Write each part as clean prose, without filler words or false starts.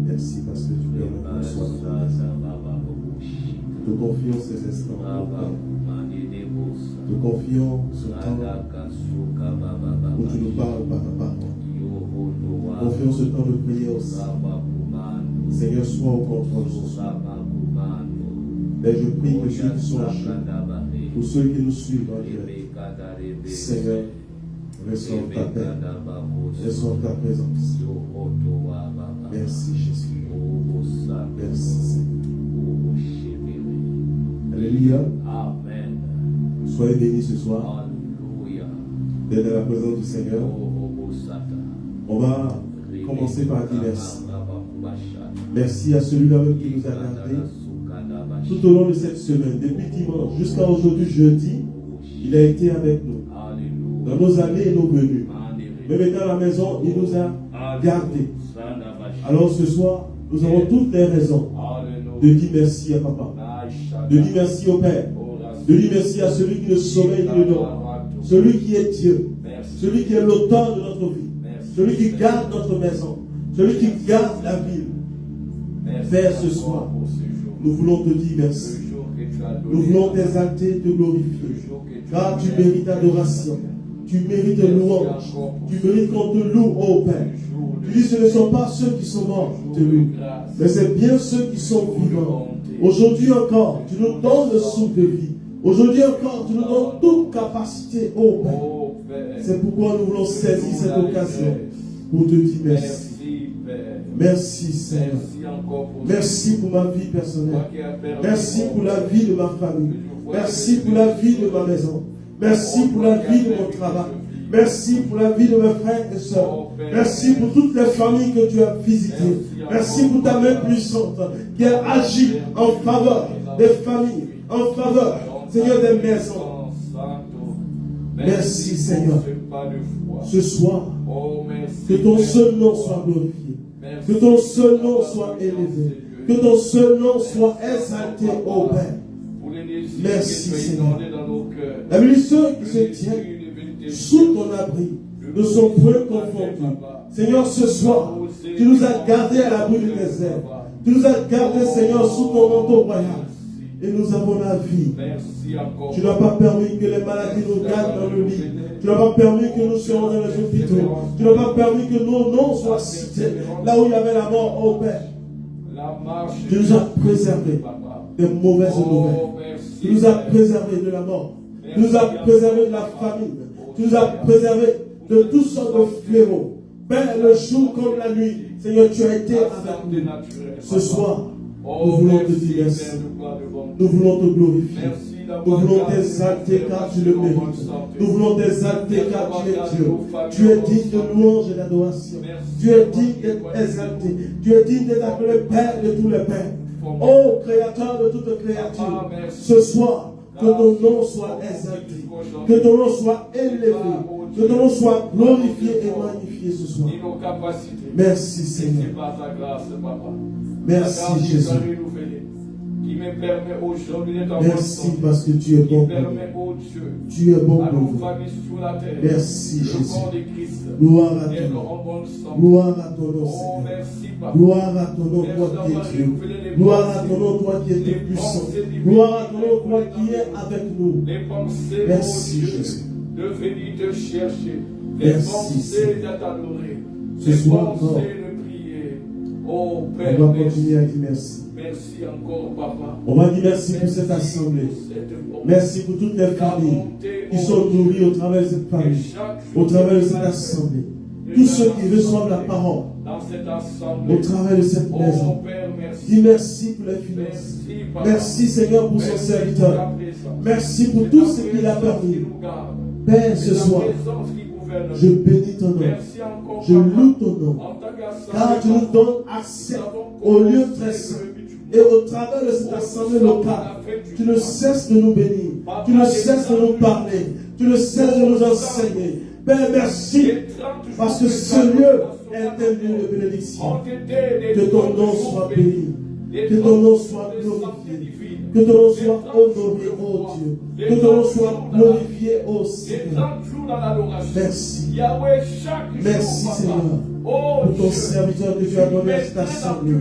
Merci parce que tu permets qu'on soit dans ta maison. Te confions ces instants, te confions ce temps où tu nous parles par ta parole. Confions ce temps de prière aussi. Seigneur, sois au contrôle ce soir. Et je prie que ceux qui sont à genoux, ou ceux qui nous suivent en direct, Seigneur, reçois ta paix, reçois ta présence. Merci Jésus. Merci Seigneur. Alléluia. Amen. Soyez bénis ce soir. D'être dans la présence du Seigneur. On va commencer par dire merci. Merci à celui-là même qui nous a gardés tout au long de cette semaine, depuis dimanche jusqu'à aujourd'hui jeudi. Il a été avec nous dans nos allées et nos venues. Même étant à la maison, il nous a gardés. Alors ce soir, nous avons toutes les raisons de dire merci à Papa, de dire merci au Père, de dire merci à celui qui nous sommeille et qui nous donne, celui qui est Dieu, celui qui est l'auteur de notre vie, celui qui garde notre maison, celui qui garde la ville. Père, ce soir, nous voulons te dire merci. Nous voulons t'exalter, te glorifier, car tu mérites adoration, tu mérites louange, tu mérites qu'on te loue, ô Père. Tu dis ce ne sont pas ceux qui sont morts qui te louent, mais c'est bien ceux qui sont vivants. Aujourd'hui encore, tu nous donnes le souffle de vie. Aujourd'hui encore, tu nous donnes toute capacité, ô Père. C'est pourquoi nous voulons saisir cette occasion pour te dire merci. Merci Seigneur. Merci pour ma vie personnelle. Merci pour la vie de ma famille. Merci pour la vie de ma maison. Merci pour la vie de mon travail. Merci pour la vie de mes frères et sœurs. Merci pour toutes les familles que tu as visitées. Merci pour ta main puissante qui a agi en faveur des familles, en faveur, Seigneur, des maisons. Merci Seigneur. Ce soir, que ton seul nom soit glorifié. Que ton seul nom soit élevé. Que ton seul nom soit exalté, ô Père. Merci Seigneur. La Bible dit ceux qui se tiennent sous ton abri ne sont point confondus. Seigneur, ce soir, tu nous as gardés à l'abri du désert. Tu nous as gardés, Seigneur, sous ton manteau royal. Et nous avons la vie. Tu n'as pas permis que les maladies nous gardent dans le lit. Tu n'as pas permis que nous soyons dans les hôpitaux. Tu n'as pas permis que nos noms soient cités là où il y avait la mort, ô Père. Tu nous as préservés des mauvaises nouvelles. Tu nous as préservés de la mort. Tu nous as préservés de la famine. Tu nous as préservés de toutes sortes de fléaux. Père, le jour comme la nuit, Seigneur, tu as été avec nous. Ce soir, nous voulons te dire merci. Nous voulons te glorifier. Nous voulons t'exalter car tu le mérites. Nous voulons t'exalter car tu es Dieu. Tu es digne de louange et d'adoration. Tu es digne d'être exalté. Tu es digne d'être appelé Père de tous les pères. Ô Créateur de toute créature, ce soir, que ton nom soit exalté, que ton nom soit élevé, que ton nom soit glorifié et magnifié ce soir. Merci Seigneur. Merci Jésus. Merci parce que tu es bon pour nous. Tu es bon pour nous. Merci Jésus. Gloire à ton nom. Gloire à ton nom, Seigneur. Gloire à ton nom, toi qui es Dieu. Gloire à ton nom, toi qui es tout puissant. Gloire à ton nom, toi qui es avec nous. Merci Jésus. De venir te chercher. Merci Seigneur. Ce soir encore, on va continuer à dire merci. Merci encore, Papa. On va dire merci pour cette assemblée. Merci pour toutes les familles qui sont nourries au travers de cette famille, au travers de cette assemblée. Tous ceux qui reçoivent la parole au travers de cette maison. Dis merci pour les finances. Merci Seigneur pour son serviteur. Merci pour tout ce qu'il a permis. Père, ce soir, je bénis ton nom. Je loue ton nom. Car tu nous donnes accès au lieu très saint. Et au travers de cette assemblée locale, tu ne cesses de nous bénir. Tu ne cesses de nous parler. Tu ne cesses de nous enseigner. Père, merci. Parce que ce lieu est un lieu de bénédiction. Que ton nom soit béni. Que ton nom soit glorifié. Que ton nom soit honoré, oh Dieu. Que ton nom soit glorifié, oh Seigneur. Merci. Merci Seigneur. Pour ton serviteur que tu as donné à cette assemblée.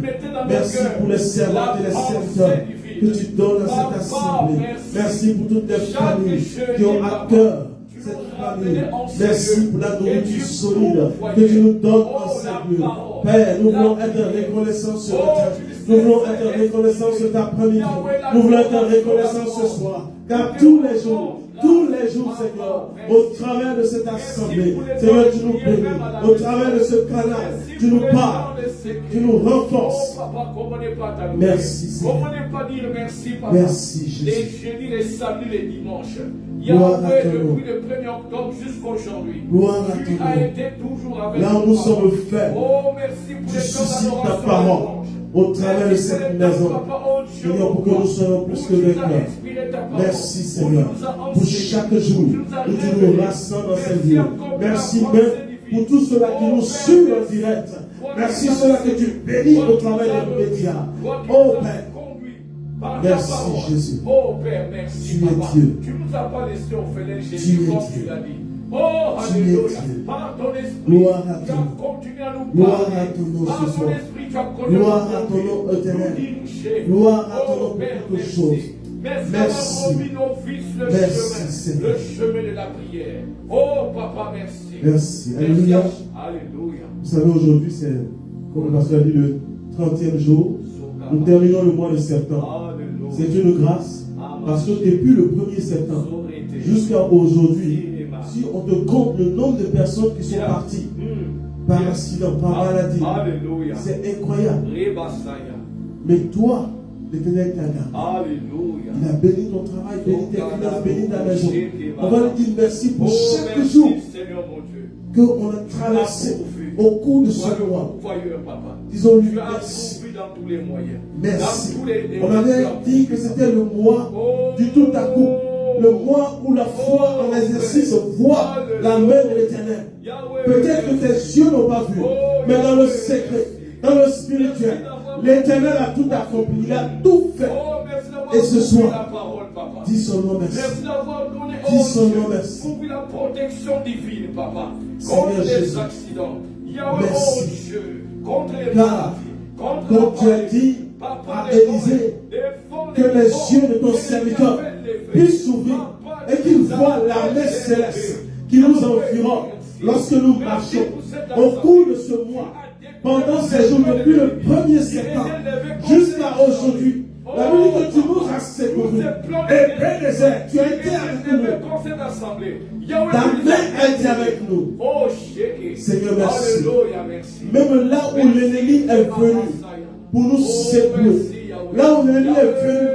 Merci pour les servantes et les serviteurs que tu donnes à cette assemblée. Merci pour toutes les familles qui ont à cœur cette famille. Merci pour la nourriture solide que tu nous donnes en ce lieu. Père, nous voulons être reconnaissants ce matin. Nous voulons être reconnaissants cet après-midi. Nous voulons être reconnaissants ce soir. Car tous les jours, Seigneur, au travers de cette assemblée, Seigneur, tu nous bénis. Au travers de ce canal, tu nous parles, tu nous renforces. Merci, Seigneur. Merci, Jésus. Les jeudis, les samedis, les dimanches. Gloire à ton nom. Depuis le 1er octobre jusqu'aujourd'hui. Gloire à Tu ton as nom. été toujours avec Là où nous sommes faibles, oh, merci pour tu les suscites temps ta d'adoration parole et louange. au travers de Merci cette pour les maison. temps, papa, oh Dieu, Seigneur, pour que nous soyons plus que où tu nous as vainqueurs. inspiré ta parole, Merci, où Seigneur, tu nous as pour enseigné, chaque jour où tu nous as où tu révélé. nous rassembles dans cette Merci vie. encore pour Merci la même pensée divine. pour tous ceux-là qui nous suivent en direct. Merci ceux-là que tu bénis au travers des médias. Oh Père, merci Jésus. Oh Père, merci Tu es Papa. Dieu. Tu nous as pas laissé orphelins, Tu Jésus, es comme Dieu. tu l'as dit. Oh, Tu es alléluia. Dieu. Par ton esprit, Gloire à tu ton as nom. continué à nous Gloire parler. à ton nom Par ce ton soir. esprit, tu as continué Gloire à à ton nom nous éternel. diriger. Gloire à ton Oh, nom pour Père, toutes merci. choses. Merci Merci. d'avoir remis nos fils Merci, Seigneur. le chemin de la prière. Oh, Papa, merci. Merci. Alléluia. Alléluia. Vous savez, aujourd'hui, c'est, comme le pasteur a dit, le 30e jour. Nous terminons le mois de septembre. Alléluia. C'est une grâce. Parce que depuis le 1er septembre jusqu'à aujourd'hui, si on te compte le nombre de personnes qui sont parties par accident, par maladie, Alléluia. c'est incroyable. Rebasaya. Mais toi, l'Éternel t'a gardé. Alléluia. Il a béni ton travail, béni tes finances, béni ta maison. On va lui dire merci pour Oh, chaque merci, jour Seigneur mon Dieu. qu'on a traversé au cours de ce mois. Papa. Disons-lui Tu as merci. pourvu dans tous les moyens. Merci. Dans tous les On avait dit que c'était le mois du tout à coup. Le mois où la foi en exercice voit la main de l'Éternel. Peut-être que tes yeux n'ont pas vu, mais dans le secret, dans le spirituel, l'Éternel a tout accompli. Il a tout fait. Et ce soir, dis son nom merci. Merci d'avoir donné Dis son nom merci. pour la protection divine, Papa. Seigneur Contre les Jésus. accidents. Yahweh, Merci. oh Dieu. Contre les Car, maladies. Contre comme la tu as maladie. dit Papa, à les Élisée, fonds, que les fonds, yeux de ton que les serviteur appels les faits. puissent s'ouvrir Papa, et qu'il nous voit avons l'armée été céleste élevés. qui nous environne lorsque nous Merci marchons pour cette au cours de assemblée. ce mois. Pendant ces jours, depuis le 1er septembre jusqu'à aujourd'hui, la Bible dit que tu nous as secourus. Et Bénézer, tu as été avec nous. Ta main a été avec nous. Oh, Seigneur, Seigneur, merci. Alléluia, merci. Même là où l'ennemi est venu pour nous secouer, là où l'ennemi est venu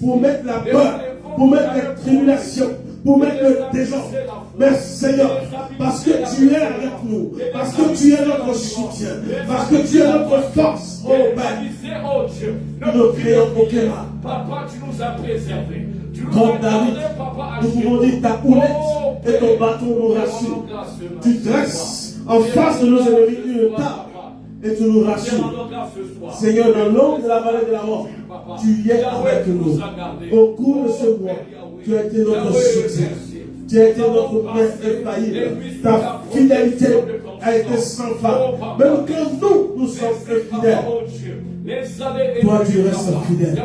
pour mettre la peur, pour mettre la tribulation, pour mettre le désordre. Mais Seigneur, parce que tu es avec nous, parce que tu es notre soutien, parce que tu es notre force, oh Père, nous ne créons aucun mal. Papa, tu nous as préservés. Tu nous Comme as David, gardés, Papa, à nous Dieu. pouvons dire ta houlette Oh, et ton Père. bâton nous rassurent. Tu dresses en face de nos ennemis une table et tu nous rassures. Seigneur, dans l'ombre de la vallée de la mort, tu es avec nous. Au cours de ce mois, tu as été notre soutien. Tu as été notre main infaillible. Ta fidélité a été sans faille. Même quand nous sommes infidèles, toi tu restes fidèle.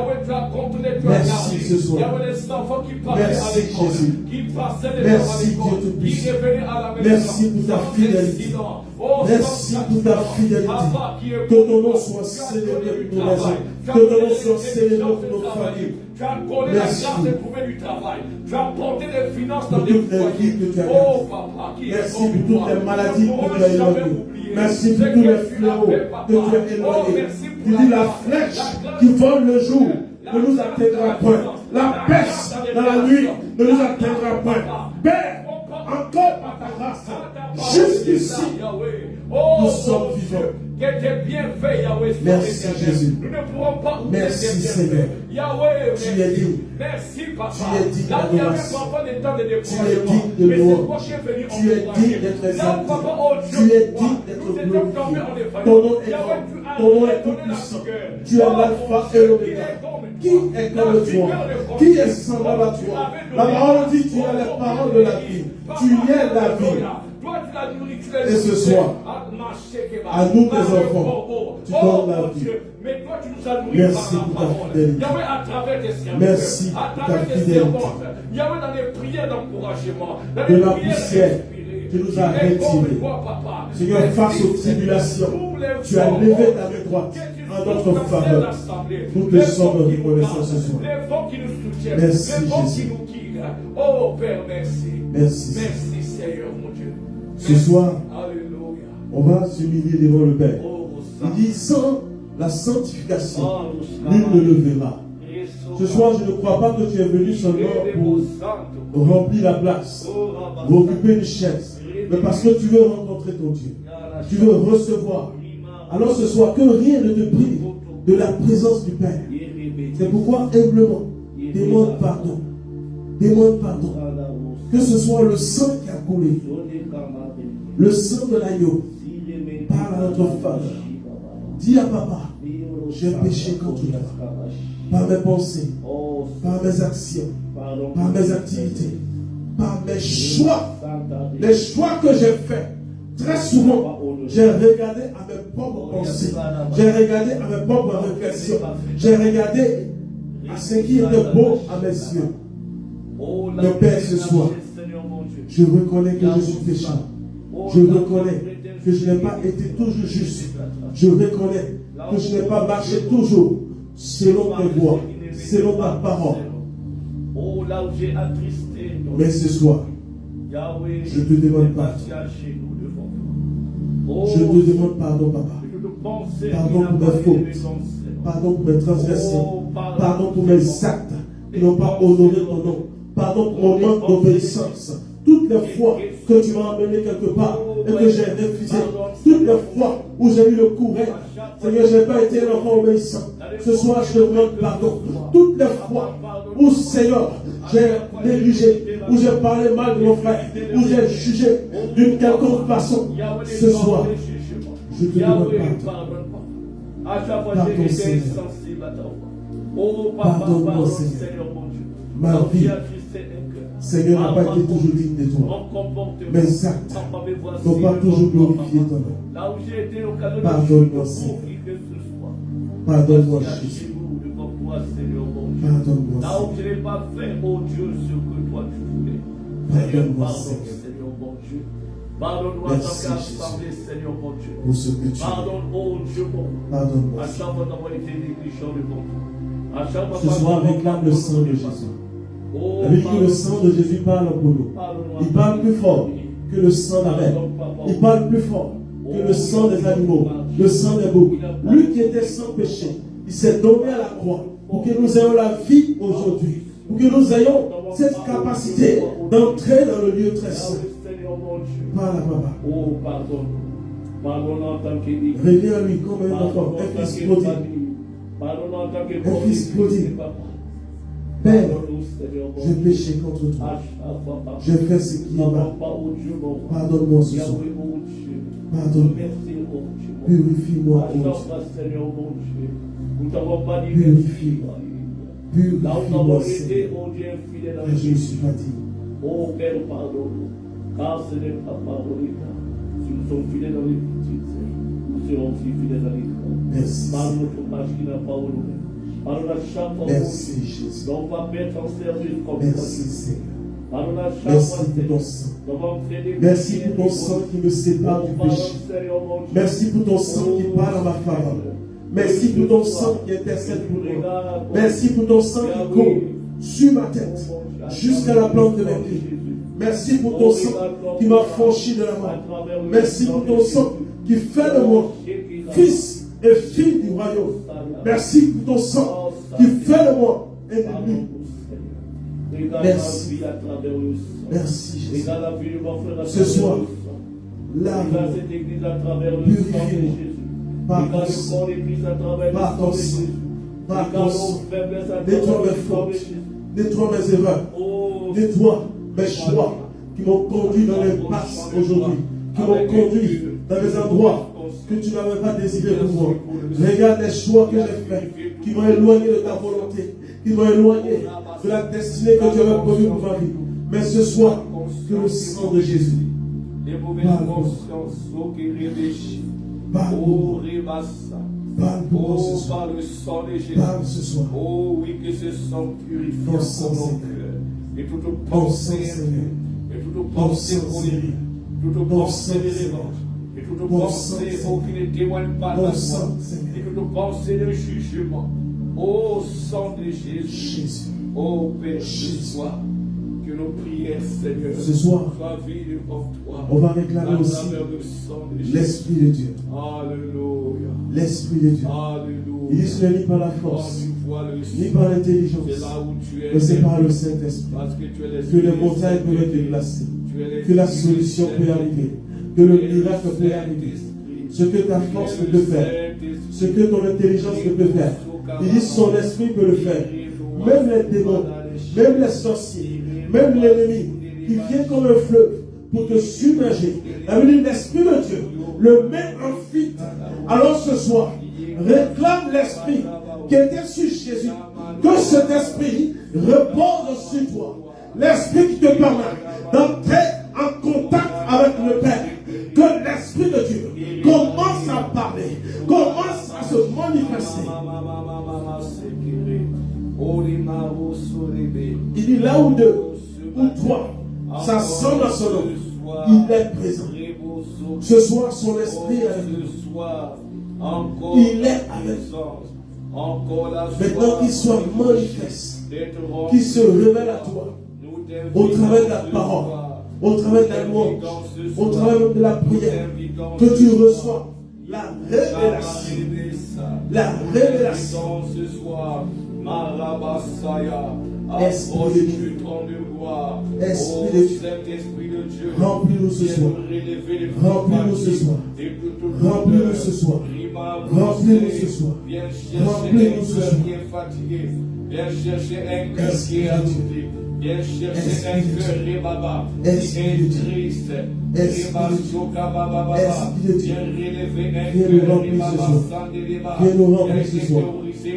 Merci ce soir. Merci Jésus. Merci Dieu Tout-Puissant. Merci pour ta fidélité. Merci pour ta fidélité. Que ton nom soit célébré pour nos maisons. Que ton nom soit célébré pour nos familles. Tu as collé la Merci. grâce et trouvé du travail. Tu as porté des finances Pour dans des toutes les foyers. vies que tu as Oh gardées. papa, qui est Merci comme pour toi. toutes les maladies Nous ne que tu as pourrons jamais éloignées. oublier Merci ce pour tous les que tu as fléaux fait, papa. que tu as Oh, éloignés. merci pour Tu dis la flèche qui vole le jour ne nous atteindra point. La peste dans la nuit ne nous atteindra point. Père, encore par ta grâce, jusqu'ici, nous sommes vivants. Que tes bienfaits, Yahweh, soient Merci, éternels. Jésus. Nous ne pourrons pas oublier Merci, tes bienfaits. Seigneur. Yahweh, Tu es merci. digne. Merci, papa. Tu es digne Là où il y avait d'adoration. parfois des temps de Tu es découragement, digne de mais c'est louange. toi qui es venu Tu es encourager. digne d'être Là où, exalté. papa, oh Dieu, Tu es toi, digne d'être être glorifié. Ton nom est grand. Ton nom est tout puissant. Tu es l'alpha et l'oméga. Qui est comme toi? Qui est semblable à toi? La parole dit tu as les paroles de la vie. Tu es la vie. Et ce soir, à nous tes enfants, tu donnes la vie. Merci pour ta fidélité. Merci pour ta fidélité. De la poussière, tu nous as retirés. Seigneur, face aux tribulations, tu as levé ta main droite en notre faveur. Nous te sommes reconnaissants ce soir. Merci Jésus. Oh Père, merci. Merci. Merci Seigneur mon Dieu. Ce soir, Alléluia. on va s'humilier devant le Père. Il dit, sans la sanctification, nul ne le verra. Ce soir, je ne crois pas que tu es venu seulement pour remplir la place, pour occuper une chaise, mais parce que tu veux rencontrer ton Dieu. Tu veux recevoir. Alors ce soir, que rien ne te prive de la présence du Père. C'est pourquoi, humblement, demande pardon. Demande pardon. Que ce soit le sang qui a coulé, le sang de l'agneau, parle à notre faveur. Dis à papa, j'ai péché contre toi. Par mes pensées, par mes actions, par mes activités, par mes choix. Les choix que j'ai faits. Très souvent, j'ai regardé à mes propres pensées. J'ai regardé à mes propres réflexions. J'ai regardé à ce qui était beau à mes yeux. Mais Père, ce soir, je reconnais que je suis pécheur. Je reconnais que je n'ai pas été toujours juste. Je reconnais que je n'ai pas marché toujours selon tes voies, selon ta parole. Mais ce soir, je te demande pardon. Je te demande pardon, papa. Pardon pour mes fautes. Pardon pour mes transgressions. Pardon pour mes actes qui n'ont pas honoré ton nom. Pardon pour mon manque d'obéissance. Toutes les fois que tu m'as emmené quelque part et que j'ai refusé, toutes les fois où j'ai eu le courage, Seigneur, je n'ai pas été un enfant obéissant. Ce soir, je te demande pardon. Toutes les fois où, Seigneur, j'ai négligé, où j'ai parlé mal de mon frère, où j'ai jugé d'une quelconque façon, ce soir, je te demande pardon. Pardon, Seigneur. Pardonne-moi, Seigneur. Ma vie, Seigneur, n'a pas été toujours digne de toi. Mes actes n'ont pas toujours glorifié ton nom. Pardonne-moi, Seigneur. Pardonne-moi, Jésus. Pardonne-moi, là où je n'ai pas fait, oh Dieu, ce que toi tu voulais. Pardonne-moi, Seigneur mon Dieu. Pardonne-moi tant qu'assemblée, Seigneur mon Dieu. Pour ce que tu pardonne, oh Dieu mon. Pardonne-moi. À chaque fois d'avoir été négligent devant toi. À chaque fois ce soir, réclame le sang de Jésus. La Bible dit que le sang de Jésus parle pour nous. Il parle plus fort que le sang d'Abel. Il parle plus fort que le sang des animaux, le sang des boucs. Lui qui était sans péché, il s'est donné à la croix pour que nous ayons la vie aujourd'hui. Pour que nous ayons cette capacité d'entrer dans le lieu très saint. Parle à papa. Oh, pardonne. Pardonne en tant qu'église. Reviens à lui comme un enfant, un fils prodigue. Un fils prodigue. Père, j'ai péché contre toi. J'ai fait ce qui est mal. Pardonne-moi ce soir. Pardonne-moi. Purifie-moi, oh Dieu. Purifie-moi. Purifie-moi, Seigneur. Et je ne suis pas digne. Oh Père, pardonne-nous. Car ce n'est pas pardonné. Si nous sommes fidèles dans les petites, nous serons aussi fidèles dans les grandes. Merci. Par notre marche qui n'a pas honoré. Merci Jésus. Donc, on va mettre en service comme merci Seigneur. Merci pour ton sang. Merci pour ton sang qui me sépare du péché. Merci pour ton sang qui parle en ma faveur. Merci pour ton sang qui intercède pour moi. Merci pour ton sang qui court sur ma tête jusqu'à la plante de mes pieds. Merci pour ton sang qui m'a franchi de la mort. Merci pour ton sang qui fait de moi fils et fille du royaume. Merci pour ton sang qui fait de moi ennemi. Merci. Merci Jésus. Ce soir, lave-moi, purifie-moi par ton sang, par ton sang, par ton sang. Nettoie mes fautes, nettoie mes erreurs, nettoie mes choix qui m'ont conduit dans l'impasse aujourd'hui, qui m'ont conduit dans des endroits que tu n'avais pas désiré pour moi. Regarde les choix que j'ai faits, qui m'ont éloigné de ta volonté, qui m'ont éloigné de la destinée que tu avais prévue pour ma vie. Mais ce soir, que le sang de Jésus les mauvaises consciences qui réfléchissent. Oh, Rebassa. Oh, par le sang de Jésus. Ce soir. Oh, oui, que ce sang purifie pour nos cœurs. Et toute pensée, et toute pensée colérique, toute pensée de revanche, et toute pensée qui ne témoigne pas de la foi, et toute pensée de jugement. Oh, sang de Jésus. Oh, Père, ce soir. Que nos prières, Seigneur, soient vives devant toi. On va réclamer aussi l'Esprit de Dieu. Alléluia. L'Esprit de Dieu. Alléluia. Il dit ce n'est ni par la force, ni par l'intelligence, mais c'est par le Saint-Esprit que les montagnes peuvent être déplacées, que la solution peut arriver, que le miracle peut arriver. Ce que ta force ne peut faire, ce que ton intelligence ne peut faire, il dit son esprit peut le faire. Même les démons, même les sorciers, même l'ennemi qui vient comme un fleuve pour te submerger. L'Esprit de Dieu le met en fuite. Alors ce soir, réclame l'Esprit qui était sur Jésus. Que cet Esprit repose sur toi. L'Esprit qui te permet d'entrer en contact avec le Père. Que l'Esprit de Dieu commence à parler, commence à se manifester. Il dit là où deux ou trois s'assemblent à son nom, il est présent. Ce soir, son esprit est avec nous. Il est avec nous. Maintenant qu'il soit manifeste, qu'il se révèle à toi, au travers de la parole, au travers de la louange, au travers de la prière, que tu reçois la révélation. La révélation. Ce soir, Marabasaya, Esprit de Dieu, Esprit de Dieu, remplis-nous ce soir, remplis-nous ce soir, remplis-nous ce soir, remplis-nous ce soir, remplis-nous ce soir. Viens chercher un cœur qui est adouté. Viens chercher un cœur rébaba, qui est triste. Viens relever un cœur rébaba, sans débat. Viens nous remplir ce soir.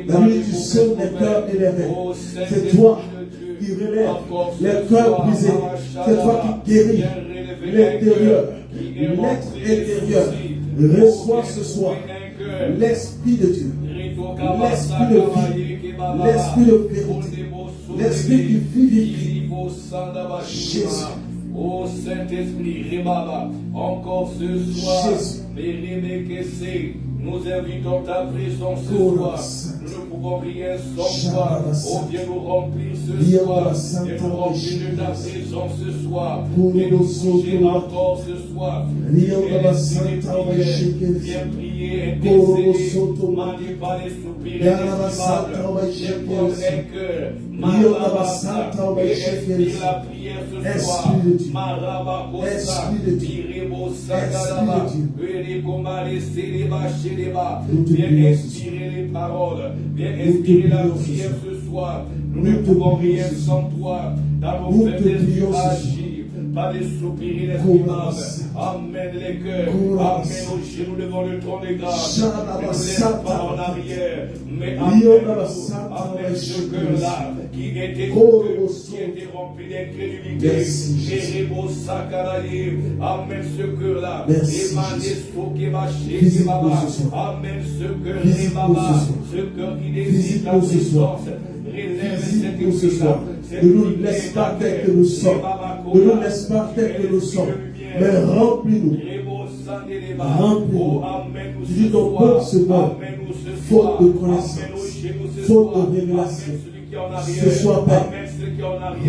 La nuit du son des cœurs élevés. C'est toi qui relève les cœurs brisés. C'est toi qui guéris l'intérieur, l'être intérieur. Reçois ce soir l'Esprit de Dieu, l'Esprit de vie, l'Esprit de vérité, l'Esprit qui vivifie. Jésus. Ô Saint-Esprit, Rébaba, encore ce soir, nous invitons ta présence ce soir. Nous ne pouvons rien sans toi. Oh, viens nous remplir ce soir. Viens nous remplir de ta présence ce soir. Viens nous toucher encore ce soir. Viens prier, intercéder, demander par les soupirs indescriptibles. Viens prendre un cœur. Marabasa, et inspire la prière ce soir. Marabakosa, Birebosa, Gadaba, Erekomare, Seleba, Sheleba. Viens inspirer les paroles. Viens inspirer la prière ce soir. Nous ne pouvons rien sans toi. Dans nos faiblesses, tu agis. Pas des soupirs inexprimables. Amène les cœurs. Amène nos genoux devant le trône de grâce. Ne nous laisse pas en arrière. Mais amène ce cœur-là qui était rempli d'incrédulité. Amène ce cœur-là. Amène ce cœur-là. Ce cœur qui désire ta présence. Relève cette ce soir. Ne nous laisse pas tel que nous sommes. Ne nous laisse pas tel que nous sommes. Mais remplis-nous. Remplis-nous. Tu dis ton peuple se meurt. Faute de connaissance. Faute de révélation. Ce soir, Père,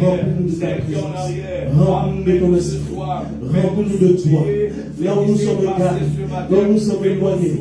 remplis-nous de ta présence. Remplis-nous de ton esprit. Remplis-nous de toi. Là où nous sommes égarés, là où nous sommes éloignés,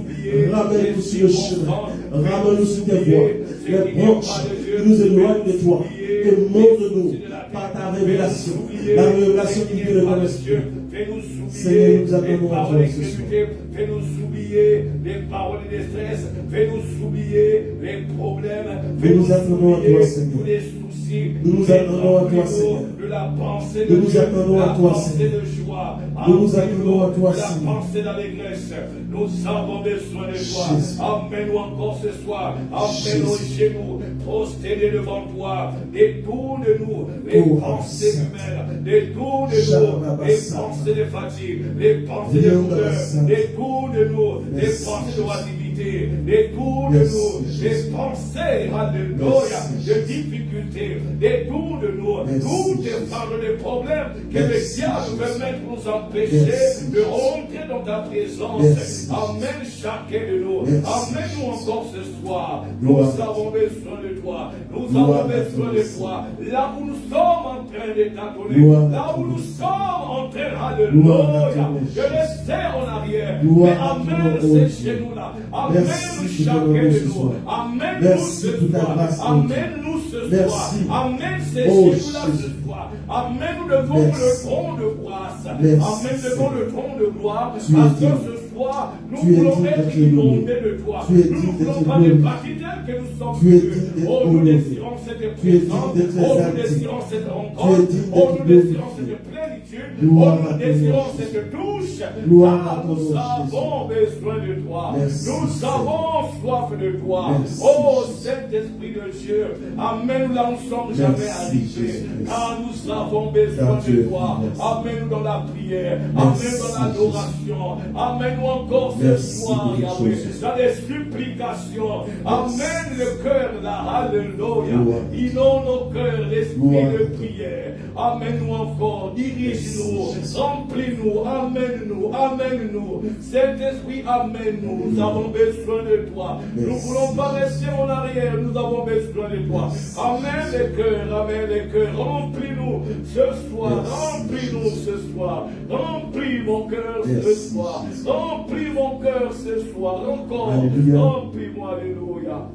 ramène-nous sur le chemin. Ramène-nous sur tes voies. Les branches qui nous éloignent de toi. Et montre-nous par ta révélation. La révélation qui vient de ton esprit. Fais-nous Seigneur, oublier nous appelons les à paroles toi ce soir. d'incrédulité. Fais-nous oublier les paroles de détresse. Fais-nous oublier les problèmes. Fais-nous Nous attendons à toi, oublier Seigneur. tous les soucis. Nous attendons à toi, Remplis-nous Seigneur. de la pensée de Nous nous Dieu, attendons à la toi, pensée Seigneur. de joie. Nous nous attendons à toi, de la Seigneur. pensée d'allégresse. Nous avons besoin de toi. Jésus. Amène-nous encore ce soir. Amène-nous Jésus. chez nous, prosternés devant toi. Détourne-nous les Oh, pensées Saint. humaines. Détourne-nous les Shabbat. pensées de fatigue, les pensées de Viens, douleur. Saint. Détourne-nous les Merci, pensées de Jésus. rapidité. Détourne-nous Merci, les Jésus. pensées, alléluia, Merci, de Jésus. difficultés. Détourne-nous Merci, toutes les Jésus. fardeaux de problèmes que le Merci, diable Jésus. veut mettre pour nous empêcher Merci, de rentrer dans ta présence. Merci, Amène chacun de nous. Merci, Amène-nous Jésus. encore ce soir. Gloire Nous avons besoin de toi. Nous Gloire avons à besoin toi, de Seigneur. toi. Là où nous sommes en train de t'adonner. Gloire à Là où toi, nous Seigneur. sommes en train, Gloire à alléluia, toi, de Jésus. rester en arrière. Gloire Mais à amène toi, ces Dieu. chez nous là. Merci Amène pour chacun ton amour de ce nous. soir. Amène-nous Merci ce pour ta soir. grâce, mon Dieu. Amène-nous ce soir. Merci. Amène ces Oh, chez nous là ce Jésus. soir. Amène-nous devant Merci. le trône de grâce. Merci, Amène devant le trône de gloire. Tu es Parce que digne. ce soir, nous Tu es voulons digne être d'être loué. inondés de toi. Tu es Nous ne digne voulons d'être pas des glorifié. baptêmes que nous sommes Tu es plus. digne d'être Oh, nous honoré. désirons cette Tu es digne présence. d'être Oh, nous exalté. désirons cette Tu rencontre. es digne Oh, d'être nous désirons glorifié. cette plénitude. Gloire Oh, à nous ton désirons nom, cette douche. Gloire à Ah, ton nous nom, avons besoin de toi. Merci, Nous Seigneur. avons soif de toi. Merci, Oh, Jésus. Saint-Esprit de Dieu, amène-nous là où nous ne sommes jamais Merci, arrivés. Jésus. Car nous avons besoin Car tu de es toi. merci. Amène-nous dans la prière. Merci, Amène-nous dans l'adoration. Amène-nous encore ce Merci soir, pour les Yahweh, choses. dans les supplications. Amène le cœur là. Alléluia. Gloire. Inonde nos cœurs l'esprit Gloire. de prière. Amène-nous encore. Dirige-nous. Merci. Remplis-nous. Amène-nous. Amène-nous. Saint-Esprit, amène-nous. Nous avons besoin de toi. Nous ne Merci. voulons pas rester en arrière. Nous avons besoin de toi. Merci. Amène les cœurs. Amène les cœurs. Remplis-nous ce soir. Merci. Remplis-nous ce soir. Remplis mon cœur ce Merci, soir. Jésus. Remplis mon cœur ce soir. Encore. Alléluia. Remplis-moi. Alléluia.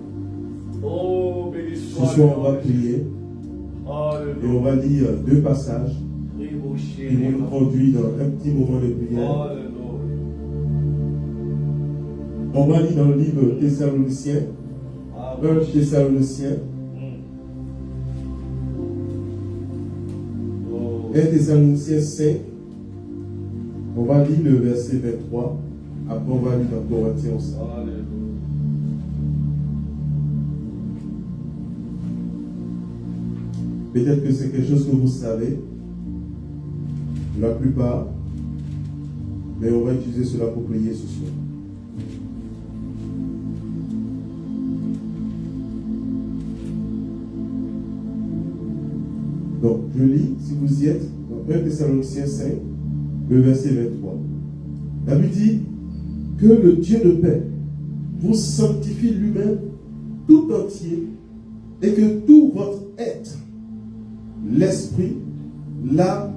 Oh, béni soit Ce soir, le on nom va de Jésus. prier et on Alléluia. va lire deux passages qui vont nous conduire dans un petit moment de prière. Alléluia. On va lire dans le livre Thessaloniciens, 1 Thessaloniciens, Oh. 1 Thessaloniciens 5. On va lire le verset 23. Après, on va lire dans Corinthiens ensemble. Alléluia. Peut-être que c'est quelque chose que vous savez, la plupart, mais on va utiliser cela pour prier ce soir. Donc, je lis, si vous y êtes, dans 1 Thessaloniciens 5, le verset 23. La Bible dit que le Dieu de paix vous sanctifie lui-même tout entier et que tout votre être, l'esprit, l'âme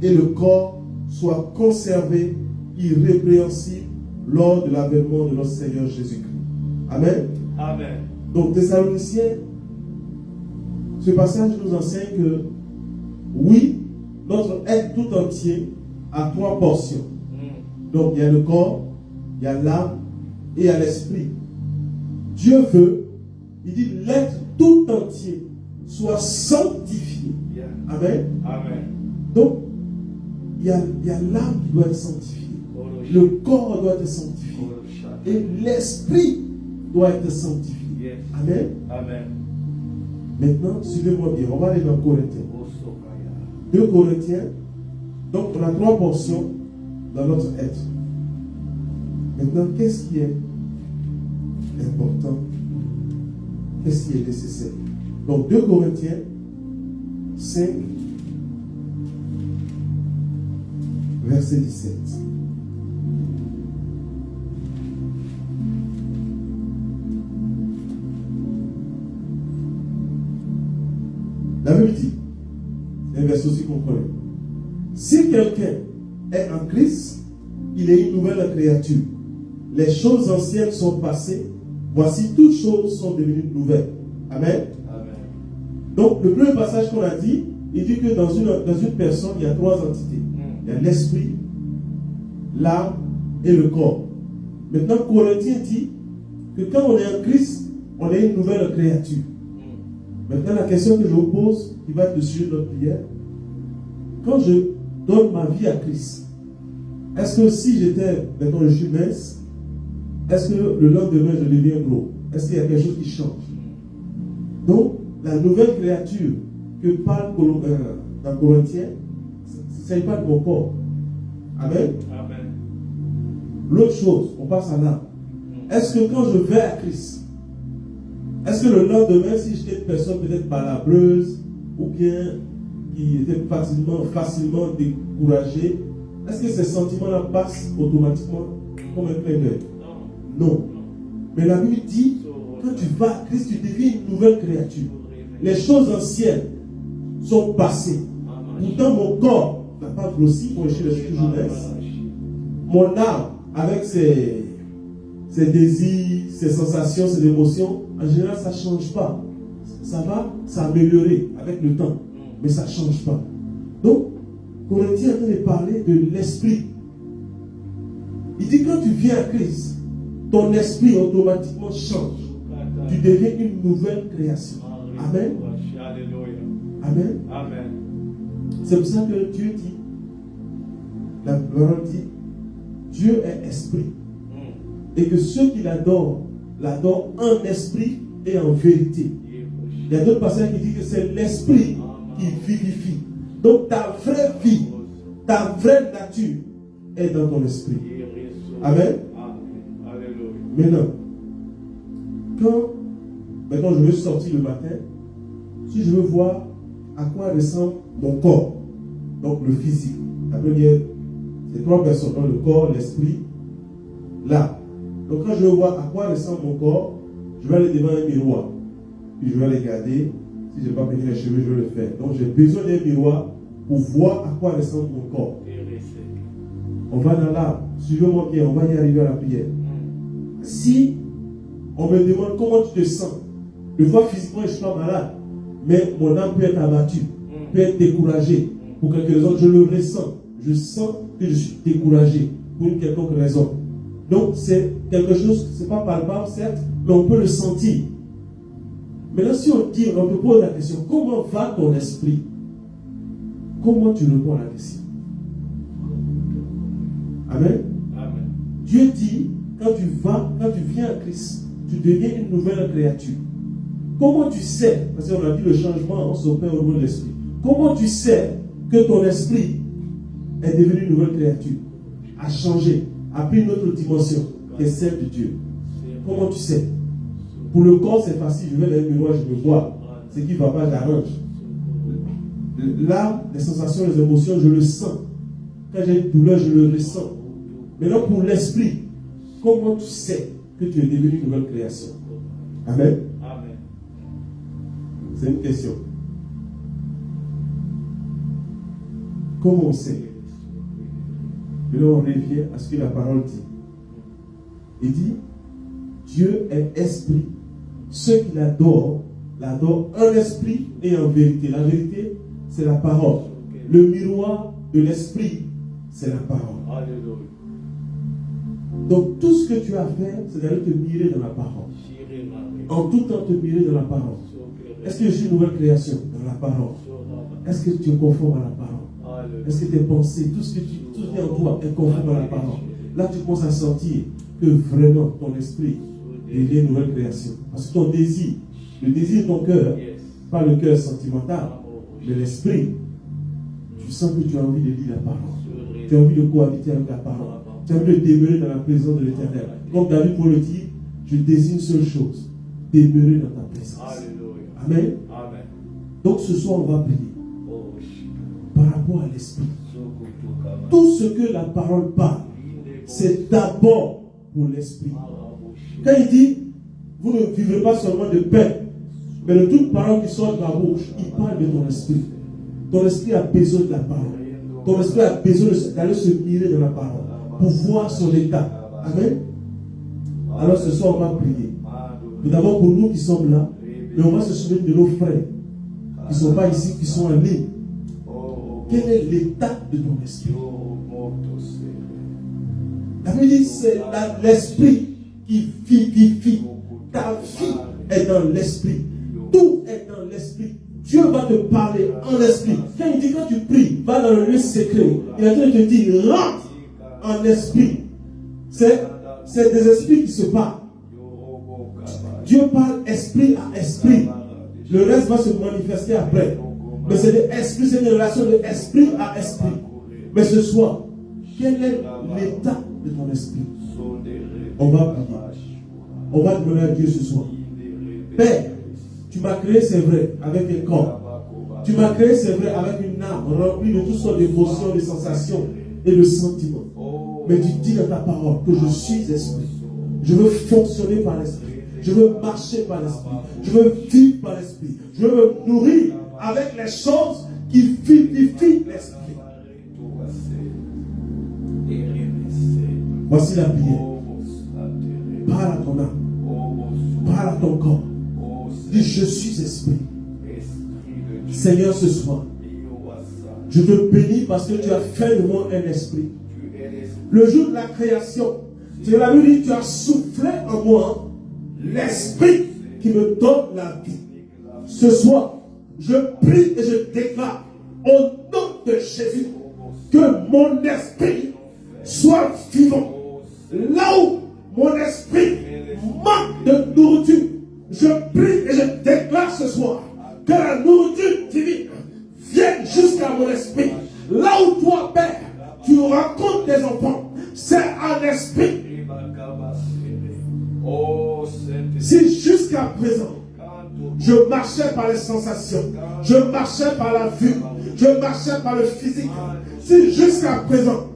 et le corps soient conservés irrépréhensibles lors de l'avènement de notre Seigneur Jésus-Christ. Amen. Amen. Donc, Thessaloniciens, ce passage nous enseigne que oui, notre être tout entier a trois portions. Donc, il y a le corps, il y a l'âme et il y a l'esprit. Dieu veut, il dit, l'être tout entier soit sanctifié. Yeah. Amen. Amen. Donc, il y a l'âme qui doit être sanctifiée. Le corps doit être sanctifié. Et l'esprit doit être sanctifié. Yes. Amen. Amen. Maintenant, suivez-moi bien. On va aller dans Corinthiens. Oh, Sokaya. 2 Corinthiens. Donc, on a trois portions dans notre être. Maintenant, qu'est-ce qui est important? Qu'est-ce qui est nécessaire? Donc, 2 Corinthiens 5, verset 17. La Bible dit, c'est un verset aussi qu'on connaît. Si quelqu'un est en Christ, il est une nouvelle créature. Les choses anciennes sont passées. Voici, toutes choses sont devenues nouvelles. Amen. Amen. Donc, le premier passage qu'on a dit, il dit que dans une personne, il y a trois entités. Il y a l'esprit, l'âme et le corps. Maintenant, Corinthiens dit que quand on est en Christ, on est une nouvelle créature. Maintenant, la question que je vous pose, qui va être le sujet de notre prière, quand je donne ma vie à Christ, est-ce que si j'étais, maintenant je suis mince, est-ce que le lendemain je deviens gros? Est-ce qu'il y a quelque chose qui change? Donc, la nouvelle créature que parle dans Corinthiens, il ne s'agit pas de mon corps. Amen. Amen. L'autre chose, on passe à l'âme. Est-ce que quand je vais à Christ, est-ce que le lendemain, si j'étais une personne peut-être palabreuse ou bien qui était facilement découragée, est-ce que ces sentiments-là passent automatiquement comme un clin d'œil? Non. Mais la Bible dit, quand tu vas à Christ, tu deviens une nouvelle créature. Les choses anciennes sont passées. Pourtant, mon corps n'a pas grossi, mon échelle est toujours mince. Mon âme, avec ses désirs, ses sensations, ses émotions, en général, ça ne change pas. Ça va s'améliorer avec le temps, mais ça ne change pas. Donc, Corinthiens est en train de parler de l'esprit. Il dit quand tu viens à Christ, ton esprit automatiquement change. Tu deviens une nouvelle création. Amen. Amen. Amen. C'est pour ça que Dieu dit, la parole dit, Dieu est esprit. Et que ceux qui l'adorent en esprit et en vérité. Il y a d'autres passages qui disent que c'est l'esprit qui vivifie. Donc ta vraie vie, ta vraie nature est dans ton esprit. Amen. Maintenant, quand je veux sortir le matin, si je veux voir à quoi ressemble mon corps, donc le physique, la première, c'est trois personnes, donc le corps, l'esprit, l'âme. Donc quand je veux voir à quoi ressemble mon corps, je vais aller devant un miroir. Puis je vais regarder. Si je n'ai pas peigné les cheveux, je vais le faire. Donc j'ai besoin d'un miroir pour voir à quoi ressemble mon corps. On va dans l'âme. Suivez-moi bien, on va y arriver à la prière. Si on me demande comment tu te sens, des fois physiquement je ne suis pas malade, mais mon âme peut être abattue, peut être découragée. Pour quelque raison, je le ressens. Je sens que je suis découragé pour une quelconque raison. Donc c'est quelque chose, ce n'est pas palpable certes, mais on peut le sentir. Maintenant si on te pose la question, comment va ton esprit? Comment tu réponds à la question? Amen. Amen. Dieu dit, quand tu viens à Christ, tu deviens une nouvelle créature. Comment tu sais, parce qu'on a dit le changement s'opère au niveau de l'esprit. Comment tu sais que ton esprit est devenu une nouvelle créature, a changé, a pris une autre dimension, qui est celle de Dieu? Comment tu sais? Pour le corps, c'est facile. Je vais dans le miroir, je me vois. Ce qui ne va pas, j'arrange. Là, les sensations, les émotions, je le sens. Quand j'ai une douleur, je le ressens. Maintenant, pour l'esprit, comment tu sais que tu es devenu une nouvelle création? Amen. Amen. C'est une question. Comment on sait? Maintenant, on revient à ce que la parole dit. Il dit, Dieu est esprit. Ceux qui l'adorent en esprit et en vérité. La vérité, c'est la parole. Le miroir de l'esprit, c'est la parole. Alléluia. Donc tout ce que tu as à faire, c'est d'aller te mirer dans la parole. En tout temps te mirer dans la parole. Est-ce que je suis une nouvelle création dans la parole? Est-ce que tu es conforme à la parole? Est-ce que tes pensées, tout ce qui est en toi est conforme à la parole? Là tu commences à sentir que vraiment ton esprit devient une nouvelle création. Parce que ton désir, le désir de ton cœur, pas le cœur sentimental, mais l'esprit, tu sens que tu as envie de lire la parole. Tu as envie de cohabiter avec la parole. Tu as envie de demeurer dans la présence de l'Éternel. Comme David pour le dire, je désire une seule chose, demeurer dans ta présence. Amen. Amen. Donc ce soir, on va prier par rapport à l'esprit. Tout ce que la parole parle, c'est d'abord pour l'esprit. Quand il dit, vous ne vivrez pas seulement de pain, mais de toute parole qui sort de ma bouche, il parle de ton esprit. Ton esprit a besoin de la parole. Ton esprit a besoin d'aller se mirer dans la parole pour voir son état. Amen. Alors ce soir, on va prier. Tout d'abord pour nous qui sommes là, mais on va se souvenir de nos frères qui ne sont pas ici, qui sont en ligne. Quel est l'état de ton esprit? Bible dit c'est l'esprit qui vivifie. Ta vie est dans l'esprit. Tout est dans l'esprit. Dieu va te parler en esprit. Quand il dit quand tu pries, va dans le lieu secret. Il est en train de te dire rentre en esprit. C'est des esprits qui se parlent. Dieu parle esprit à esprit. Le reste va se manifester après. Mais c'est l'esprit, c'est une relation de esprit à esprit. Mais ce soir, quel est l'état de ton esprit? On va prier. On va demander à Dieu ce soir. Père, tu m'as créé, c'est vrai, avec un corps. Tu m'as créé, c'est vrai, avec une âme remplie de toutes sortes d'émotions, de sensations et de sentiments. Mais tu dis dans ta parole que je suis esprit. Je veux fonctionner par l'esprit. Je veux marcher par l'esprit. Je veux vivre par l'esprit. Je veux me nourrir avec les choses qui vivifient l'esprit. Voici la prière. Parle à ton âme. Parle à ton corps. Dis, je suis esprit. Seigneur, ce soir, je te bénis parce que tu as fait de moi un esprit. Le jour de la création, tu l'as dit, tu as soufflé en moi l'esprit qui me donne la vie. Ce soir, je prie et je déclare au nom de Jésus que mon esprit soit vivant. Là où mon esprit manque de nourriture, je prie et je déclare ce soir que la nourriture divine vienne jusqu'à mon esprit. Là où toi, Père, tu rencontres tes enfants, c'est un esprit. Si jusqu'à présent, je marchais par les sensations, je marchais par la vue, je marchais par le physique, si jusqu'à présent,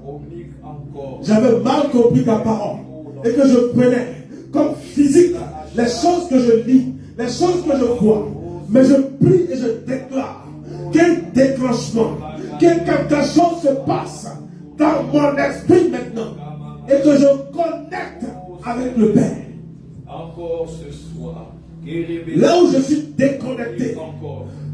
j'avais mal compris ta parole et que je prenais comme physique les choses que je lis, les choses que je vois, mais je prie et je déclare quel déclenchement, quelque chose se passe dans mon esprit maintenant et que je connecte avec le Père. Encore ce soir, là où je suis déconnecté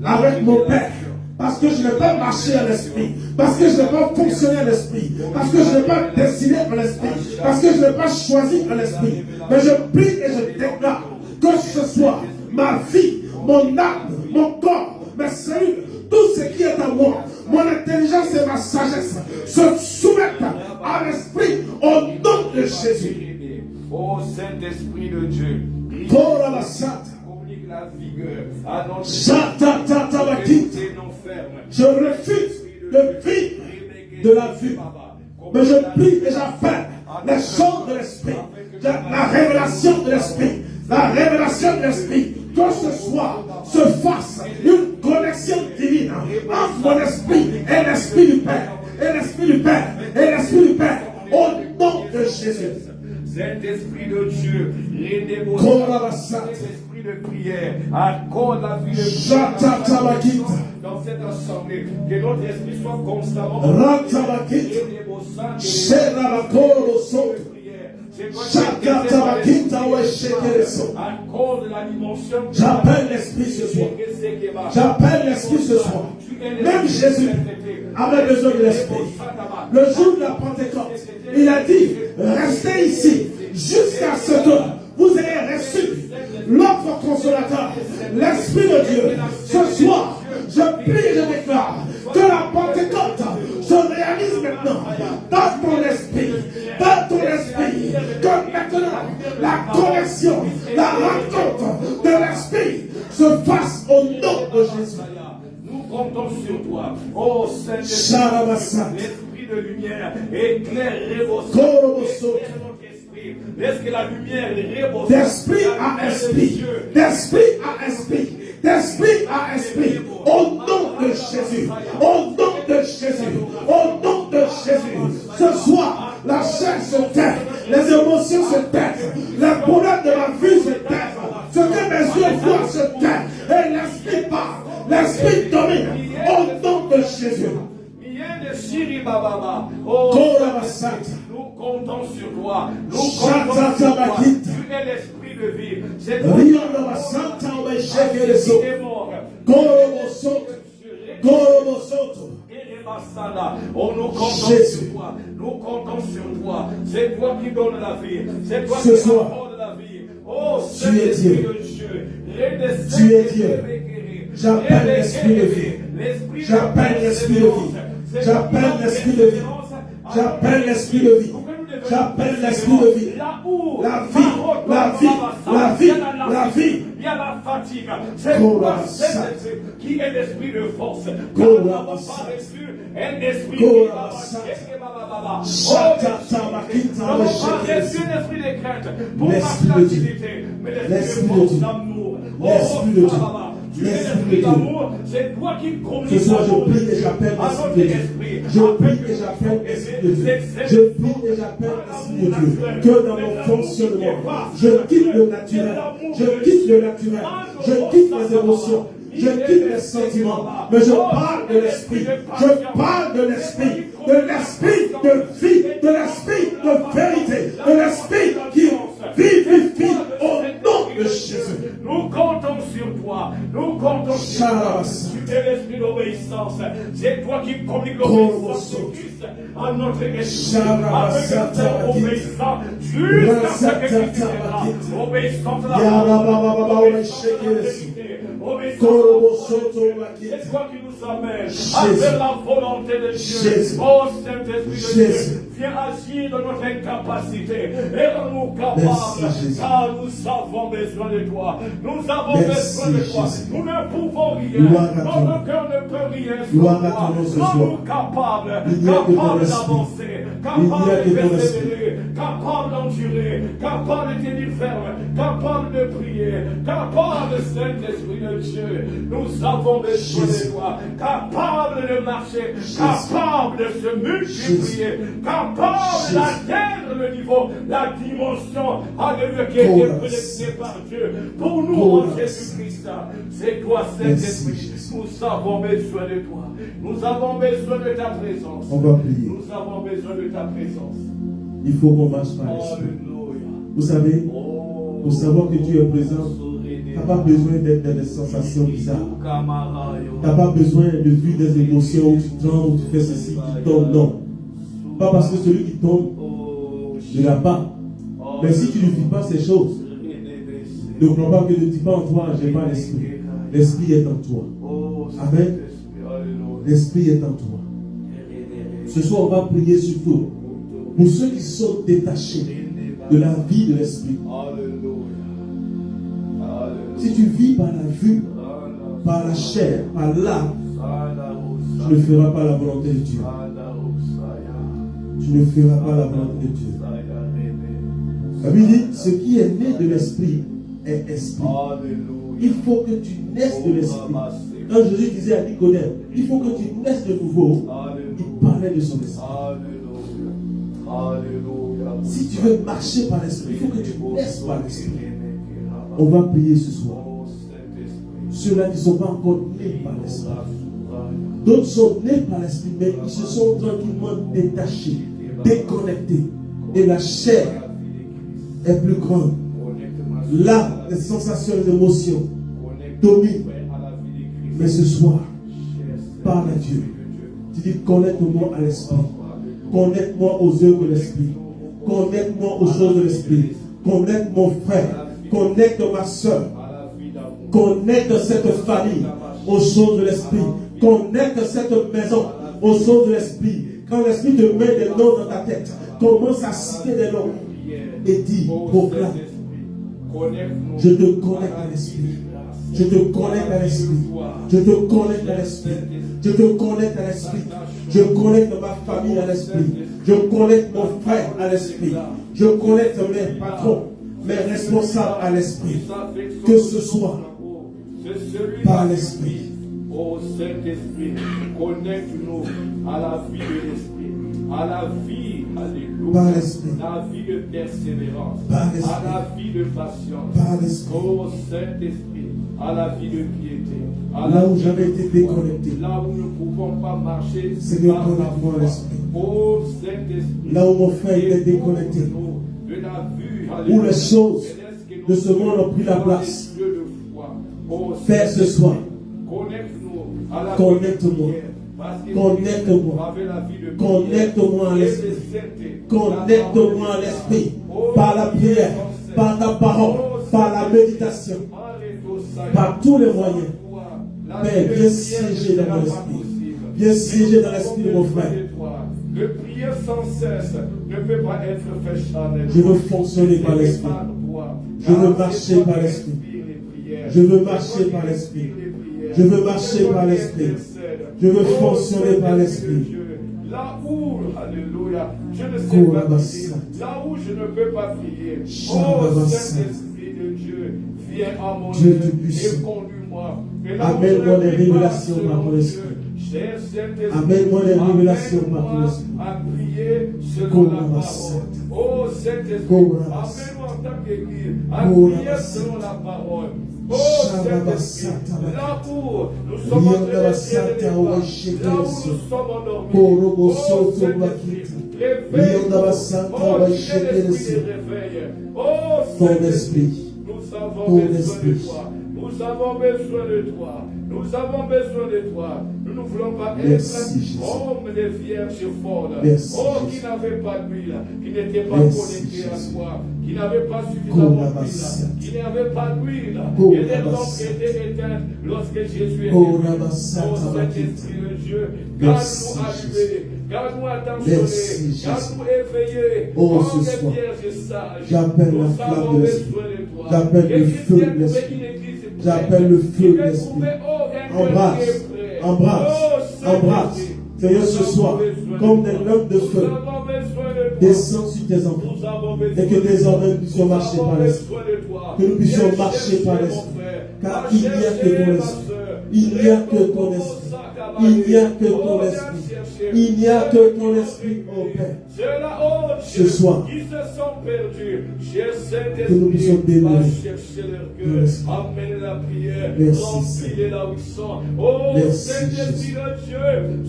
avec mon Père, parce que je n'ai pas marché à l'esprit, parce que je n'ai pas fonctionné à l'esprit, parce que je n'ai pas décidé à l'esprit, parce que je n'ai pas choisi à l'esprit, mais je prie et je déclare que ce soir, ma vie, mon âme, mon corps, mes cellules, tout ce qui est à moi, mon intelligence et ma sagesse se soumettent à l'esprit au nom de Jésus. Ô Saint-Esprit de Dieu, communique la vigueur à notre je refuse de vivre de la vue, mais je prie et j'appelle les choses de l'esprit, la révélation de l'esprit, la révélation de l'esprit, que ce soir se fasse une connexion divine entre mon esprit et l'esprit du Père, et l'esprit du Père, et l'esprit du Père, au nom de Jésus. Saint-Esprit de Dieu, l'esprit de prière, accorde la vie de dans cette assemblée, que notre esprit soit constamment j'appelle l'esprit ce soir. J'appelle l'esprit ce soir. Même Jésus avait besoin de l'esprit. Le jour de la Pentecôte, il a dit, restez ici jusqu'à ce que vous ayez reçu l'autre consolateur, l'Esprit de Dieu. Ce soir, je prie et je déclare que la Pentecôte se réalise maintenant dans ton esprit, que maintenant la connexion, la rencontre de l'esprit se fasse au nom de Jésus. Nous comptons sur toi, ô Saint-Esprit, l'esprit de lumière, éclaire notre esprit. Laisse que la lumière rébausse d'esprit à esprit, d'esprit à esprit, d'esprit à esprit, au nom de Jésus, au nom de Jésus, au nom de Jésus. Ce soir, la chair se tait, les émotions se taisent, les problèmes de la vie se taisent, ce que mes yeux voient se tait, et l'esprit parle, l'esprit domine, au nom de Jésus. Nous comptons sur toi. Nous comptons sur toi. Tu es l'esprit de vie. C'est toi qui est mort. Oh, nous comptons sur toi. Nous comptons sur toi. C'est toi qui donnes la vie. C'est toi Ce qui soir, apportes la vie. Oh, tu es Saint-Esprit Dieu. de Dieu. Tu es Dieu. J'appelle l'esprit de vie. J'appelle l'esprit de vie. J'appelle l'esprit de vie. J'appelle l'esprit de vie. J'appelle l'esprit de vie. La vie, la vie, la vie, la vie. Il y a la fatigue. C'est toi, Saint-Esprit, qui est l'esprit de force. Nous n'avons pas reçu un esprit qui va reçu un esprit de crainte pour marcher l'activité, mais l'esprit de force d'amour. L'esprit de Dieu. Tu es l'esprit d'amour, c'est toi qui communiques. Ce soir, je prie et j'appelle l'esprit de Dieu. Je prie et j'appelle l'esprit de Dieu. Je prie et j'appelle l'esprit de Dieu. Que dans mon fonctionnement, je quitte le naturel. Je quitte le naturel. Je quitte les émotions. Je quitte les sentiments. Mais je parle de l'esprit. Je parle de l'esprit. De l'esprit de vie. De l'esprit de vérité. De l'esprit qui vivifie au nom de Jésus. Nous comptons sur toi. Nous comptons sur toi. Tu es l'esprit d'obéissance. C'est toi qui communiques l'obéissance de Christ à notre esprit. Avec un cœur obéissant jusqu'à ce que Christ viendra. Obéissance à la vérité. C'est toi qui nous amène à faire la volonté de Dieu. Oh Saint-Esprit de Dieu, viens agir dans notre incapacité. Et nous capables, car nous avons besoin de toi. Nous avons besoin de toi. Nous ne pouvons rien. Notre cœur ne peut rien sur toi. Sommes-nous capables d'avancer, capables de persévérer, capables d'endurer, capables de tenir ferme, capables de prier, capables, Saint-Esprit de Dieu. Nous avons besoin de toi, capables de marcher, capables de se multiplier, capables d'atteindre le niveau, la dimension, alléluia, qui a été prédestinée par Dieu pour nous en Jésus-Christ. C'est toi, Saint-Esprit. Nous avons besoin de toi. Nous avons besoin de ta présence. On va prier. Nous avons besoin de ta présence. Il faut qu'on marche par l'esprit. Vous savez, pour savoir que Dieu est présent, tu n'as pas besoin d'être dans des sensations bizarres. Tu n'as pas besoin de vivre des émotions où tu trembles, où tu fais ceci, tu tombes. Non. Pas parce que celui qui tombe ne l'a pas. Mais si tu ne vis pas ces choses, ne crois pas que ne dis pas en toi, j'ai pas l'esprit. L'esprit est en toi. Amen. L'esprit est en toi. Ce soir, on va prier surtout pour ceux qui sont détachés de la vie de l'esprit. Si tu vis par la vue, par la chair, par l'âme, tu ne feras pas la volonté de Dieu. Tu ne feras pas la volonté de Dieu. La Bible dit, ce qui est né de l'esprit est esprit. Il faut que tu naisses de l'esprit. Quand Jésus disait à Nicodème, il faut que tu naisses de nouveau, il parlait de son esprit. Si tu veux marcher par l'esprit, il faut que tu naisses par l'esprit. On va prier ce soir. Ceux-là qui ne sont pas encore nés par l'esprit. D'autres sont nés par l'esprit, mais ils se sont tranquillement détachés, déconnectés. Et la chair est plus grande. Là, les sensations et les émotions dominent. Mais ce soir, parle à Dieu. Tu dis, connecte-moi à l'esprit. Connecte-moi aux œuvres de l'esprit. Connecte-moi aux choses de l'esprit. Connecte mon frère. Connecte ma soeur. Connecte cette famille aux choses de l'esprit. Connecte cette maison aux choses de l'esprit. Quand l'esprit te met des noms dans ta tête, commence à citer des noms. Et dis, proclame. Je te connecte à l'esprit. Je te connecte à l'esprit. Je te connecte à l'esprit. Je te connecte à l'esprit. Je connecte ma famille à l'esprit. Je connecte mon frère à l'esprit. Je connecte mes patrons, mes responsables à l'esprit. Que ce soit par l'esprit. Ô Saint-Esprit, connecte-nous à la vie de l'esprit, à la vie, alléluia, la vie de persévérance, à la vie de patience, ô Saint-Esprit, à la vie de piété, là où j'avais été déconnecté, là où nous ne pouvons pas marcher, Seigneur, connecte-moi à l'esprit. Ô Saint-Esprit, là où mon frère était déconnecté, de la vue, où les choses de ce monde ont pris la place. Père, ce soir, connecte-moi Connecte-moi. Connecte-moi à l'esprit. Connecte-moi à l'esprit. Par la prière, par ta parole, par la méditation, par tous les moyens. Père, viens siéger dans mon esprit. Viens siéger dans l'esprit de mon frère. Le prier sans cesse ne peut pas être fait charnel. Je veux fonctionner par l'esprit. Je veux marcher par l'esprit. Je veux marcher par l'esprit. Je veux marcher par l'esprit. Je veux fonctionner par l'esprit. Là où, alléluia, je ne sais pas prier. Là où je ne peux pas prier. Oh, Saint-Esprit de Dieu, viens à mon Dieu et conduis-moi. Amène-moi les révélations par mon esprit. Amène-moi les révélations par ton esprit. À prier selon la parole. Oh Saint-Esprit, amène-moi en tant qu'Église à prier selon la parole. Oh Saint-Esprit, là où nous sommes en train de prier, là où nous sommes endormis. Oh Saint-Esprit, réveille-nous. Oh Saint-Esprit, réveille. Oh Saint-Esprit, nous avons besoin de toi. Nous avons besoin de toi. Nous avons besoin de toi. Nous ne voulons pas être comme des vierges folles. Qui n'avaient pas d'huile, qui n'étaient pas connectées à toi, qui n'avaient pas suffisamment d'huile, qui n'avaient pas d'huile. Et les lampes étaient éteintes lorsque Jésus est venu. Oh Saint-Esprit de Dieu, garde-nous allumés, garde-nous attentionnés, garde-nous éveillés, comme des vierges sages. Nous avons besoin de toi. J'appelle le feu de l'esprit. J'appelle le feu de l'esprit. Embrasse, embrasse, embrasse. Seigneur, ce soir, comme des lampes de feu, descends sur tes enfants. Et que désormais nous puissions marcher par l'esprit. Que nous puissions marcher par l'esprit. Car il n'y a que ton esprit. Il n'y a que ton esprit. Il n'y a que ton esprit. Il n'y a que ton esprit, oh Père. Ce soir, que nous puissions bénir. Amène la prière, remplis-les là où ils sont. Oh Saint-Esprit de Dieu,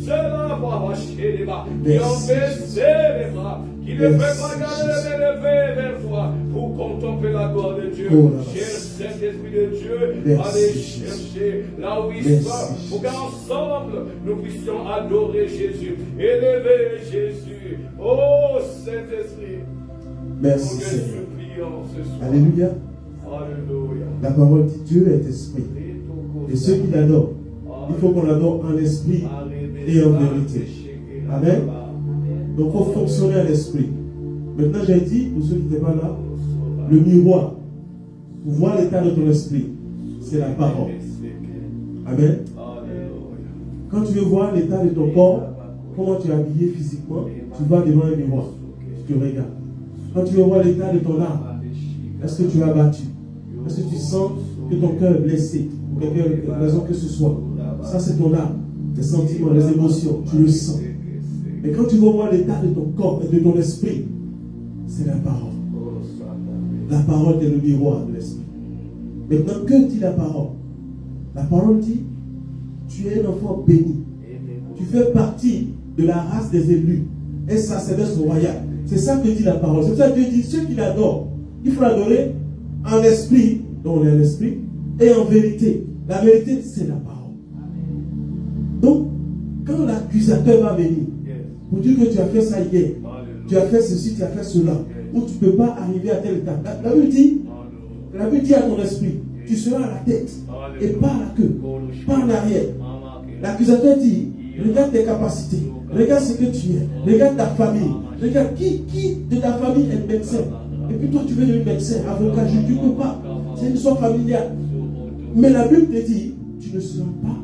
cela va racheter les bras, qui ont baissé les bras, qui ne peuvent pas garder les lever vers toi pour contempler la gloire de Dieu. Cher Saint-Esprit de Dieu, allez chercher là où ils sont, pour qu'ensemble nous puissions adorer Jésus, élever Jésus. Oh Saint-Esprit, merci Seigneur. Alléluia. Alléluia. La parole dit Dieu est esprit. Et ceux qui l'adorent, il faut qu'on l'adore en esprit et en vérité. Amen. Donc il faut fonctionner à l'esprit. Maintenant j'ai dit, pour ceux qui n'étaient pas là, le miroir pour voir l'état de ton esprit, c'est la parole. Amen. Quand tu veux voir l'état de ton corps, comment tu es habillé physiquement, tu vas devant un miroir, tu te regardes. Quand tu veux voir l'état de ton âme, est-ce que tu es abattu? Est-ce que tu sens que ton cœur est blessé pour quelque raison que ce soit? Ça, c'est ton âme, les sentiments, les émotions, tu le sens. Mais quand tu veux voir l'état de ton corps et de ton esprit, c'est la parole. La parole est le miroir de l'esprit. Maintenant, que dit la parole? La parole dit, tu es un enfant béni. Tu fais partie de la race des élus, un sacerdoce royal. C'est ça que dit la parole. C'est pour ça que Dieu dit, ceux qui l'adorent, il faut l'adorer en esprit, dont on est l'esprit, et en vérité. La vérité, c'est la parole. Donc, quand l'accusateur va venir, pour dire que tu as fait ça hier, tu as fait ceci, tu as fait cela, ou tu ne peux pas arriver à telle étape. La Bible dit à ton esprit, tu seras à la tête et pas à la queue, pas en arrière. L'accusateur dit, regarde tes capacités, regarde ce que tu es, regarde ta famille, regarde qui de ta famille est médecin. Et puis toi tu veux devenir médecin, avocat, tu ne peux pas. C'est une histoire familiale. Mais la Bible te dit, tu ne seras pas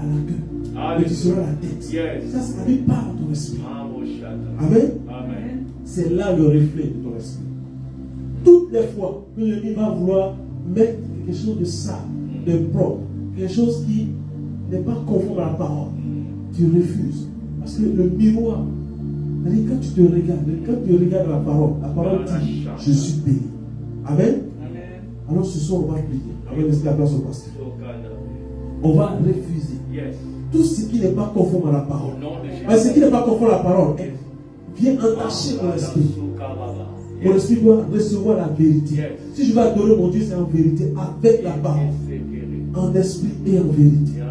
à la queue, mais tu seras à la tête. Ça, c'est la Bible parle à ton esprit. Amen. C'est là le reflet de ton esprit. Toutes les fois que l'ennemi va vouloir mettre quelque chose de sale, de propre, quelque chose qui n'est pas conforme à la parole, tu refuses. Parce que le miroir, quand tu te regardes, quand tu regardes la parole dit, je suis béni. Amen. Alors ce soir, on va prier. On va laisser la place au pasteur. On va refuser tout ce qui n'est pas conforme à la parole. Mais ce qui n'est pas conforme à la parole vient entacher mon esprit. Mon esprit doit recevoir la vérité. Si je veux adorer mon Dieu, c'est en vérité, avec la parole, en esprit et en vérité.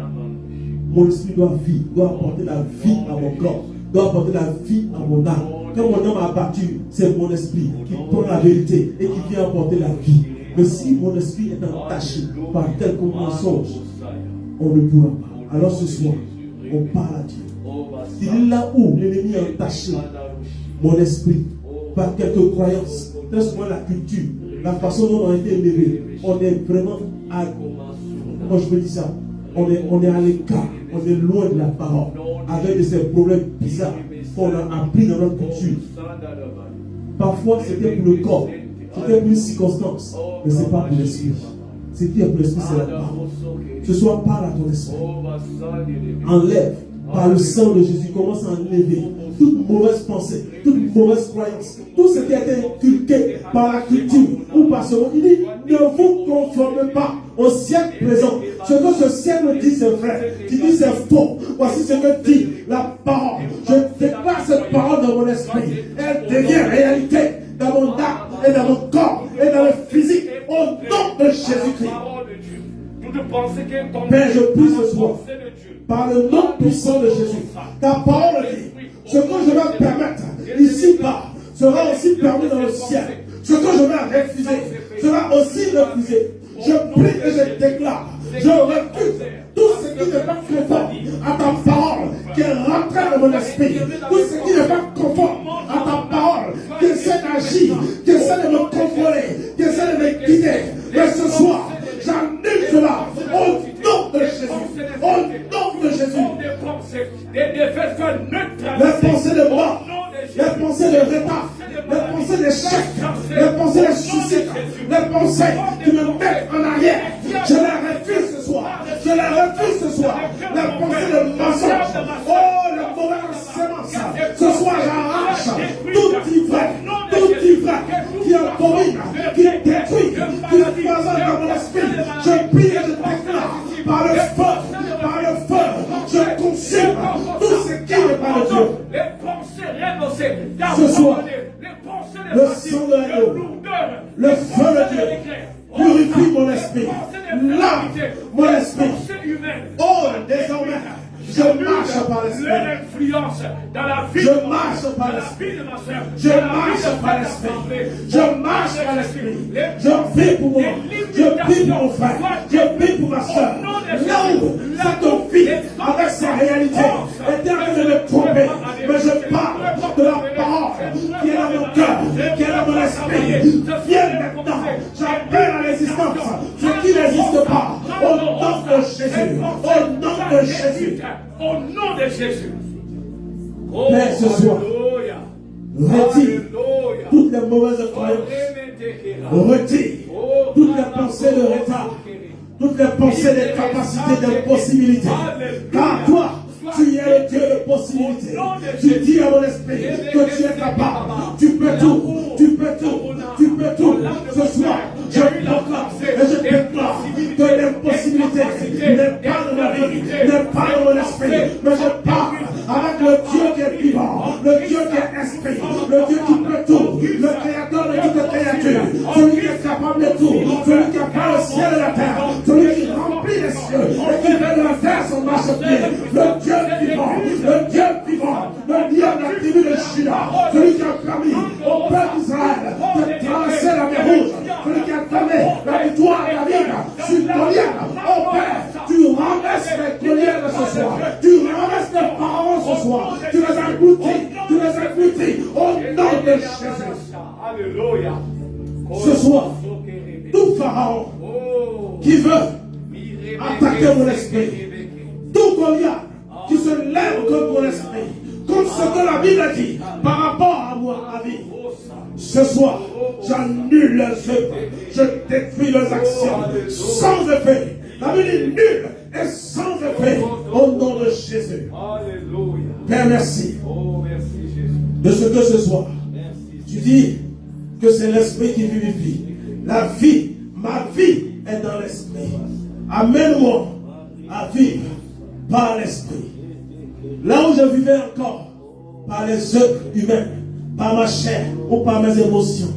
Mon esprit doit vivre, doit apporter la vie à mon corps, doit apporter la vie à mon âme. Quand mon âme a abattu, c'est mon esprit qui prend la vérité et qui vient apporter la vie. Mais si mon esprit est entaché par quelque mensonge, on ne pourra pas. Alors ce soir, on parle à Dieu. Il est là où l'ennemi a entaché mon esprit par quelques croyances, très souvent la culture, la façon dont on a été élevé. On est vraiment à, comment je peux dire ça, on est à l'écart, on est loin de la parole, avec ces problèmes bizarres qu'on a appris dans notre culture. Parfois c'était pour le corps, c'était pour une circonstance, mais ce n'est pas pour l'esprit. Ce qui est pour l'esprit, c'est la parole. Ce soir, parle à ton esprit. Enlève par le sang de Jésus, commence à enlever toute mauvaise pensée, toute mauvaise croyance, tout ce qui a été inculqué par la culture ou par ce monde. Il dit, ne vous conformez pas au siècle présent. Ce que ce siècle dit, c'est vrai. Tu dis, c'est faux. Voici ce que dit la parole. Je déclare cette parole dans mon esprit. Elle devient réalité dans mon âme et dans mon corps et dans le physique au nom de Jésus-Christ. Père, je prie ce soir, par le nom puissant de Jésus, ta parole dit, ce que je vais permettre ici-bas sera aussi permis dans le ciel. Ce que je vais refuser sera aussi refusé. Je prie et je déclare, je refuse tout ce qui n'est pas conforme à ta parole qui est rentré dans mon esprit, tout ce qui n'est pas conforme à ta parole qui essaie d'agir, qui essaie de me contrôler, qui essaie de me guider. Mais ce soir, j'annule cela au nom de Jésus. Au nom de Jésus. Les pensées de mort, les pensées de retard, les pensées d'échec, les pensées de suicide, les pensées qui me mettent en arrière, je les refuse ce soir. Je les refuse ce soir. Les pensées de mensonge, oh, la mauvaise sémence. Ce soir, j'arrache tout ivraie qui abomine, qui détruit, qui foisonne dans mon esprit. Je prie et je déclare par le feu, je consume tout ce qui n'est pas de Dieu. Ce soir, le sang de l'agneau, le feu de Dieu, purifie mon esprit, lave mon esprit. Oh, désormais, je marche par l'esprit. Je marche par l'esprit. Je marche par l'esprit. Je marche par l'esprit. Je prie pour moi. Je prie pour mon frère. Je prie pour ma soeur. Là où cette vie avec sa réalité est en train de me tromper. Mais je parle de la parole qui est dans mon cœur, qui est dans mon esprit. Viens maintenant. J'appelle à l'existence ce qui n'existe pas. Au nom de Jésus. Au nom de Jésus. Au nom de Jésus. Oh, Père, ce soir, retire toutes les mauvaises croyances. Retire toutes les pensées de retard, toutes les pensées de capacité, de possibilités. Car toi, tu es le Dieu de possibilités. Tu dis à mon esprit que tu es capable. Tu peux tout. Tu peux tout. Tu peux tout. Ce soir, je proclame et je déclare que l'impossibilité n'est pas dans ma vie, n'est pas dans mon esprit. Mais je parle avec le Dieu qui est vivant, le Dieu qui est esprit, le Dieu qui peut tout, le créateur de toute créature, celui qui est capable de tout, celui qui a fait le ciel et la terre, celui qui remplit les cieux et qui fait de la terre son marchepied, le Dieu vivant, le Dieu vivant, le Dieu de la tribu de Juda, celui qui a permis au peuple d'Israël de traverser la mer rouge, celui qui a donné la victoire à David sur Goliath. Oh Père, tu renverses les Goliaths ce soir, tu renverses les pharaons ce soir, tu les engloutis au nom de Jésus. Alléluia. Ce soir, tout pharaon qui veut attaquer mon esprit, tout Goliath qui se lève contre mon esprit, contre ce que la Bible dit par rapport à moi, à vie. Ce soir, j'annule leurs œuvres, je détruis leurs actions sans effet. La Bible est nulle et sans effet au nom de Jésus. Alléluia. Père, merci. Oh, merci Jésus. De ce que ce soir, tu dis que c'est l'esprit qui vivifie. La vie, ma vie est dans l'esprit. Amène-moi à vivre par l'esprit. Là où je vivais encore par les œuvres humaines, par ma chair ou par mes émotions,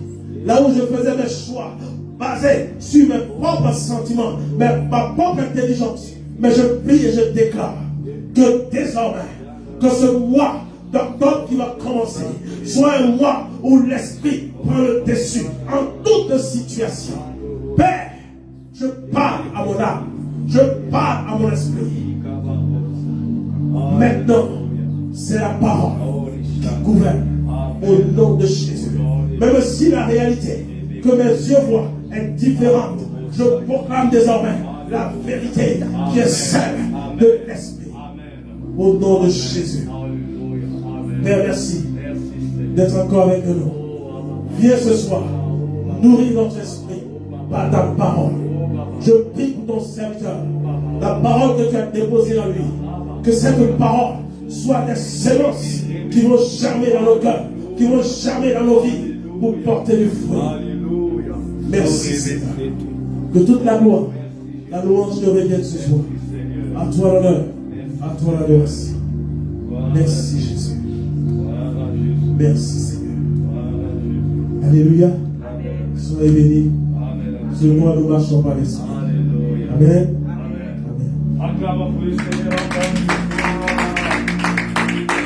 là où je faisais mes choix basés sur mes propres sentiments, ma propre intelligence, mais je prie et je déclare que désormais, que ce mois d'octobre qui va commencer soit un mois où l'Esprit prend le dessus en toute situation. Père, je parle à mon âme, je parle à mon esprit. Maintenant, c'est la parole qui gouverne au nom de Jésus. Même si la réalité que mes yeux voient est différente, je proclame désormais la vérité qui est celle de l'Esprit. Au nom de Jésus. Père, merci d'être encore avec nous. Viens ce soir nourrir notre esprit par ta parole. Je prie pour ton serviteur, la parole que tu as déposée en lui, que cette parole soit des semences qui vont germer dans nos cœurs, qui vont germer dans nos vies pour porter du fruit. Merci Seigneur. Que toute la gloire, la louange te revienne ce soir. À toi l'honneur, à toi l'adoration. Merci Jésus. Merci Seigneur. Alléluia. Soyez bénis. Ce mois nous marchons par l'esprit. Amen. Amen. Acclamons pour le Seigneur encore une fois.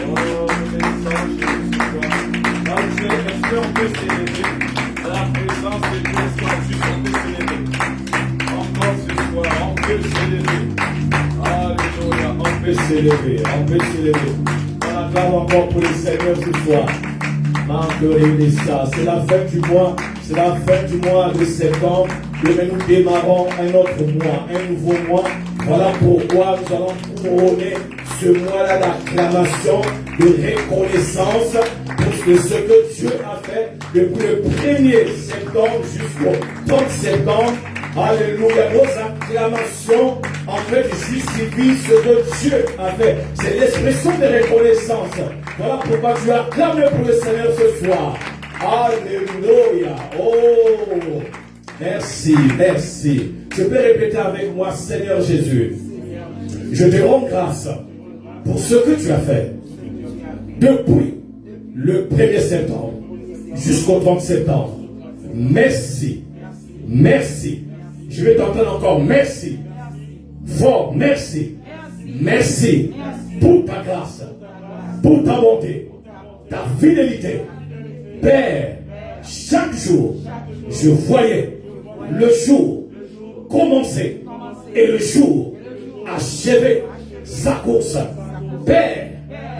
Oh, est-ce qu'on peut s'élever à la présence de Dieu? Est-ce qu'on peut s'élever? Encore ce soir, on peut s'élever. Alléluia, on peut s'élever, on peut s'élever. On acclame encore pour le Seigneur ce soir. C'est la fin du mois, c'est la fin du mois de septembre. Demain nous démarrons un autre mois, un nouveau mois. Voilà pourquoi nous allons couronner ce mois-là d'acclamation, de reconnaissance pour ce que Dieu a fait depuis le 1er septembre jusqu'au 30 septembre. Alléluia, nos acclamations en fait justifient ce que Dieu a fait. C'est l'expression de reconnaissance. Voilà pourquoi tu acclames pour le Seigneur ce soir. Alléluia. Oh, merci, merci. Je peux répéter avec moi, Seigneur Jésus, je te rends grâce pour ce que tu as fait depuis le 1er septembre jusqu'au 30 septembre. Merci, merci. Je vais t'entendre encore. Merci. Fort, merci. Merci pour ta grâce, pour ta bonté, ta fidélité. Père, chaque jour, je voyais le jour commencer et le jour achever sa course. Père,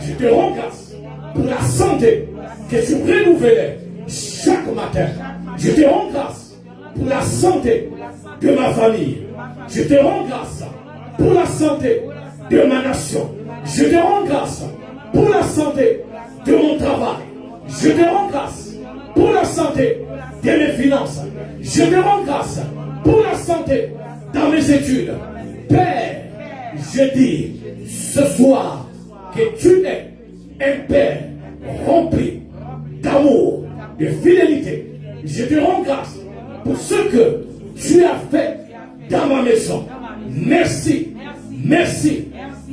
je te rends grâce pour la santé que tu renouvelais chaque matin. Je te rends grâce pour la santé de ma famille. Je te rends grâce pour la santé de ma nation. Je te rends grâce pour la santé de mon travail. Je te rends grâce pour la santé de mes finances. Je te rends grâce pour la santé dans mes études. Père, je dis ce soir que tu es un Père rempli d'amour, de fidélité. Je te rends grâce pour ce que tu as fait dans ma maison. Merci, merci,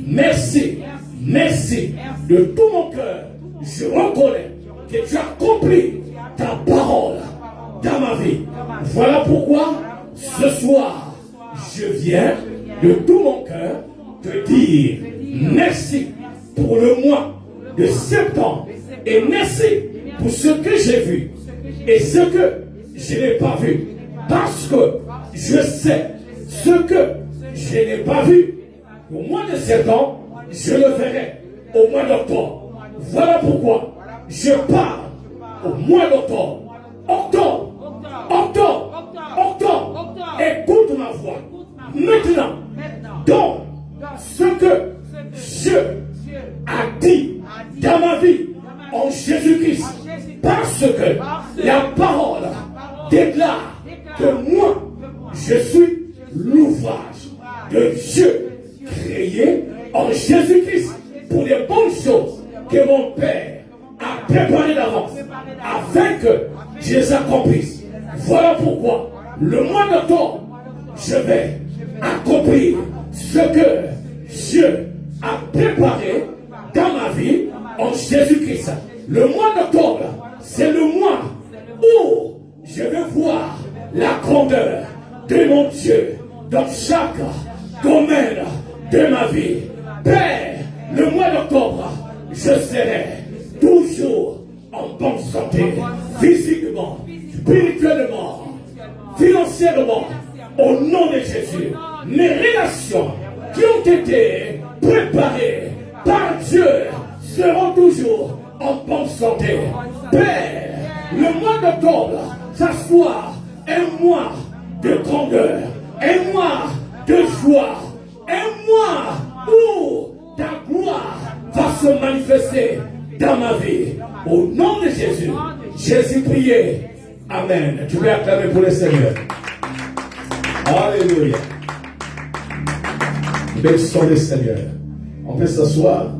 merci, merci. De tout mon cœur, je reconnais que tu as accompli ta parole dans ma vie. Voilà pourquoi ce soir, je viens de tout mon cœur te dire merci pour le mois de septembre et merci pour ce que j'ai vu et ce que je n'ai pas vu. Parce que je sais ce que je n'ai pas vu au mois de septembre, je le verrai au mois d'octobre. Voilà pourquoi je parle au mois d'octobre. Octobre. Écoute ma voix. Maintenant, donc, ce que Dieu a dit dans ma vie en Jésus-Christ. Parce que la parole déclare que moi, je suis l'ouvrage de Dieu créé en Jésus-Christ pour les bonnes choses que mon Père a préparées d'avance afin que je les accomplisse. Voilà pourquoi le mois d'octobre, je vais accomplir ce que Dieu a préparé dans ma vie en Jésus-Christ. Le mois d'octobre, c'est le mois où je vais voir la grandeur de mon Dieu dans chaque domaine de ma vie. Père, le mois d'octobre, je serai toujours en bonne santé, physiquement, spirituellement, financièrement, au nom de Jésus. Mes relations qui ont été préparées par Dieu seront toujours en bonne santé. Père, le mois d'octobre, ça soit un mois de grandeur, un mois de joie, un mois où ta gloire va se manifester dans ma vie. Au nom de Jésus, Jésus prié. Amen. Tu peux acclamer pour le Seigneur. Alléluia. Bénissons le Seigneur. On peut s'asseoir.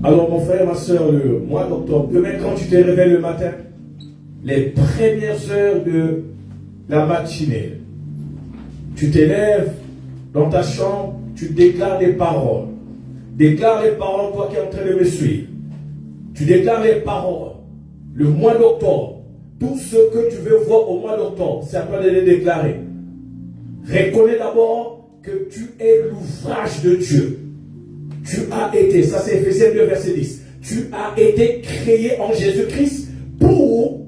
Alors mon frère, ma soeur, le mois d'octobre, demain quand tu te réveilles le matin, les premières heures de la matinée, tu t'élèves dans ta chambre, tu déclares des paroles. Déclare les paroles, toi qui es en train de me suivre. Tu déclares les paroles. Le mois d'octobre, tout ce que tu veux voir au mois d'octobre, c'est à toi de les déclarer. Reconnais d'abord que tu es l'ouvrage de Dieu. Tu as été, ça c'est Ephésiens 2 verset 10, tu as été créé en Jésus-Christ pour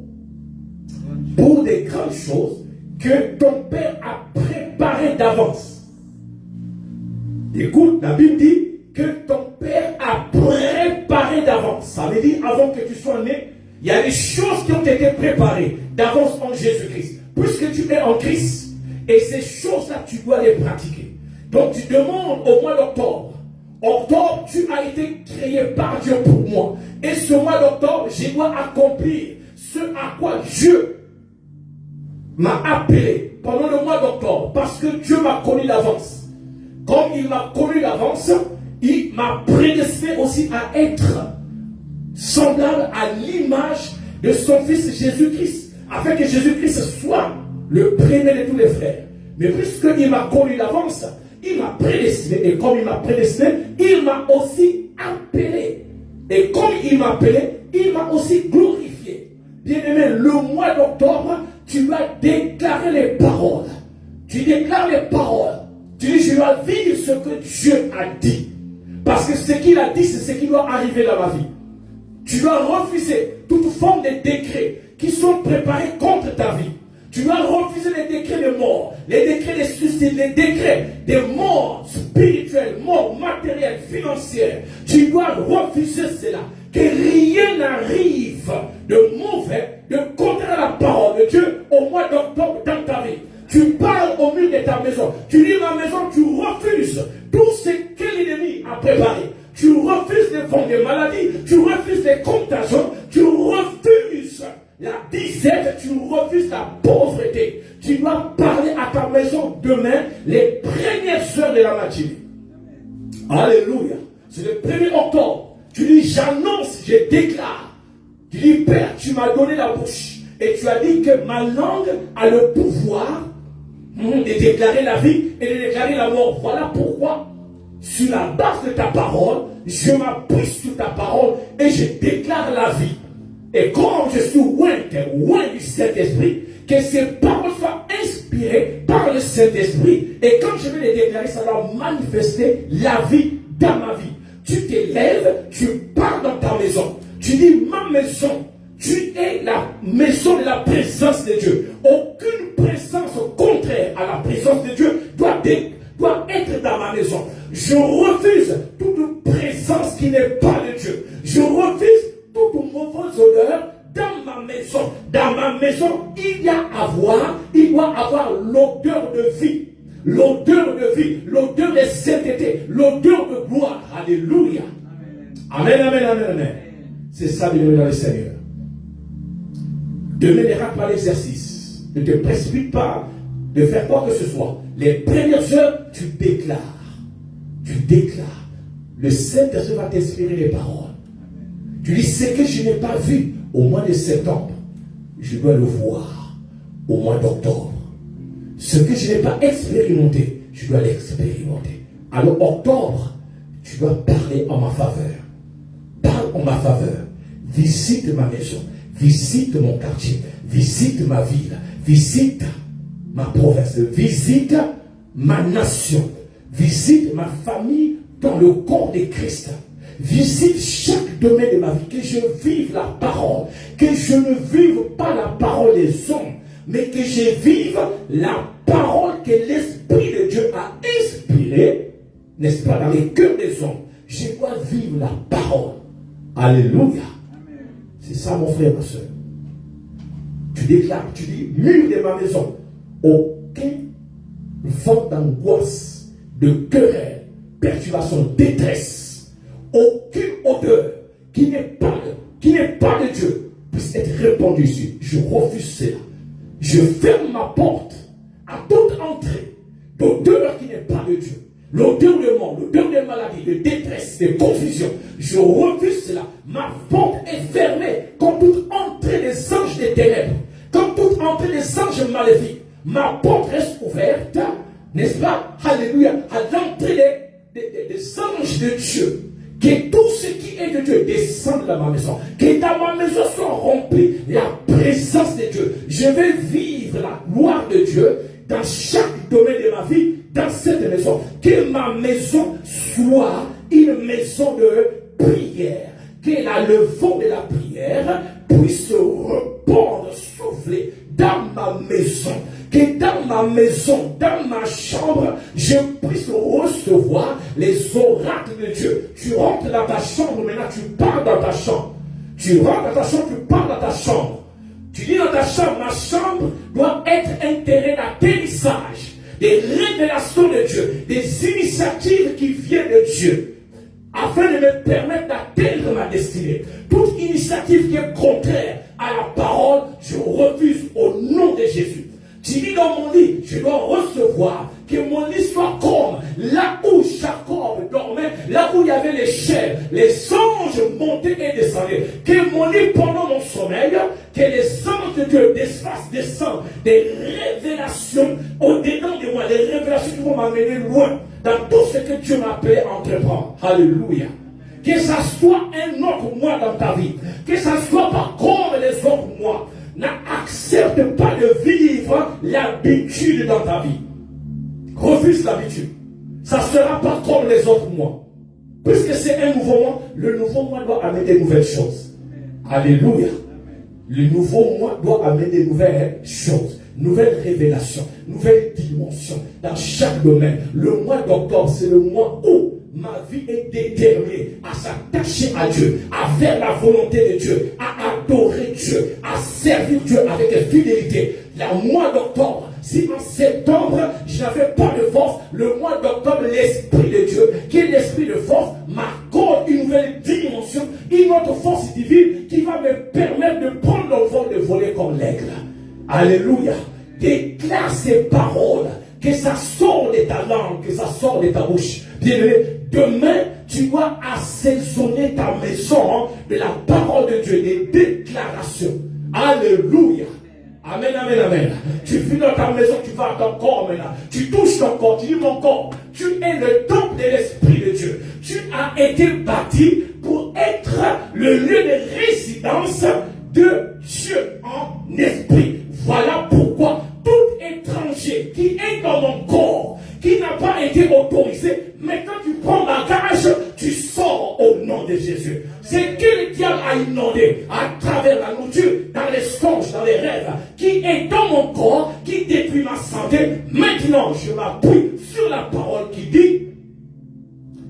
des grandes choses que ton Père a préparées d'avance. Écoute, la Bible dit que ton Père a préparé d'avance. Ça veut dire avant que tu sois né, il y a des choses qui ont été préparées d'avance en Jésus-Christ. Puisque tu es en Christ, et ces choses-là, tu dois les pratiquer. Donc tu demandes au mois d'octobre. Octobre, tu as été créé par Dieu pour moi. Et ce mois d'octobre, je dois accomplir ce à quoi Dieu m'a appelé pendant le mois d'octobre. Parce que Dieu m'a connu d'avance. Comme il m'a connu d'avance, il m'a prédestiné aussi à être semblable à l'image de son fils Jésus-Christ, afin que Jésus-Christ soit le premier de tous les frères. Mais puisqu'il m'a connu d'avance, il m'a prédestiné, et comme il m'a prédestiné, il m'a aussi appelé. Et comme il m'a appelé, il m'a aussi glorifié. Bien-aimé, le mois d'octobre, tu vas déclarer les paroles. Tu déclares les paroles. Tu dis, je dois vivre ce que Dieu a dit. Parce que ce qu'il a dit, c'est ce qui doit arriver dans ma vie. Tu dois refuser toute forme de décrets qui sont préparés contre ta vie. Tu dois refuser les décrets de mort, les décrets de suicide, les décrets de mort spirituelle, mort matérielle, financière. Tu dois refuser cela. Que rien n'arrive de mauvais, de contraire à la parole de Dieu au mois d'octobre dans ta vie. Tu parles au mur de ta maison. Tu dis ma maison, tu refuses tout ce que l'ennemi a préparé. Tu refuses les vents de maladie, tu refuses les contagions, tu refuses la disette, tu refuses la pauvreté. Tu dois parler à ta maison demain, les premières heures de la matinée. Alléluia. C'est le 1er octobre. Tu dis j'annonce, je déclare. Tu dis Père, tu m'as donné la bouche. Et tu as dit que ma langue a le pouvoir de déclarer la vie et de déclarer la mort. Voilà pourquoi, sur la base de ta parole, je m'appuie sur ta parole et je déclare la vie. Et comme je suis loin du Saint-Esprit, que ces paroles soient inspirées par le Saint-Esprit. Et quand je vais les déclarer, ça va manifester la vie dans ma vie. Tu t'élèves, tu pars dans ta maison. Tu dis, ma maison, tu es la maison de la présence de Dieu. Aucune présence contraire à la présence de Dieu doit être dans ma maison. Je refuse toute présence qui n'est pas de Dieu. Je refuse toute mauvaise odeur dans ma maison. Dans ma maison, il doit avoir l'odeur de vie. L'odeur de vie, l'odeur de sainteté, l'odeur de gloire. Alléluia. Amen, amen, amen, amen. C'est ça, bienvenue dans le Seigneur. Demain, ne rate pas l'exercice. Ne te précipite pas de faire quoi que ce soit. Les premières heures, tu déclares. Tu déclares. Le Saint-Esprit va t'inspirer les paroles. Tu dis, ce que je n'ai pas vu au mois de septembre, je dois le voir au mois d'octobre. Ce que je n'ai pas expérimenté, je dois l'expérimenter. Alors, octobre, tu dois parler en ma faveur. Parle en ma faveur. Visite ma maison. Visite mon quartier. Visite ma ville. Visite ma province. Visite ma nation. Visite ma famille dans le corps de Christ. Visite chaque domaine de ma vie, que je vive la parole, que je ne vive pas la parole des hommes, mais que je vive la parole que l'Esprit de Dieu a inspirée, n'est-ce pas, dans les cœurs des hommes. Je dois vivre la parole. Alléluia. C'est ça, mon frère, ma soeur. Tu déclares, tu dis, mur de ma maison, aucun vent d'angoisse, de querelle, perturbation, détresse, aucune odeur qui n'est pas de Dieu puisse être répandue ici. Je refuse cela. Je ferme ma porte à toute entrée d'odeur qui n'est pas de Dieu. L'odeur de mort, l'odeur de maladie, de détresse, de confusion. Je refuse cela. Ma porte est fermée comme toute entrée des anges des ténèbres, comme toute entrée des anges maléfiques. Ma porte reste ouverte, n'est-ce pas? Alléluia. À l'entrée des anges de Dieu. Que tout ce qui est de Dieu descende dans ma maison. Que dans ma maison soit remplie la présence de Dieu. Je vais vivre la gloire de Dieu dans chaque domaine de ma vie, dans cette maison. Que ma maison soit une maison de prière. Que le vent de la prière puisse répandre, souffler dans ma maison. Que dans ma maison, dans ma chambre, je puisse recevoir les oracles de Dieu. Tu rentres dans ta chambre, maintenant tu pars dans ta chambre. Tu rentres dans ta chambre, tu pars dans ta chambre. Tu dis dans ta chambre, ma chambre doit être un terrain d'atterrissage, des révélations de Dieu, des initiatives qui viennent de Dieu, afin de me permettre d'atteindre ma destinée. Toute initiative qui est contraire à la parole, je refuse au nom de Jésus. Tu dis dans mon lit, je dois recevoir que mon lit soit comme là où Jacob dormait, là où il y avait les chèvres, les anges montaient et descendaient. Que mon lit pendant mon sommeil, que les anges de Dieu descendent des révélations au-dedans de moi, des révélations qui vont m'amener loin dans tout ce que Dieu m'a appelé à entreprendre. Alléluia. Que ça soit un autre moi dans ta vie, que ça soit pas comme les autres moi. N'accepte pas de vivre l'habitude dans ta vie. Refuse l'habitude. Ça ne sera pas comme les autres mois. Puisque c'est un nouveau mois, le nouveau mois doit amener des nouvelles choses. Alléluia. Le nouveau mois doit amener des nouvelles choses, nouvelles révélations, nouvelles dimensions dans chaque domaine. Le mois d'octobre, c'est le mois où ma vie est déterminée à s'attacher à Dieu, à faire la volonté de Dieu, à adorer Dieu, à servir Dieu avec fidélité. Le mois d'octobre, si en septembre, je n'avais pas de force, le mois d'octobre, l'Esprit de Dieu, qui est l'Esprit de force, m'accorde une nouvelle dimension, une autre force divine qui va me permettre de prendre le vol de voler comme l'aigle. Alléluia. Déclare ces paroles, que ça sort de ta langue, que ça sort de ta bouche. Bien-aimé, demain, tu dois assaisonner ta maison de la parole de Dieu, des déclarations. Alléluia. Amen, amen, amen. Tu vis dans ta maison, tu vas à ton corps maintenant. Tu touches ton corps, tu dis mon corps. Tu es le temple de l'Esprit de Dieu. Tu as été bâti pour être le lieu de résidence de Dieu en esprit. Voilà pourquoi tout étranger qui est dans mon corps, qui n'a pas été autorisé, mais quand tu prends bagage, tu sors au nom de Jésus. C'est que le diable a inondé à travers la nourriture, dans les songes, dans les rêves, qui est dans mon corps, qui détruit ma santé. Maintenant, je m'appuie sur la parole qui dit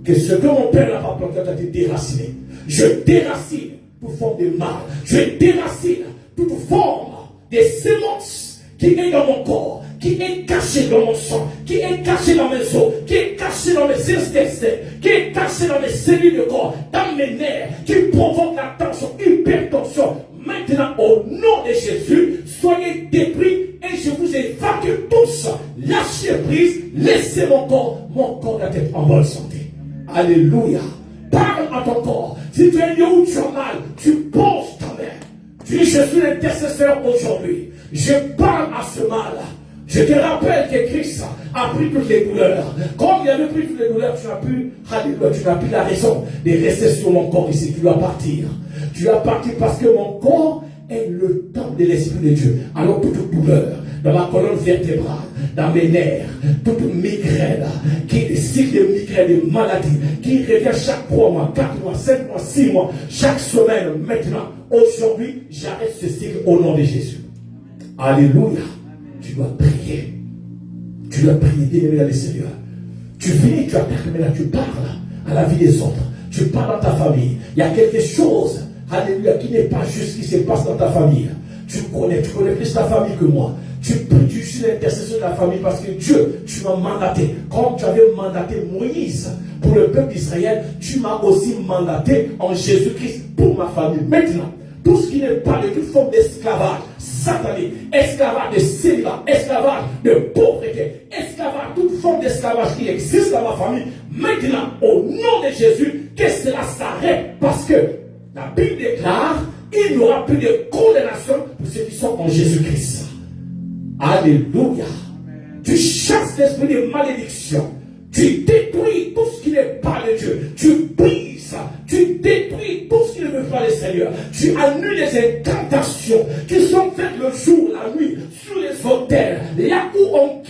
que ce que mon père n'a pas planté a été déraciné. Je déracine toute forme de mal. Je déracine toute forme de sémence qui est dans mon corps, qui est caché dans mon sang, qui est caché dans mes os, qui est caché dans mes intestins, qui est caché dans mes cellules de corps, dans mes nerfs, qui provoque la tension, hypertension. Maintenant, au nom de Jésus, soyez détruits et je vous évacue tous. Lâchez prise, laissez mon corps doit être en bonne santé. Alléluia. Parle à ton corps. Si tu es lieu où tu as mal, tu poses ta main. Tu dis, je suis l'intercesseur aujourd'hui. Je parle à ce mal. Je te rappelle que Christ a pris toutes les douleurs. Comme il avait pris toutes les douleurs, tu n'as plus, alléluia, tu n'as plus la raison de rester sur mon corps ici. Tu dois partir. Tu dois partir parce que mon corps est le temple de l'Esprit de Dieu. Alors toute douleur dans ma colonne vertébrale, dans mes nerfs, toute migraine, des cycles de migraine, de maladies, qui revient chaque 3 mois, 4 mois, 5 mois, 6 mois, chaque semaine, maintenant, aujourd'hui, j'arrête ce cycle au nom de Jésus. Alléluia. Tu dois prier. Tu dois prier, bien-aimé dans le Seigneur. Tu viens, tu attaques, maintenant tu parles à la vie des autres. Tu parles dans ta famille. Il y a quelque chose, alléluia, qui n'est pas juste qui se passe dans ta famille. Tu connais plus ta famille que moi. Tu suis l'intercession de la famille parce que Dieu, tu m'as mandaté. Comme tu avais mandaté Moïse pour le peuple d'Israël, tu m'as aussi mandaté en Jésus-Christ pour ma famille. Maintenant, tout ce qui n'est pas de toute forme d'esclavage satanique, esclavage de célibat, esclavage de pauvreté, esclavage, toute forme d'esclavage qui existe dans ma famille, maintenant, au nom de Jésus, que cela s'arrête parce que la Bible déclare il n'y aura plus de condamnation pour ceux qui sont en Jésus-Christ. Alléluia. Tu chasses l'esprit de malédiction. Tu détruis tout ce qui n'est pas de Dieu. Tu brises. Tu détruis tout ce qui ne veut pas le Seigneur. Tu annules les incantations qui sont faites le jour, la nuit, sur les autels. Là où on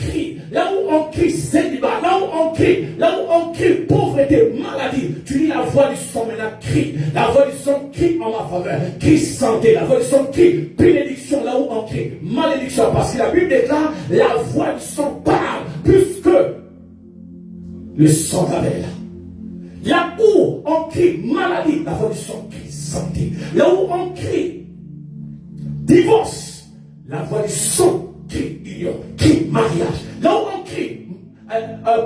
crie célibat, là où on crie pauvreté, maladie. Tu dis la voix du sang maintenant crie. La voix du sang crie en ma faveur. Crie santé. La voix du sang crie bénédiction là où on crie. Malédiction. Parce que la Bible déclare la voix du sang parle plus que le sang d'Abel. Là où on crie maladie, la voix du sang crie santé. Là où on crie divorce, la voix du sang crie union, crie mariage. Là où on crie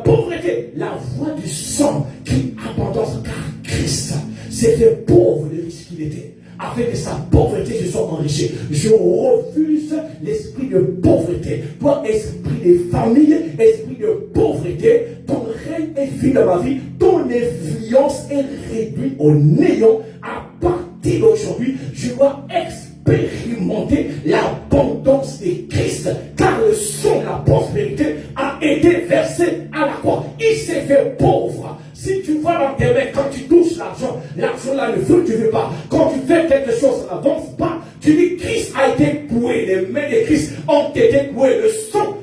pauvreté, la voix du sang crie abondance, car Christ s'est fait pauvre de riche qu'il était. Afin que sa pauvreté se soit enrichie. Je refuse l'esprit de pauvreté. Toi, esprit de famille, esprit de pauvreté, ton règne est fini dans ma vie, ton influence est réduite au néant. À partir d'aujourd'hui, je dois expérimenter l'abondance de Christ, car le sang de la prospérité a été versé à la croix. Il s'est fait pauvre. Si tu vois dans tes mains, quand tu touches l'argent là, le feu, tu ne veux pas. Quand tu fais quelque chose, ça n'avance pas. Tu dis, Christ a été cloué. Les mains de Christ ont été clouées. Le sang,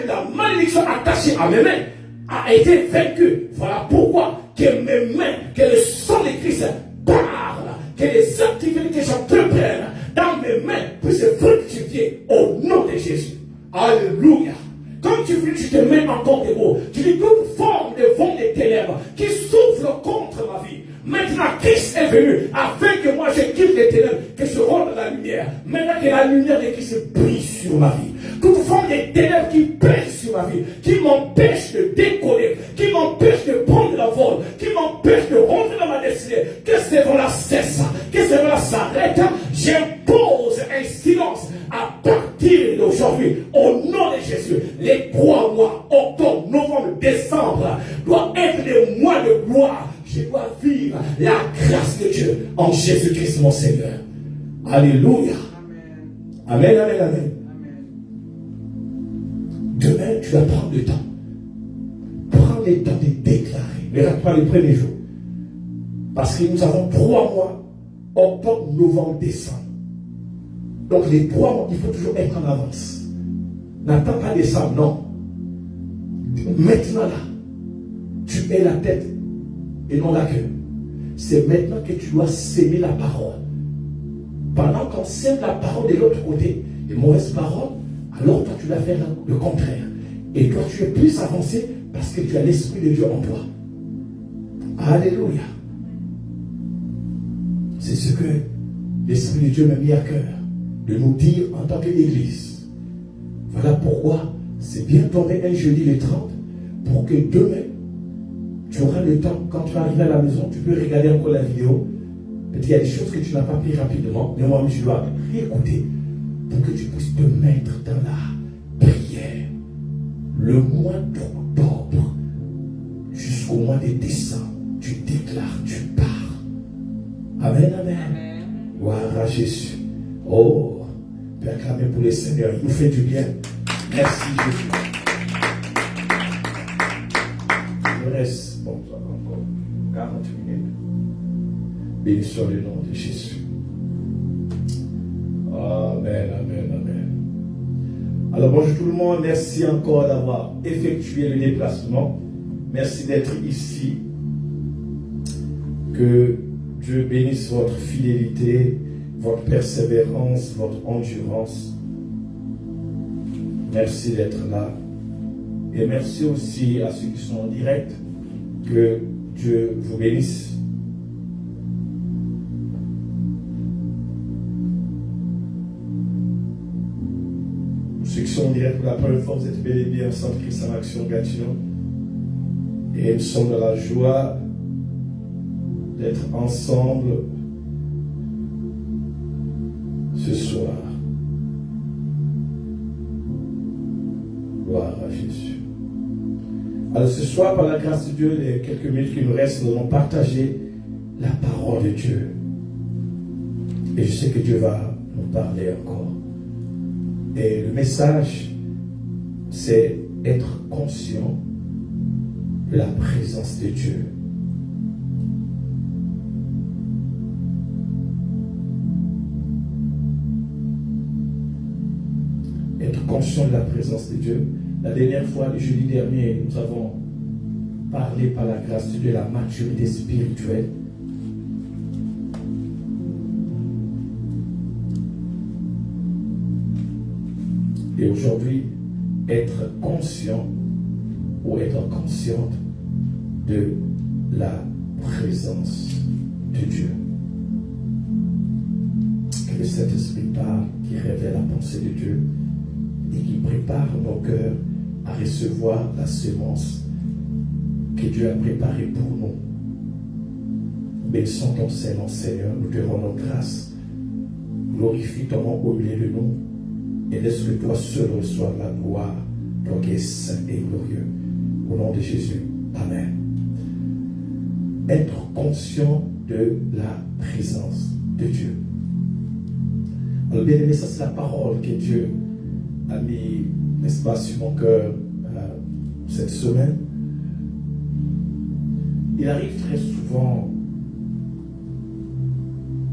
la malédiction attachée à mes mains a été vaincue. Voilà pourquoi que mes mains, que le sang de Christ parle, que les activités que j'entreprenne dans mes mains puissent fructifier au nom de Jésus. Alléluia. Quand tu te mets encore debout, tu dis toute forme de vent des ténèbres qui souffle contre ma vie. Maintenant, Christ est venu afin que moi je quitte les ténèbres, que je rentre dans la lumière. Maintenant que la lumière de Christ brille sur ma vie. Toute forme de ténèbres qui pèse sur ma vie, qui m'empêche de décoller, qui m'empêche de prendre la vol, qui m'empêche de rentrer dans ma destinée, que ces vents-là cessent, que ces vents-là s'arrêtent. J'impose un silence à partir d'aujourd'hui, au nom de Jésus. Les 3 mois, octobre, novembre, décembre, doivent être des mois de gloire. Je dois vivre la grâce de Dieu en Jésus-Christ mon Seigneur. Alléluia. Amen, amen, amen. Demain, tu vas prendre le temps. Prends le temps de déclarer. Ne rate pas les premiers jours. Parce que nous avons 3 mois, octobre, novembre, décembre. Donc les 3 mois, il faut toujours être en avance. N'attends pas décembre, non. Maintenant là, tu mets la tête et non la queue. C'est maintenant que tu dois s'aimer la parole. Pendant qu'on sème la parole de l'autre côté, les mauvaises paroles, alors toi tu dois faire le contraire. Et toi tu es plus avancé parce que tu as l'Esprit de Dieu en toi. Alléluia. C'est ce que l'Esprit de Dieu m'a mis à cœur de nous dire en tant qu'Église. Voilà pourquoi c'est bien tombé un jeudi le 30 pour que demain tu auras le temps, quand tu vas arriver à la maison, tu peux regarder encore la vidéo. Peut-être qu'il y a des choses que tu n'as pas pris rapidement, mais moi, je dois réécouter pour que tu puisses te mettre dans la prière. Le mois d'octobre jusqu'au mois de décembre, tu déclares, tu pars. Amen, amen. Gloire à Jésus. Oh, Père, acclamez pour le Seigneur, il nous fait du bien. Merci Jésus. Il reste encore 40 minutes. Béni soit le nom de Jésus. Amen, amen, amen. Alors, Alors bonjour tout le monde, merci encore d'avoir effectué le déplacement. Merci d'être ici. Que Dieu bénisse votre fidélité, votre persévérance, votre endurance. Merci d'être là. Et merci aussi à ceux qui sont en direct. Que Dieu vous bénisse. Ceux qui sont en direct pour la première fois, vous êtes bel et bien au Centre Christ en Action Gatineau. Et nous sommes dans la joie d'être ensemble ce soir. Gloire à Jésus. Alors ce soir, par la grâce de Dieu, les quelques minutes qui nous restent, nous allons partager la parole de Dieu. Et je sais que Dieu va nous parler encore. Et le message, c'est être conscient de la présence de Dieu. Être conscient de la présence de Dieu. La dernière fois, le jeudi dernier, nous avons parlé par la grâce de Dieu de la maturité spirituelle. Et aujourd'hui, être conscient ou être consciente de la présence de Dieu. Que le Saint-Esprit parle, qui révèle la pensée de Dieu et qui prépare nos cœurs à recevoir la semence que Dieu a préparée pour nous. Bénissons ton Seigneur, Seigneur, nous te rendons grâce. Glorifie ton nom au milieu de nous. Et laisse que toi seul reçoive la gloire, toi qui es saint et glorieux. Au nom de Jésus. Amen. Être conscient de la présence de Dieu. Alors bien aimé, ça c'est la parole que Dieu a mis, n'est-ce pas, sur mon cœur cette semaine. Il arrive très souvent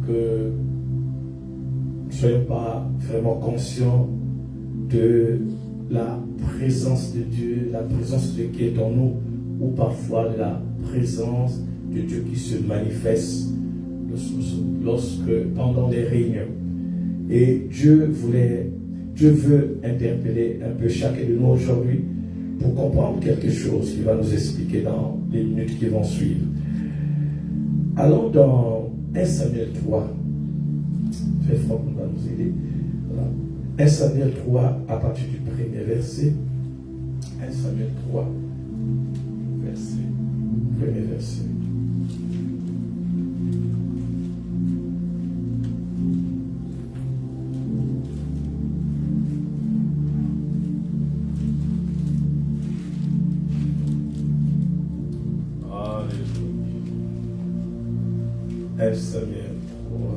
que nous ne soyons pas vraiment conscients de la présence de Dieu, la présence de Dieu qui est en nous, ou parfois de la présence de Dieu qui se manifeste lorsque pendant des réunions. Et Dieu veut interpeller un peu chacun de nous aujourd'hui pour comprendre quelque chose qu'il va nous expliquer dans les minutes qui vont suivre. Allons dans 1 Samuel 3. Frère Franck va nous aider. Voilà. 1 Samuel 3 à partir du premier verset. 1 Samuel 3, premier verset. Alléluia. 1 Samuel 3.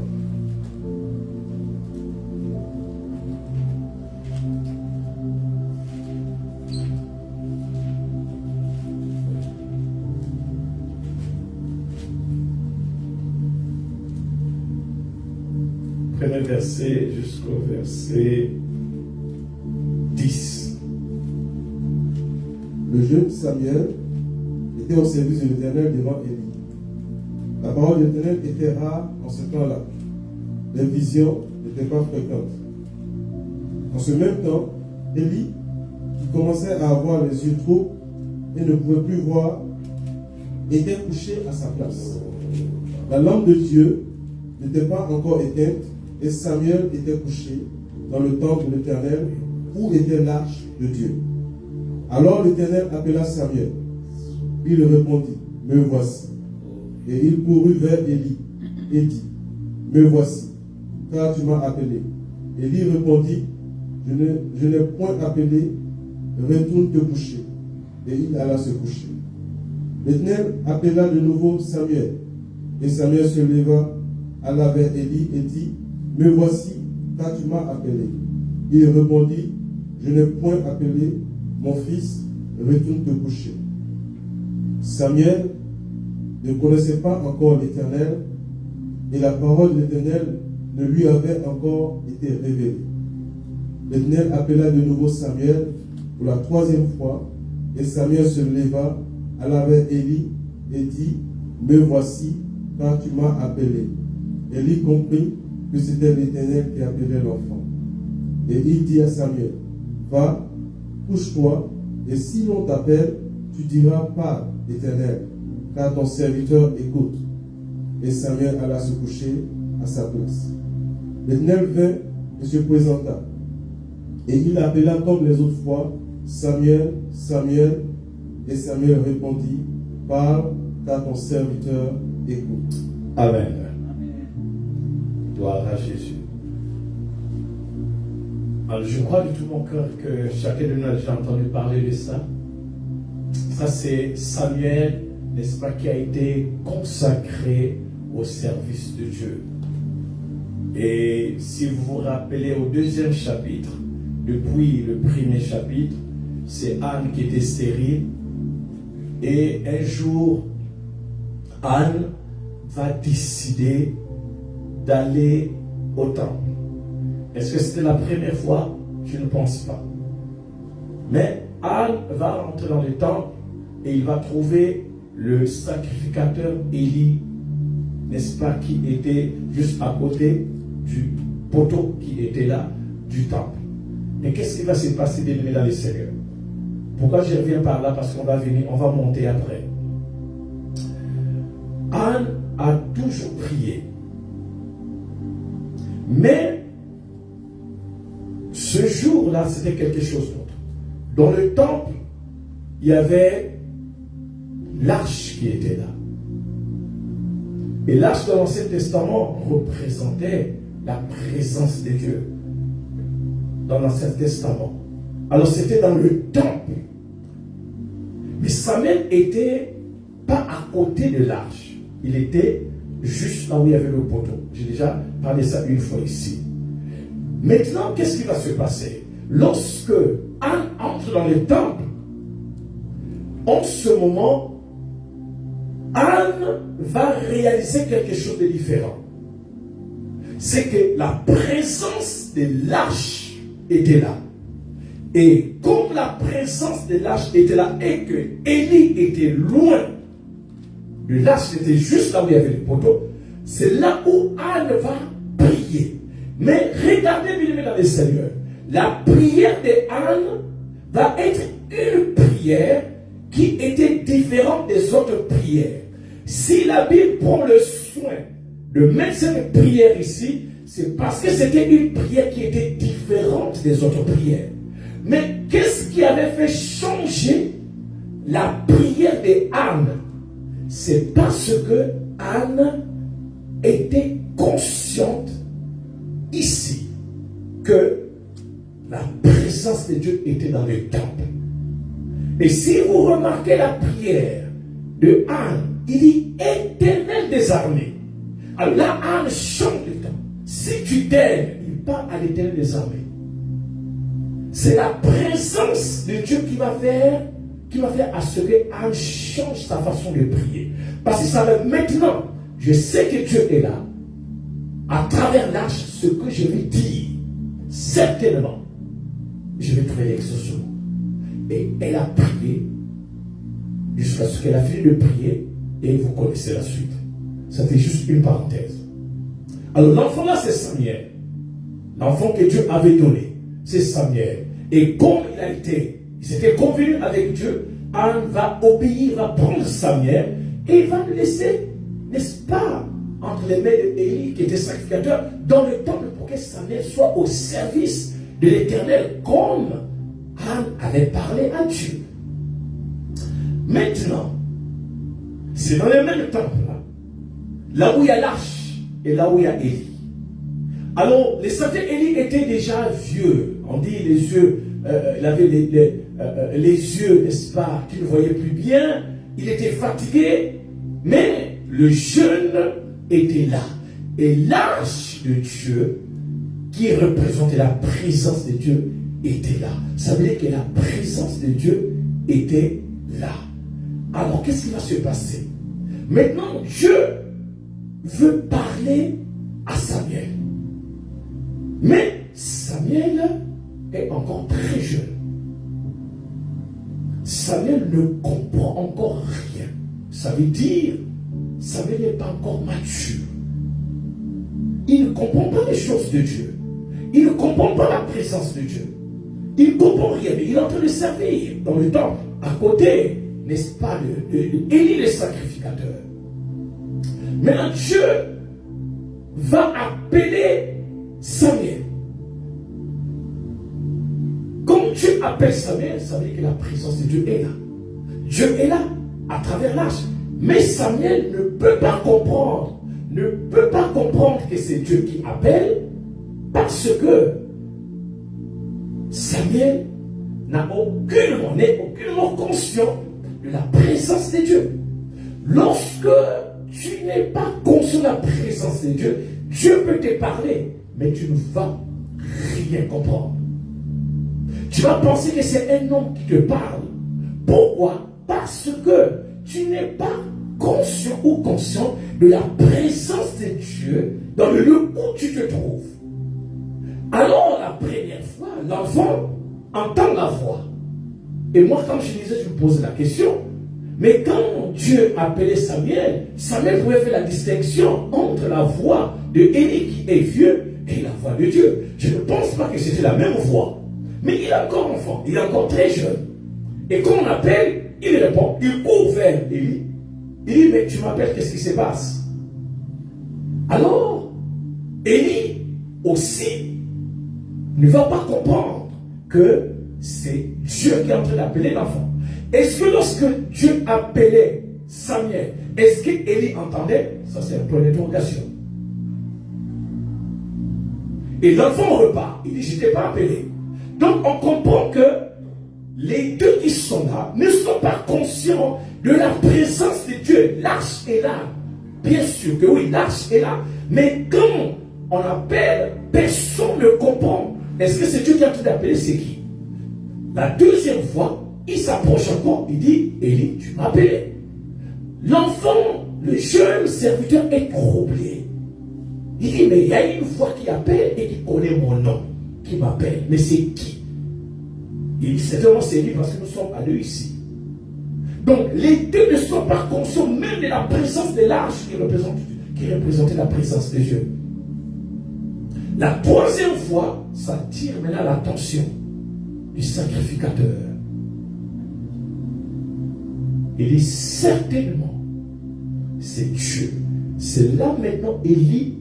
Premier verset jusqu'au verset 10. Le jeune Samuel était au service de l'Éternel devant Élie. La parole de l'Éternel était rare en ce temps-là. Les visions n'étaient pas fréquentes. En ce même temps, Élie, qui commençait à avoir les yeux troubles et ne pouvait plus voir, était couché à sa place. La lampe de Dieu n'était pas encore éteinte et Samuel était couché dans le temple de l'Éternel où était l'arche de Dieu. Alors l'Éternel appela Samuel. Il répondit, « Me voici. » Et il courut vers Élie et dit, « Me voici, car tu m'as appelé. » Élie répondit, « Je n'ai point appelé, retourne te coucher. » Et il alla se coucher. L'Éternel appela de nouveau Samuel. Et Samuel se leva, alla vers Élie et dit, « Me voici, car tu m'as appelé. » Il répondit, « Je n'ai point appelé, mon fils, retourne te coucher. » Samuel ne connaissait pas encore l'Éternel, et la parole de l'Éternel ne lui avait encore été révélée. L'Éternel appela de nouveau Samuel pour la 3e fois, et Samuel se leva, alla vers Élie et dit, me voici, car tu m'as appelé. Élie comprit que c'était l'Éternel qui appelait l'enfant. Et il dit à Samuel, va, couche-toi, et si l'on t'appelle, tu diras, parle, Éternel, car ton serviteur écoute. Et Samuel alla se coucher à sa place. L'Éternel vint et se présenta. Et il appela comme les autres fois, Samuel, Samuel. Et Samuel répondit, parle, car ton serviteur écoute. Amen. Gloire à Jésus. Alors, je crois de tout mon cœur que chacun de nous a déjà entendu parler de ça. Ça, c'est Samuel, n'est-ce pas, qui a été consacré au service de Dieu. Et si vous vous rappelez au 2e chapitre, depuis le 1er chapitre, c'est Anne qui était stérile. Et un jour, Anne va décider d'aller au temple. Est-ce que c'était la première fois? Je ne pense pas. Mais Anne va rentrer dans le temple et il va trouver le sacrificateur Élie, n'est-ce pas, qui était juste à côté du poteau qui était là, du temple. Mais qu'est-ce qui va se passer bien-aimés dans le Seigneur? Pourquoi je reviens par là? Parce qu'on va venir, on va monter après. Anne a toujours prié. Mais ce jour-là, c'était quelque chose d'autre. Dans le temple, il y avait l'arche qui était là. Et l'arche de l'Ancien Testament représentait la présence de Dieu dans l'Ancien Testament. Alors c'était dans le temple. Mais Samuel n'était pas à côté de l'arche. Il était juste là où il y avait le poteau. J'ai déjà parlé de ça une fois ici. Maintenant, qu'est-ce qui va se passer? Lorsque Anne entre dans le temple, en ce moment, Anne va réaliser quelque chose de différent. C'est que la présence de l'arche était là. Et comme la présence de l'arche était là et que Élie était loin de l'arche, était juste là où il y avait le poteau, c'est là où Anne va prier. Mais regardez bien dans le Seigneur, la prière de Anne va être une prière qui était différente des autres prières. Si la Bible prend le soin de mettre cette prière ici, c'est parce que c'était une prière qui était différente des autres prières. Mais qu'est-ce qui avait fait changer la prière de Anne? C'est parce que Anne était consciente ici que la présence de Dieu était dans le temple. Et si vous remarquez la prière de Anne, il dit Éternel des armées. Alors là, Anne chante le temps. Si tu t'aimes, il parle à l'Éternel des armées. C'est la présence de Dieu qui va faire à ce que Anne change sa façon de prier. Parce que ça va maintenant, je sais que Dieu est là. À travers l'arche, ce que je vais dire, certainement, je vais trouver l'exaucement. Et elle a prié jusqu'à ce qu'elle a fini de prier et vous connaissez la suite. C'était juste une parenthèse. Alors l'enfant là, c'est Samuel. L'enfant que Dieu avait donné, c'est Samuel. Et comme il s'était convenu avec Dieu, Anne va obéir, va prendre Samuel et va le laisser, n'est-ce pas, entre les mains d'Élie qui était sacrificateur dans le temple pour que Samuel soit au service de l'Éternel comme Anne avait parlé à Dieu. Maintenant, c'est dans le même temple là où il y a l'arche et là où il y a Élie. Alors, le sacrificateur Élie était déjà vieux. On dit les yeux, il avait les yeux, n'est-ce pas, qui ne voyaient plus bien. Il était fatigué, mais le jeune était là. Et l'arche de Dieu, qui représentait la présence de Dieu, était là. Ça veut dire que la présence de Dieu était là. Alors, qu'est-ce qui va se passer? Maintenant, Dieu veut parler à Samuel. Mais Samuel est encore très jeune. Samuel ne comprend encore rien. Ça veut dire, Samuel n'est pas encore mature. Il ne comprend pas les choses de Dieu. Il ne comprend pas la présence de Dieu. Il ne comprend rien, mais il est en train de servir dans le temple, à côté, n'est-ce pas, Élie le sacrificateur. Maintenant, Dieu va appeler Samuel. Quand Dieu appelle Samuel, ça veut dire que la présence de Dieu est là. Dieu est là, à travers l'âge. Mais Samuel ne peut pas comprendre que c'est Dieu qui appelle, parce que Samuel n'est aucunement conscient de la présence de Dieu. Lorsque tu n'es pas conscient de la présence de Dieu, Dieu peut te parler, mais tu ne vas rien comprendre. Tu vas penser que c'est un homme qui te parle. Pourquoi? Parce que tu n'es pas conscient ou conscient de la présence de Dieu dans le lieu où tu te trouves. Alors, la première fois, l'enfant entend la voix. Et moi, quand je lisais, je me posais la question. Mais quand Dieu appelait Samuel, Samuel pouvait faire la distinction entre la voix de Élie qui est vieux et la voix de Dieu. Je ne pense pas que c'était la même voix. Mais il est encore enfant, il est encore très jeune. Et quand on appelle, il répond, il court vers Élie. Il dit, mais tu m'appelles, qu'est-ce qui se passe? Alors, Élie aussi ne va pas comprendre que c'est Dieu qui est en train d'appeler l'enfant. Est-ce que lorsque Dieu appelait Samuel, est-ce qu'Élie entendait? Ça, c'est un point d'interrogation. Et l'enfant repart. Il dit, je ne t'ai pas appelé. Donc, on comprend que les deux qui sont là ne sont pas conscients de la présence de Dieu. L'arche est là. Bien sûr que oui, l'arche est là. Mais quand on appelle, personne ne comprend. Est-ce que c'est Dieu qui est en train d'appeler? C'est qui? La deuxième fois, il s'approche encore. Il dit, Élie, tu m'as appelé. L'enfant, le jeune serviteur est troublé. Il dit, mais il y a une voix qui appelle et qui connaît mon nom, qui m'appelle. Mais c'est qui? Il dit, certainement c'est lui parce que nous sommes à deux ici. Donc, les deux ne sont pas conscients même de la présence de l'arche qui représentait la présence de Dieu. La troisième fois, ça attire maintenant l'attention du sacrificateur. Il dit, certainement, c'est Dieu. C'est là maintenant, Élie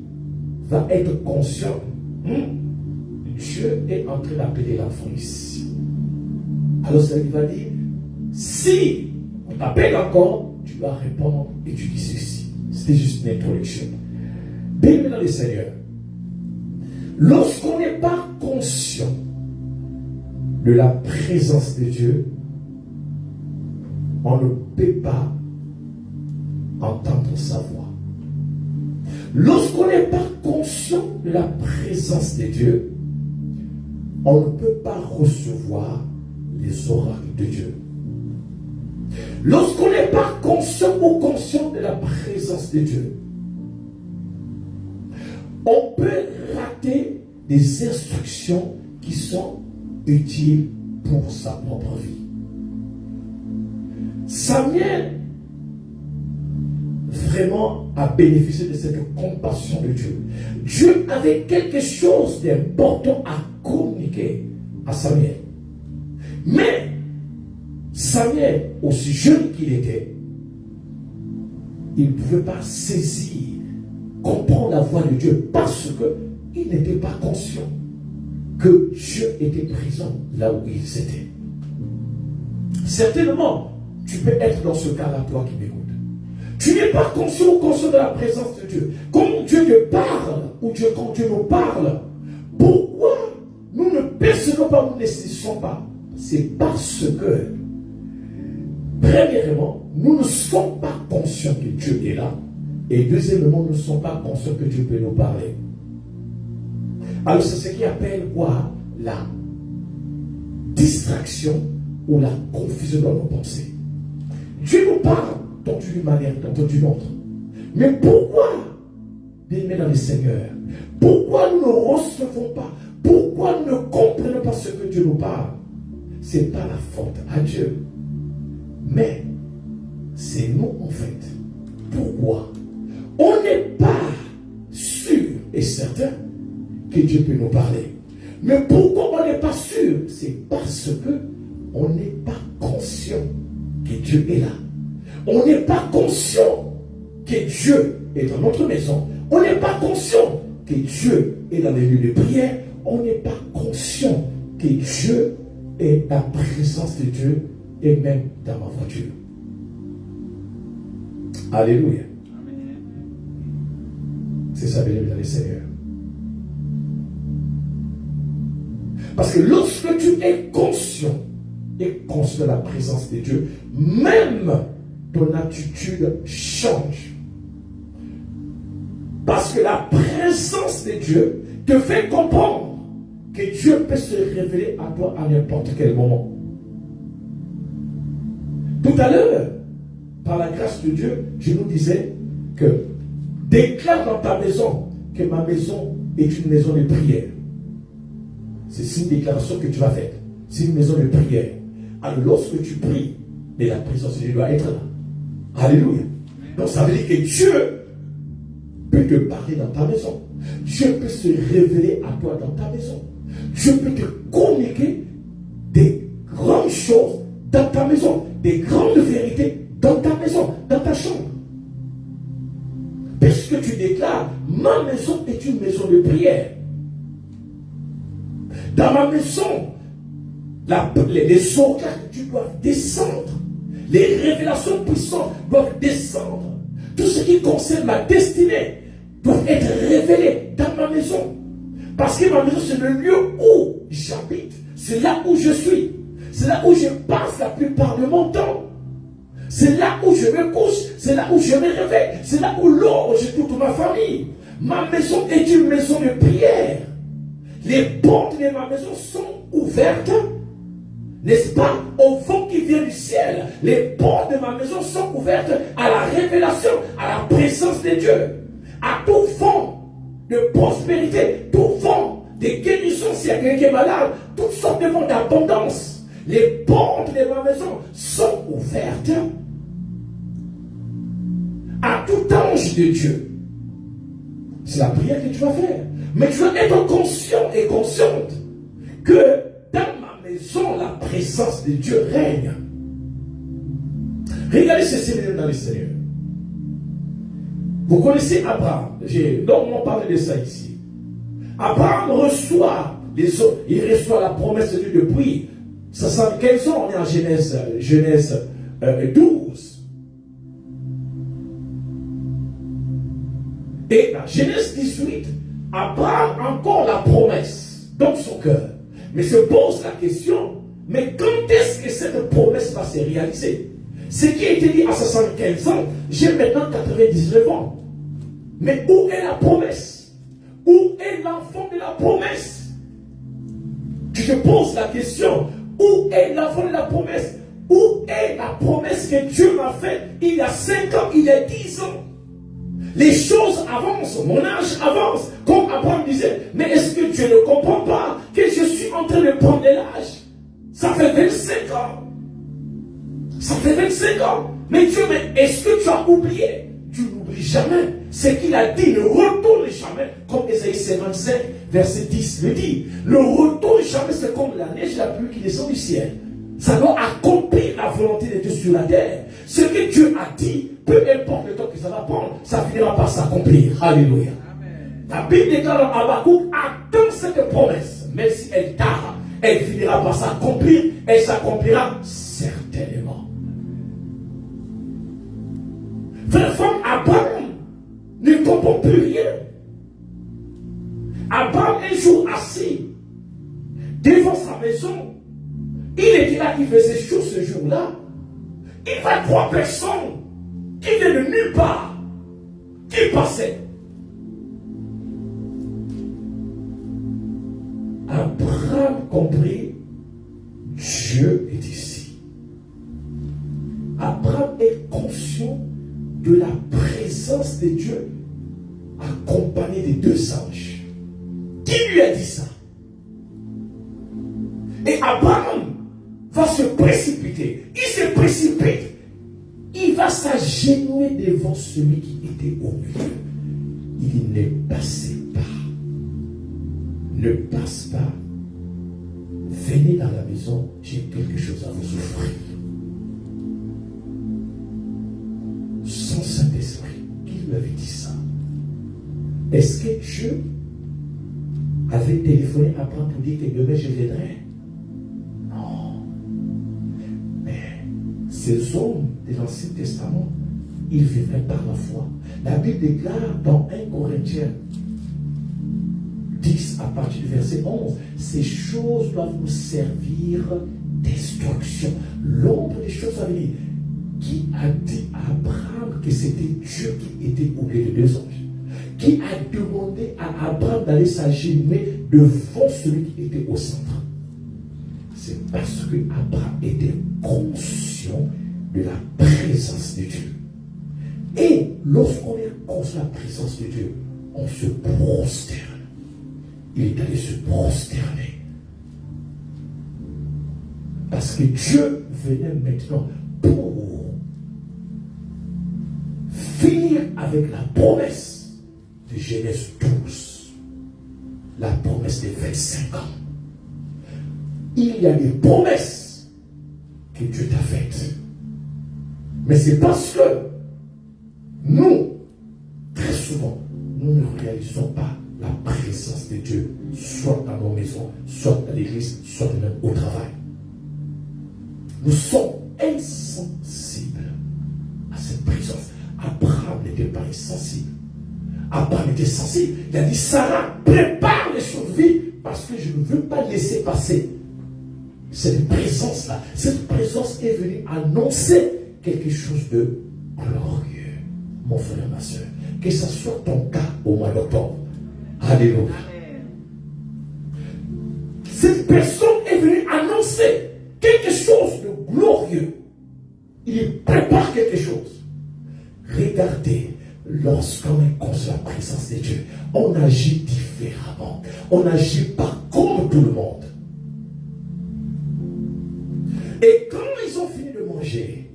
va être conscient. Dieu est en train d'appeler l'enfant ici. Alors ça lui va dire, si on t'appelle encore, tu vas répondre et tu dis ceci. C'était juste une introduction. Bien dans le Seigneur, lorsqu'on n'est pas conscient de la présence de Dieu, on ne peut pas entendre sa voix. Lorsqu'on n'est pas conscient de la présence de Dieu, on ne peut pas recevoir les oracles de Dieu. Lorsqu'on n'est pas conscient ou conscient de la présence de Dieu, on peut rater des instructions qui sont utiles pour sa propre vie. Samuel vraiment a bénéficié de cette compassion de Dieu. Dieu avait quelque chose d'important à communiquer à Samuel. Mais Samuel, aussi jeune qu'il était, il ne pouvait pas saisir, comprendre la voix de Dieu parce qu'il n'était pas conscient que Dieu était présent là où ils étaient. Certainement, tu peux être dans ce cas-là, toi qui m'écoutes. Tu n'es pas conscient ou conscient de la présence de Dieu. Quand Dieu te parle, ou quand Dieu nous parle, pourquoi nous ne percevons pas, nous ne saisissons pas? C'est parce que, premièrement, nous ne sommes pas conscients que Dieu est là. Et deuxièmement, nous ne sommes pas conscients que Dieu peut nous parler. Alors c'est ce qui appelle quoi? La distraction ou la confusion dans nos pensées. Dieu nous parle dans une manière, dans une autre. Mais pourquoi, bien-aimés dans le Seigneur, pourquoi nous ne recevons pas? Pourquoi nous ne comprenons pas ce que Dieu nous parle? Ce n'est pas la faute à Dieu. Mais c'est nous en fait. Pourquoi? On n'est pas sûr et certain que Dieu peut nous parler. Mais pourquoi on n'est pas sûr? C'est parce que on n'est pas conscient que Dieu est là. On n'est pas conscient que Dieu est dans notre maison. On n'est pas conscient que Dieu est dans les lieux de prière. On n'est pas conscient que Dieu est la présence de Dieu et même dans ma voiture. Alléluia. C'est ça, bien dans le Seigneur. Parce que lorsque tu es conscient de la présence de Dieu, même ton attitude change. Parce que la présence de Dieu te fait comprendre que Dieu peut se révéler à toi à n'importe quel moment. Tout à l'heure, par la grâce de Dieu, je nous disais que déclare dans ta maison que ma maison est une maison de prière. C'est une déclaration que tu vas faire. C'est une maison de prière. Alors lorsque tu pries, mais la présence de Dieu doit être là. Alléluia. Donc ça veut dire que Dieu peut te parler dans ta maison. Dieu peut se révéler à toi dans ta maison. Dieu peut te communiquer des grandes choses dans ta maison, des grandes vérités dans ta maison, dans ta chambre. Puisque tu déclares, ma maison est une maison de prière. Dans ma maison, les oracles tu dois descendre. Les révélations puissantes doivent descendre. Tout ce qui concerne ma destinée doit être révélé dans ma maison. Parce que ma maison, c'est le lieu où j'habite. C'est là où je suis. C'est là où je passe la plupart de mon temps. C'est là où je me couche. C'est là où je me réveille. C'est là où loge toute ma famille. Ma maison est une maison de prière. Les portes de ma maison sont ouvertes. N'est-ce pas? Au vent qui vient du ciel. Les portes de ma maison sont ouvertes à la révélation, à la présence de Dieu. À tout vent de prospérité, tout vent de guérison, s'il y a quelqu'un qui est malade, toutes sortes de vents d'abondance. Les portes de ma maison sont ouvertes à tout ange de Dieu. C'est la prière que tu vas faire. Mais tu dois être conscient et consciente que dans ma maison, la présence de Dieu règne. Regardez ceci dans le Seigneur. Vous connaissez Abraham. J'ai longuement parlé de ça ici. Abraham reçoit il reçoit la promesse de Dieu depuis 75 ans. On est en Genèse 12. Et dans Genèse 18, Abraham a encore la promesse dans son cœur. Mais se pose la question, mais quand est-ce que cette promesse va se réaliser? Ce qui a été dit à 75 ans, j'ai maintenant 99 ans. Mais où est la promesse? Où est l'enfant de la promesse? Tu te poses la question, où est l'enfant de la promesse? Où est la promesse que Dieu m'a faite il y a 5 ans, il y a 10 ans? Les choses avancent, mon âge avance, comme Abraham disait. Mais est-ce que Dieu ne comprend pas que je suis en train de prendre de l'âge? Ça fait 25 ans. Ça fait 25 ans. Mais Dieu, est-ce que tu as oublié? Tu n'oublies jamais. Ce qu'il a dit ne retourne jamais, comme Ésaïe 55, verset 10 le dit. Ne retourne jamais, c'est comme la neige, la pluie qui descend du ciel. Ça doit accomplir la volonté de Dieu sur la terre. Ce que Dieu a dit, peu importe le temps que ça va prendre, ça finira par s'accomplir. Alléluia. Amen. La Bible déclare dans Habakkuk, attends cette promesse. Même si elle tarde, elle finira par s'accomplir. Elle s'accomplira certainement. Frère, Abraham ne comprend plus rien. Abraham, un jour assis devant sa maison, il était là, il faisait chaud ce jour-là. Il voit 3 personnes qui viennent de nulle part, qui passaient. Abraham comprit, Dieu est ici. Abraham est conscient de la présence de Dieu accompagné des 2 anges. Qui lui a dit ça? Et Abraham va se précipiter. Il se précipite. Il va s'agenouiller devant celui qui était au milieu. Il dit, ne passez pas. Ne passe pas. Venez dans la maison, j'ai quelque chose à vous offrir. Son Saint-Esprit, qui lui avait dit ça? Est-ce que Dieu avait téléphoné à Abraham pour dire que demain je viendrai? Non. Mais ces hommes de l'Ancien Testament, ils vivaient par la foi. La Bible déclare dans 1 Corinthiens 10 à partir du verset 11, ces choses doivent nous servir d'instruction. L'ombre des choses à venir. Qui a dit à Abraham que c'était Dieu qui était au milieu de deux anges? Qui a demandé à Abraham d'aller s'agenouiller devant celui qui était au centre? C'est parce que Abraham était conscient de la présence de Dieu. Et lorsqu'on est conscient de la présence de Dieu, on se prosterne. Il est allé se prosterner. Parce que Dieu venait maintenant pour finir avec la promesse de Genèse 12. La promesse des 25 ans. Il y a des promesses que Dieu t'a faites. Mais c'est parce que nous, très souvent, nous ne réalisons pas la présence de Dieu, soit dans nos maisons, soit dans l'église, soit même au travail. Nous sommes insensibles à cette présence. Abraham n'était pas insensible. Abraham était sensible. Il a dit, Sarah, prépare les choses vives parce que je ne veux pas laisser passer cette présence-là. Cette présence est venue annoncer quelque chose de glorieux. Mon frère, ma soeur, que ce soit ton cas au mois d'octobre. Alléluia. Cette personne est venue annoncer quelque chose de glorieux. Il prépare quelque chose. Regardez, lorsqu'on est conscient de la présence de Dieu, on agit différemment. On n'agit pas comme tout le monde. Et quand ils ont fini de manger,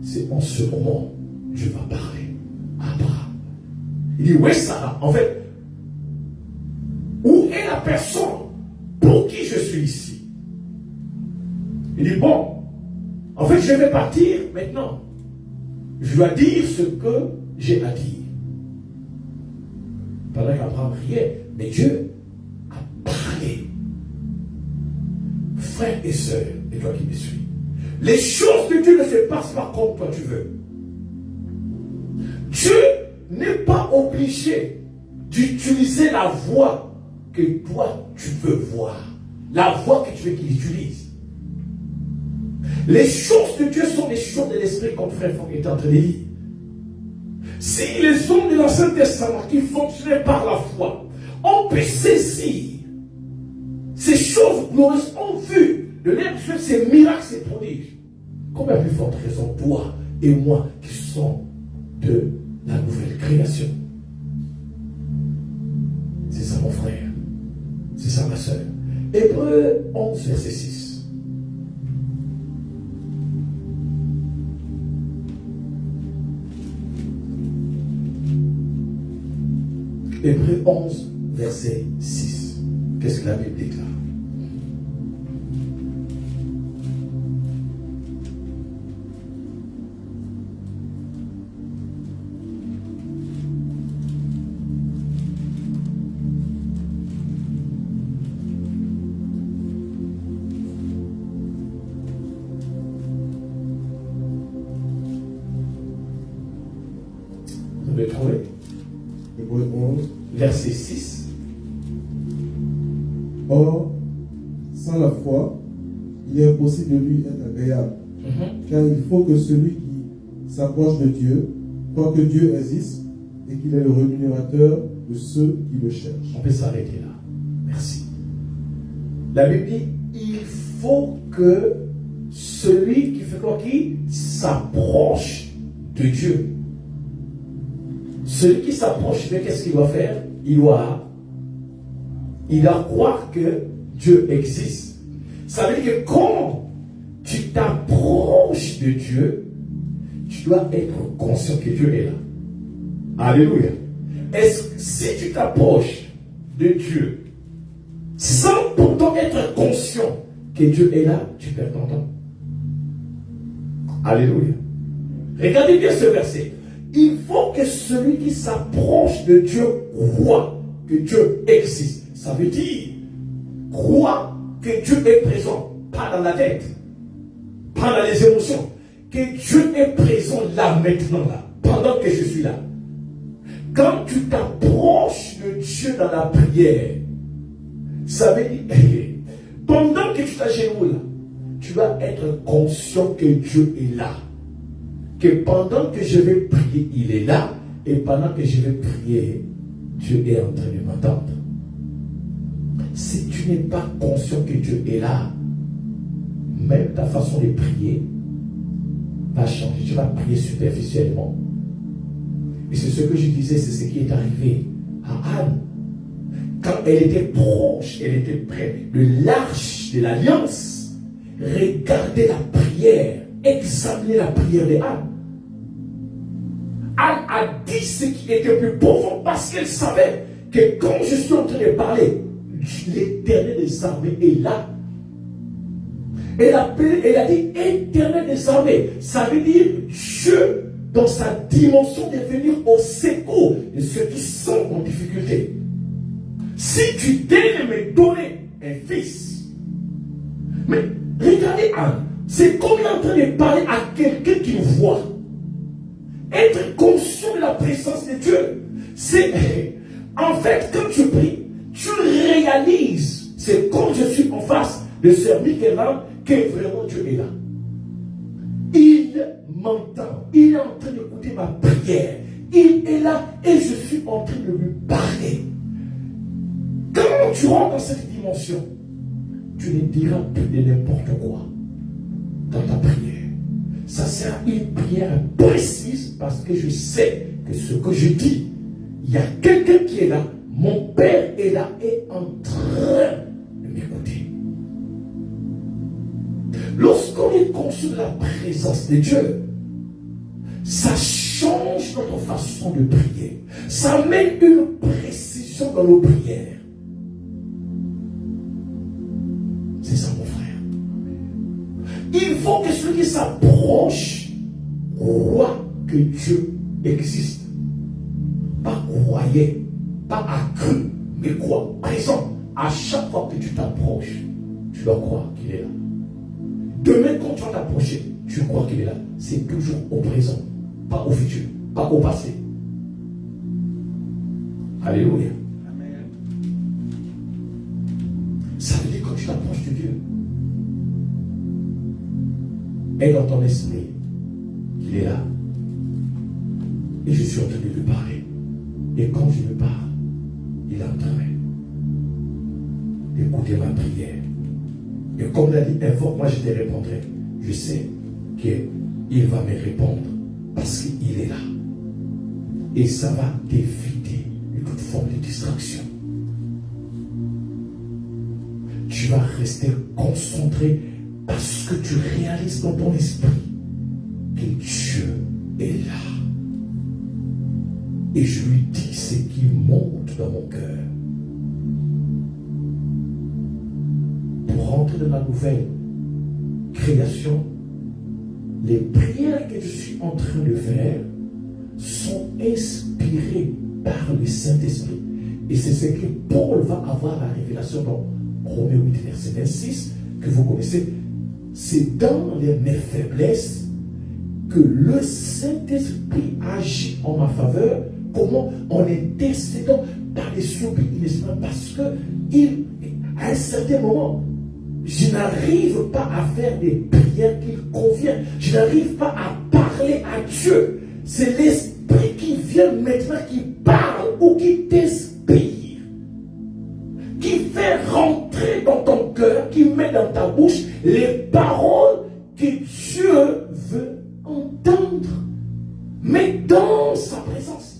c'est en ce moment que Dieu va parler à Abraham. Il dit, oui, Sarah, en fait, où est la personne pour qui je suis ici? Il dit, bon, en fait, je vais partir maintenant. Je dois dire ce que j'ai à dire. Pendant qu'Abraham riait, mais Dieu a parlé. Frères et sœurs, et toi qui me suis, les choses de Dieu ne se passent pas comme toi tu veux. Dieu n'est pas obligé d'utiliser la voix que toi tu veux voir, la voix que tu veux qu'il utilise. Les choses de Dieu sont les choses de l'esprit, comme frère Franck est en train de dire. Si les hommes de l'Ancien Testament qui fonctionnaient par la foi ont pu saisir ces choses glorieuses, ont vu de l'air de ces miracles, ces prodiges, combien plus forte raison toi et moi qui sommes de la nouvelle création? C'est ça mon frère, c'est ça ma soeur. Hébreux 11 verset 6. Hébreux 11 verset 6. Qu'est-ce que la Bible déclare? Vous avez trouvé? Hébreux 11. Verset 6. Or, sans la foi, il est impossible de lui être agréable. Car il faut que celui qui s'approche de Dieu croit que Dieu existe et qu'il est le rémunérateur de ceux qui le cherchent. On peut s'arrêter là. Merci. La Bible dit, il faut que celui qui fait quoi, qui s'approche de Dieu. Celui qui s'approche de Dieu, qu'est-ce qu'il doit faire? Il doit croire que Dieu existe. Ça veut dire que quand tu t'approches de Dieu, tu dois être conscient que Dieu est là. Alléluia. Est-ce que si tu t'approches de Dieu sans pourtant être conscient que Dieu est là, tu perds ton temps. Alléluia. Regardez bien ce verset. Il faut que celui qui s'approche de Dieu croit que Dieu existe. Ça veut dire croit que Dieu est présent, pas dans la tête, pas dans les émotions, que Dieu est présent là maintenant, là, pendant que je suis là. Quand tu t'approches de Dieu dans la prière, ça veut dire, pendant que tu t'agenouilles là, tu vas être conscient que Dieu est là. Que pendant que je vais prier, il est là. Et pendant que je vais prier, Dieu est en train de m'entendre. Si tu n'es pas conscient que Dieu est là, même ta façon de prier va changer. Tu vas prier superficiellement. Et c'est ce que je disais, c'est ce qui est arrivé à Anne. Quand elle était proche, elle était près de l'arche de l'alliance, regardez la prière, examinez la prière de Anne. Anne a dit ce qui était plus profond parce qu'elle savait que quand je suis en train de parler, l'Éternel des armées est là. Elle a dit Éternel des armées. Ça veut dire Dieu dans sa dimension de venir au secours de ceux qui sont en difficulté. Si tu daignes me donner un fils, mais regardez Anne, c'est comme il est en train de parler à quelqu'un qui voit. Être conscient de la présence de Dieu, c'est en fait quand tu pries, tu réalises, c'est quand je suis en face de Sœur Michaela que vraiment Dieu est là. Il m'entend, il est en train d'écouter ma prière, il est là et je suis en train de lui parler. Quand tu rentres dans cette dimension, tu ne diras plus de n'importe quoi dans ta prière. Ça sera une prière précise parce que je sais que ce que je dis, il y a quelqu'un qui est là, mon Père est là et en train de m'écouter. Lorsqu'on est conscient de la présence de Dieu, ça change notre façon de prier. Ça met une précision dans nos prières. C'est ça, mon frère. Il faut que celui qui s'approche croit que Dieu existe. Pas croyait, pas accru, mais croit. Par exemple, à chaque fois que tu t'approches, tu dois croire qu'il est là. Demain, quand tu vas t'approcher, tu crois qu'il est là. C'est toujours au présent, pas au futur, pas au passé. Alléluia. Amen. Ça veut dire quand tu t'approches de Dieu, et dans ton esprit, il est là. Et je suis en train de lui parler. Et quand je lui parle, il est en train d'écouter ma prière. Et comme il a dit, invoque, moi je te répondrai. Je sais qu'il va me répondre parce qu'il est là. Et ça va t'éviter de toute forme de distraction. Tu vas rester concentré parce que tu réalises dans ton esprit que Dieu est là. Et je lui dis ce qui monte dans mon cœur. Pour rentrer dans la nouvelle création, les prières que je suis en train de faire sont inspirées par le Saint-Esprit. Et c'est ce que Paul va avoir la révélation dans Romains 8, verset 26, que vous connaissez. C'est dans mes faiblesses que le Saint-Esprit agit en ma faveur. Comment? En intercédant par les soubis inespérés. Parce que à un certain moment, je n'arrive pas à faire des prières qu'il convient. Je n'arrive pas à parler à Dieu. C'est l'Esprit qui vient maintenant, qui parle ou qui t'inspire, qui fait rentrer dans ton cœur, qui met dans ta bouche les paroles que Dieu veut entendre, mais dans sa présence.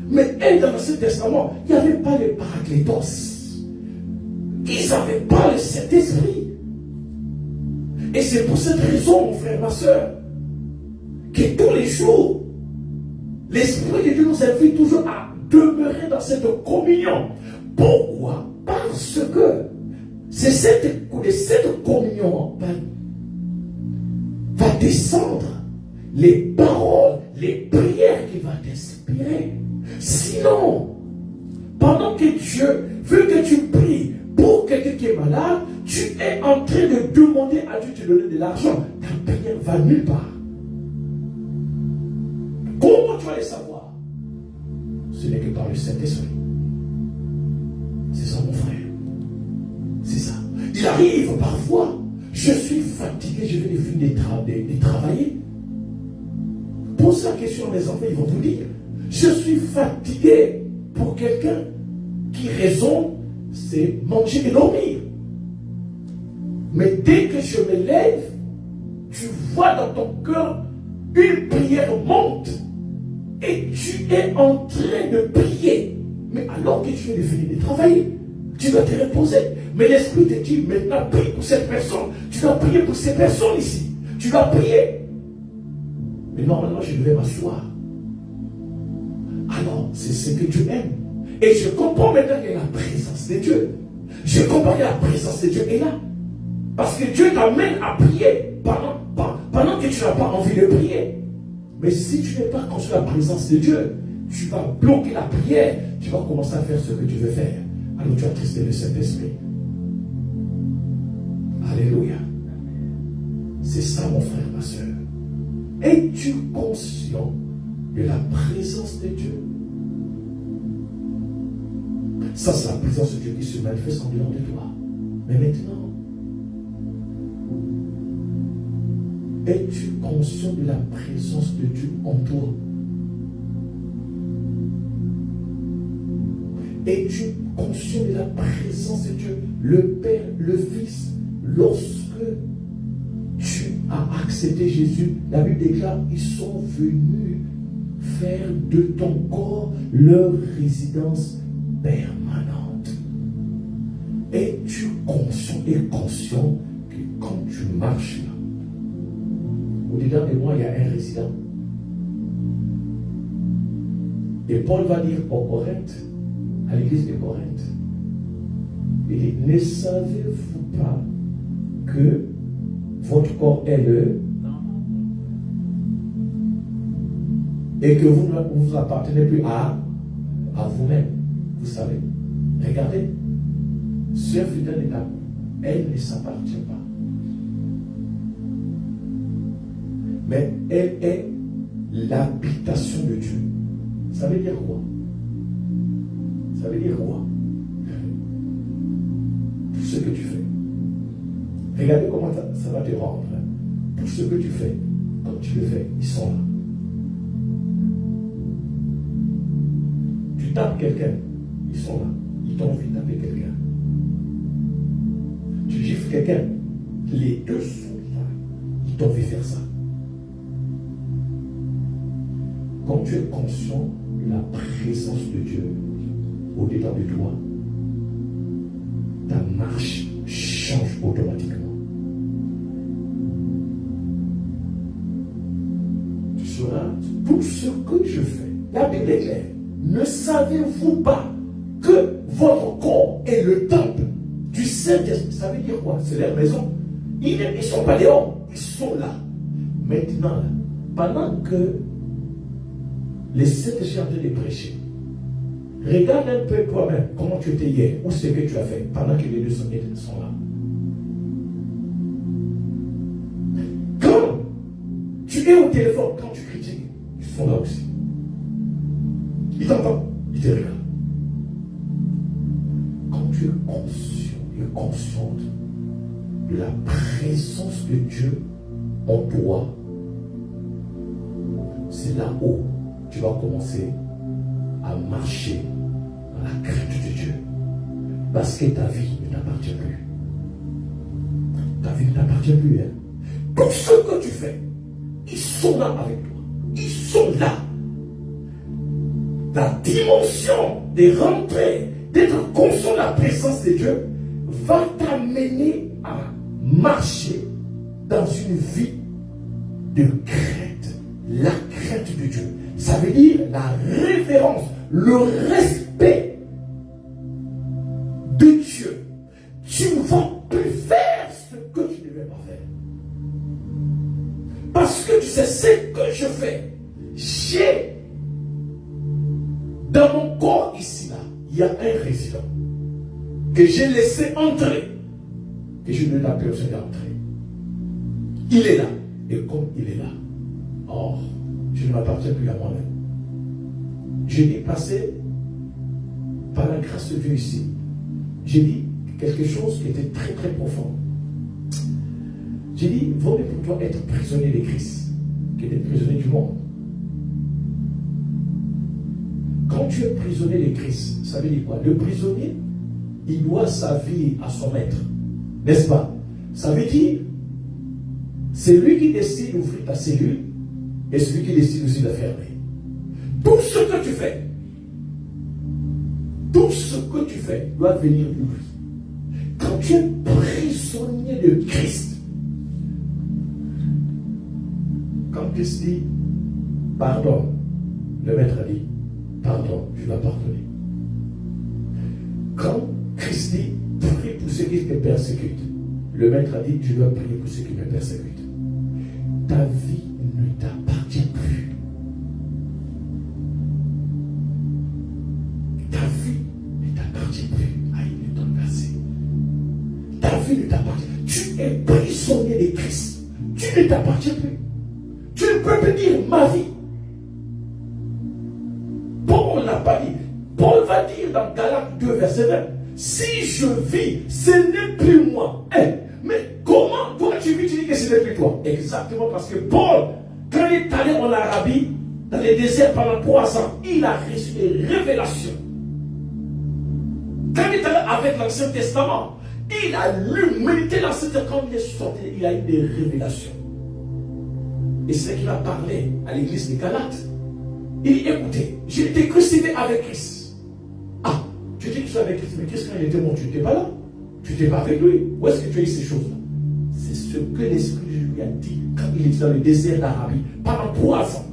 Mais dans l'Ancien Testament, il n'y avait pas les paraclétos. Ils n'avaient pas le Saint-Esprit. Et c'est pour cette raison, mon frère, ma soeur, que tous les jours, l'Esprit de Dieu nous invite toujours à demeurer dans cette communion. Pourquoi? Parce que c'est cette communion va descendre les paroles, les prières qui vont t'inspirer. Sinon, pendant que Dieu veut que tu pries pour quelqu'un qui est malade, tu es en train de demander à Dieu de te donner de l'argent. Ta prière va nulle part. Comment tu vas le savoir? Ce n'est que par le Saint-Esprit. C'est ça, mon frère. C'est ça. Il arrive parfois, je suis fatigué, je vais finir de travailler. Pose la question à mes enfants, ils vont vous dire, je suis fatigué. Pour quelqu'un qui raisonne, c'est manger et dormir. Mais dès que je me lève, tu vois dans ton cœur une prière monte. Et tu es en train de prier. Mais alors que tu viens de finir de travailler, tu dois te reposer. Mais l'Esprit te dit, maintenant prie pour cette personne. Tu dois prier pour ces personnes ici. Tu dois prier. Mais normalement, je devais m'asseoir. Alors, c'est ce que Dieu aime. Et je comprends maintenant que la présence de Dieu. Je comprends que la présence de Dieu est là. Parce que Dieu t'amène à prier pendant que tu n'as pas envie de prier. Mais si tu n'es pas conscient de la présence de Dieu, tu vas bloquer la prière. Tu vas commencer à faire ce que tu veux faire. Alors tu vas attrister le Saint-Esprit. Alléluia. C'est ça, mon frère, ma soeur. Es-tu conscient de la présence de Dieu? Ça, c'est la présence de Dieu qui se manifeste en dedans de toi. Mais maintenant, es-tu conscient de la présence de Dieu en toi? Es-tu conscient de la présence de Dieu, le Père, le Fils, lorsque tu as accepté Jésus? La Bible déclare, ils sont venus faire de ton corps leur résidence permanente. Es-tu conscient et conscient que quand tu marches là, au-dedans de moi, il y a un résident. Et Paul va dire aux Corinthe, à l'église de Corinthe, il dit, ne savez-vous pas que votre corps est le et que vous ne vous appartenez plus à vous-même? Vous savez, regardez, sœur fidèle, elle ne s'appartient pas. Mais elle est l'habitation de Dieu. Ça veut dire quoi? Ça veut dire quoi? Tout ce que tu fais. Regardez comment ça va te rendre. Tout ce que tu fais, quand tu le fais, ils sont là. Tu tapes quelqu'un, ils sont là. Ils t'ont envie de taper quelqu'un. Tu gifles quelqu'un, les deux sont là. Ils t'ont envie de faire ça. Quand tu es conscient de la présence de Dieu au-dedans de toi, ta marche change automatiquement. Tu sauras tout ce que je fais. La Bible est claire. Ne savez-vous pas que votre corps est le temple du Saint-Esprit? Ça veut dire quoi? C'est leur maison. Ils ne sont pas dehors, ils sont là. Maintenant, pendant que les saints sont en train de prêcher, regarde un peu toi-même comment tu étais hier, ou ce que tu as fait pendant que les deux sont là. Quand tu es au téléphone, quand tu critiques, ils sont là aussi. Ils t'entendent, ils te regardent. Quand tu es conscient et consciente de la présence de Dieu en toi, c'est là-haut tu vas commencer à marcher dans la crainte de Dieu. Parce que ta vie ne t'appartient plus. Ta vie ne t'appartient plus. Hein? Tout ce que tu fais, ils sont là avec toi. Ils sont là. La dimension de rentrer, d'être conscient de la présence de Dieu, va t'amener à marcher dans une vie de crainte. La crainte de Dieu. Ça veut dire la révérence, le respect de Dieu. Tu ne vas plus faire ce que tu ne devais pas faire. Parce que tu sais ce que je fais. J'ai dans mon corps ici, là, il y a un résident que j'ai laissé entrer et je ne l'ai plus observé entrer. Il est là. Et comme il est là, or, je ne m'appartiens plus à moi-même. Je dis passer par la grâce de Dieu ici. J'ai dit quelque chose qui était très très profond. J'ai dit, vaut mieux pour toi être prisonnier de Christ que d'être prisonnier du monde. Quand tu es prisonnier de Christ, ça veut dire quoi? Le prisonnier, il doit sa vie à son maître. N'est-ce pas? Ça veut dire, c'est lui qui décide d'ouvrir ta cellule et celui qui décide aussi de la fermer. Tout ce que tu fais doit venir de lui. Quand tu es prisonnier de Christ, quand Christ dit pardon, le maître a dit pardon, je dois pardonner. Quand Christ dit prie pour ceux qui te persécutent, le maître a dit je dois prier pour ceux qui me persécutent. Ta vie ne t'appartient plus. Ta vie ne t'appartient plus. Ah, il est temps de passer. Ta vie ne t'appartient. Tu es prisonnier de Christ. Tu ne t'appartiens plus. Tu ne peux plus dire ma vie. Paul n'a pas dit. Paul va dire dans Galates 2, verset 20. Si je vis, ce n'est plus moi. Mais comment toi tu vis, tu dis que ce n'est plus toi? Exactement parce que Paul, quand il est allé en Arabie, dans les déserts pendant 3 ans, il a reçu des révélations. Quand il est allé avec l'Ancien Testament, il a lu, médité l'Ancien Testament, quand il est sorti, il a eu des révélations. Et c'est ce qu'il a parlé à l'église de Galates. Il dit, écoutez, j'ai été crucifié avec Christ. Ah, tu dis que tu es avec Christ, mais Christ quand il était mort, tu n'étais pas là. Tu n'étais pas avec lui. Où est-ce que tu as eu ces choses-là? C'est ce que l'Esprit de Dieu lui a dit quand il était dans le désert d'Arabie pendant 3 ans.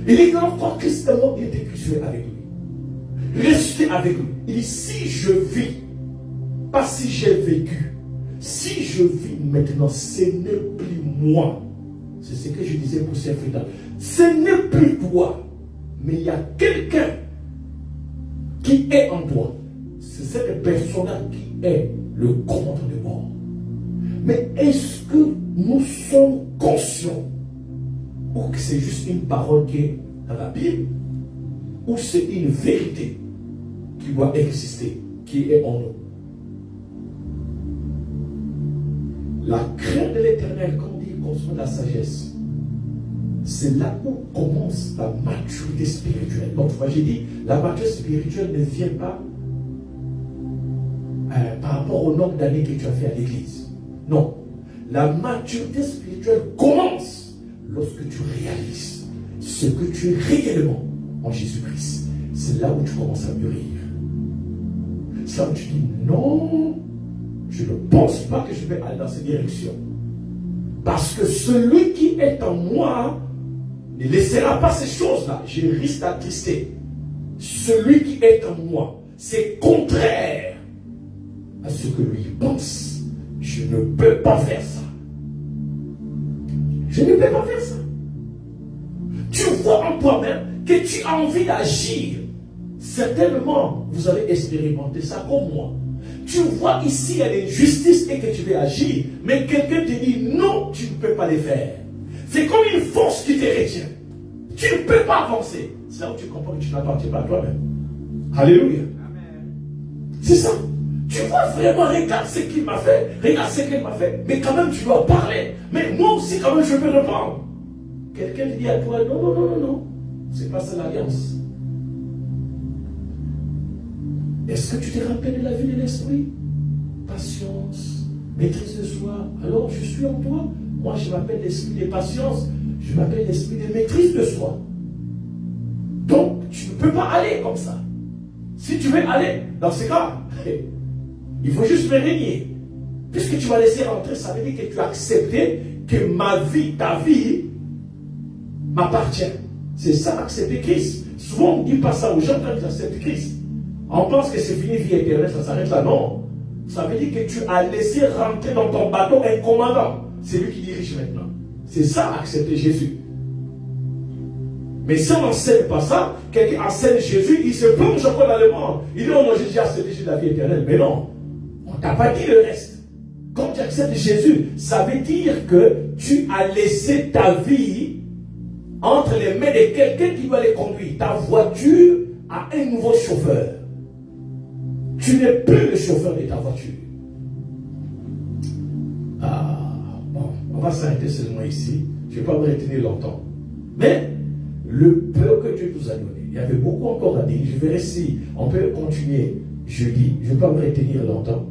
Il est encore Christ est mort, il était crucifié avec lui. Resté avec lui. Il dit, si je vis, pas si j'ai vécu, si je vis maintenant, ce n'est plus moi. C'est ce que je disais pour ces frères. Ce n'est plus toi, mais il y a quelqu'un qui est en toi. C'est cette personne-là qui est le commandant de mort. Mais est-ce que nous sommes conscients ou que c'est juste une parole qui est dans la Bible ou c'est une vérité qui doit exister, qui est en nous? La crainte de l'Éternel, comme dit, conçoit la sagesse. C'est là où commence la maturité spirituelle. Donc, moi j'ai dit, la maturité spirituelle ne vient pas par rapport au nombre d'années que tu as fait à l'église. Non. La maturité spirituelle commence lorsque tu réalises ce que tu es réellement en Jésus-Christ. C'est là où tu commences à mûrir. C'est là où tu dis, non, je ne pense pas que je vais aller dans cette direction. Parce que celui qui est en moi ne laissera pas ces choses-là. Je risque d'attrister. Celui qui est en moi, c'est contraire à ce que lui pense. Je ne peux pas faire ça. Je ne peux pas faire ça. Tu vois en toi-même que tu as envie d'agir. Certainement, vous avez expérimenté ça comme moi. Tu vois ici, il y a des justices et que tu veux agir, mais quelqu'un te dit non, tu ne peux pas les faire. C'est comme une force qui te retient. Tu ne peux pas avancer. C'est là où tu comprends que tu n'appartiens pas à toi-même. Alléluia. C'est ça. Tu vois vraiment, regarde ce qu'il m'a fait, regarde ce qu'il m'a fait, mais quand même tu dois parler. Mais moi aussi, quand même, je peux répondre. Quelqu'un te dit à toi, non, non, non, non, non. C'est pas ça l'alliance. Est-ce que tu te rappelles de la vie de l'esprit? Patience, maîtrise de soi. Alors, je suis en toi. Moi, je m'appelle l'esprit de patience. Je m'appelle l'esprit de maîtrise de soi. Donc, tu ne peux pas aller comme ça. Si tu veux aller dans ce cas, il faut juste me régner. Puisque tu vas laisser rentrer, ça veut dire que tu as accepté que ma vie, ta vie, m'appartient. C'est ça, accepter Christ. Souvent, on ne dit pas ça aux gens quand ils acceptent Christ. On pense que c'est fini, vie éternelle, ça s'arrête là. Non. Ça veut dire que tu as laissé rentrer dans ton bateau un commandant. C'est lui qui dirige maintenant. C'est ça, accepter Jésus. Mais si on n'enseigne pas ça, quelqu'un enseigne Jésus, il se plonge encore dans le monde. Il dit, oh non, j'ai déjà accepté Jésus, la vie éternelle. Mais non, on ne t'a pas dit le reste. Quand tu acceptes Jésus, ça veut dire que tu as laissé ta vie entre les mains de quelqu'un qui va les conduire. Ta voiture a un nouveau chauffeur. Tu n'es plus le chauffeur de ta voiture. Bon, on va s'arrêter seulement ici. Je ne vais pas vous retenir longtemps. Mais, le peu que Dieu nous a donné, il y avait beaucoup encore à dire. Je verrai si on peut continuer jeudi. Je ne vais pas me retenir longtemps.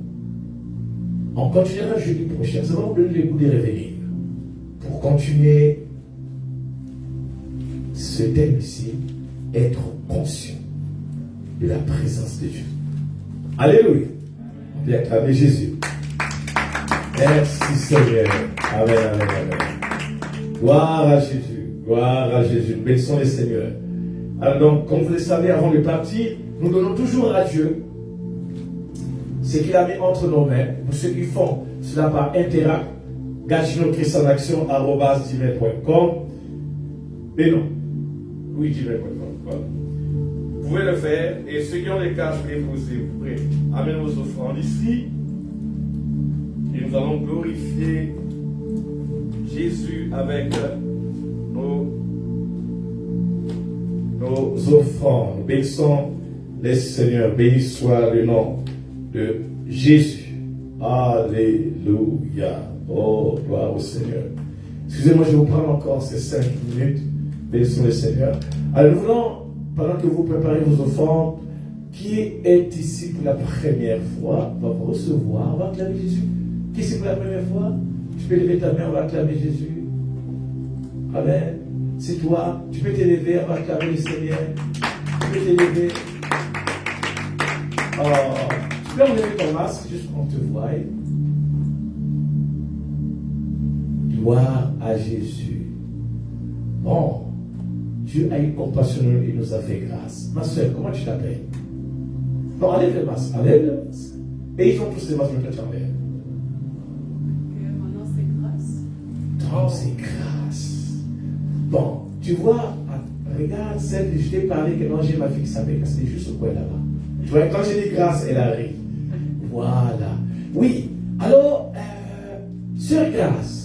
On continuera jeudi prochain. Ça va vous donner le goût de revenir. Pour continuer ce thème ici, être conscient de la présence de Dieu. Alléluia. On peut acclamer Jésus. Merci Seigneur. Amen, amen, amen. Gloire à Jésus. Gloire à Jésus. Bénissons les Seigneurs. Alors donc, comme vous le savez, avant de partir, nous donnons toujours à Dieu ce qu'il a mis entre nos mains. Pour ceux qui font cela par Interact, gatineauchristendaction@gmail.com. Et non. Oui, gmail.com. Voilà. Vous pouvez le faire. Et ceux qui ont les cartes, vous pouvez amener vos offrandes ici. Et nous allons glorifier Jésus avec nos offrandes. Bénissons les Seigneurs. Béni soit le nom de Jésus. Alléluia. Oh, gloire au Seigneur. Excusez-moi, je vais vous prendre encore ces 5 minutes. Bénissons le Seigneur. Alors nous voulons, pendant que vous préparez vos offrandes, qui est ici pour la première fois, va vous recevoir, on va acclamer Jésus. Qui est ici pour la première fois? Tu peux lever ta main, on va acclamer Jésus. Amen. C'est toi, tu peux t'élever, on va acclamer le Seigneur. Tu peux t'élever. Tu peux enlever ton masque juste pour qu'on te voie. Gloire à Jésus. Bon, Dieu a eu compassion de nous et nous a fait grâce. Ma soeur, comment tu t'appelles? Non, enlève le masque. Enlève le masque. Et ils ont tous les masques que tu enlèves. Mon nom c'est Grâce. Ton nom c'est Grâce. Bon, tu vois, regarde celle que je t'ai parlé, que non, j'ai ma fille qui s'appelle, c'est juste au coin là-bas. Tu vois, quand j'ai dit Grâce, elle arrive. Voilà. Oui, alors, sœur Grâce,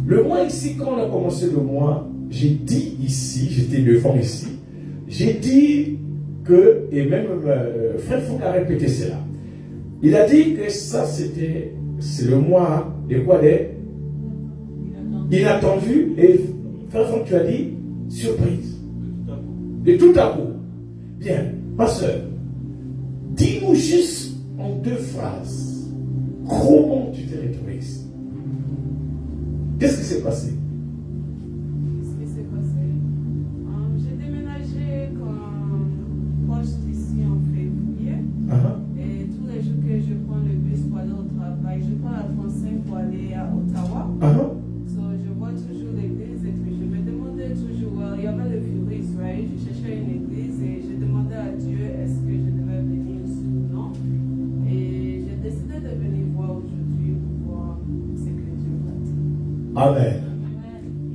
le mois ici, quand on a commencé le mois, j'ai dit ici, j'étais devant ici, j'ai dit que, et même Frère Foucault a répété cela, il a dit que ça c'est le mois de quoi des inattendu, et Frère Foucault, tu as dit surprise. De tout à coup. Bien, ma soeur, dis-nous juste en 2 phrases, comment tu t'es retrouvé ici? Qu'est-ce qui s'est passé? Qu'est-ce qui s'est passé? J'ai déménagé proche d'ici en février. Et tous les jours que je prends le bus pour aller au travail, je prends la 35 pour aller à Ottawa. So, je vois toujours l'église et puis je me demandais toujours, il y avait le Furis, right? Je cherchais une église et je demandais à Dieu est-ce que je devais venir ici ou non. Et j'ai décidé de venir voir aujourd'hui pour voir ce que Dieu va dire. Amen.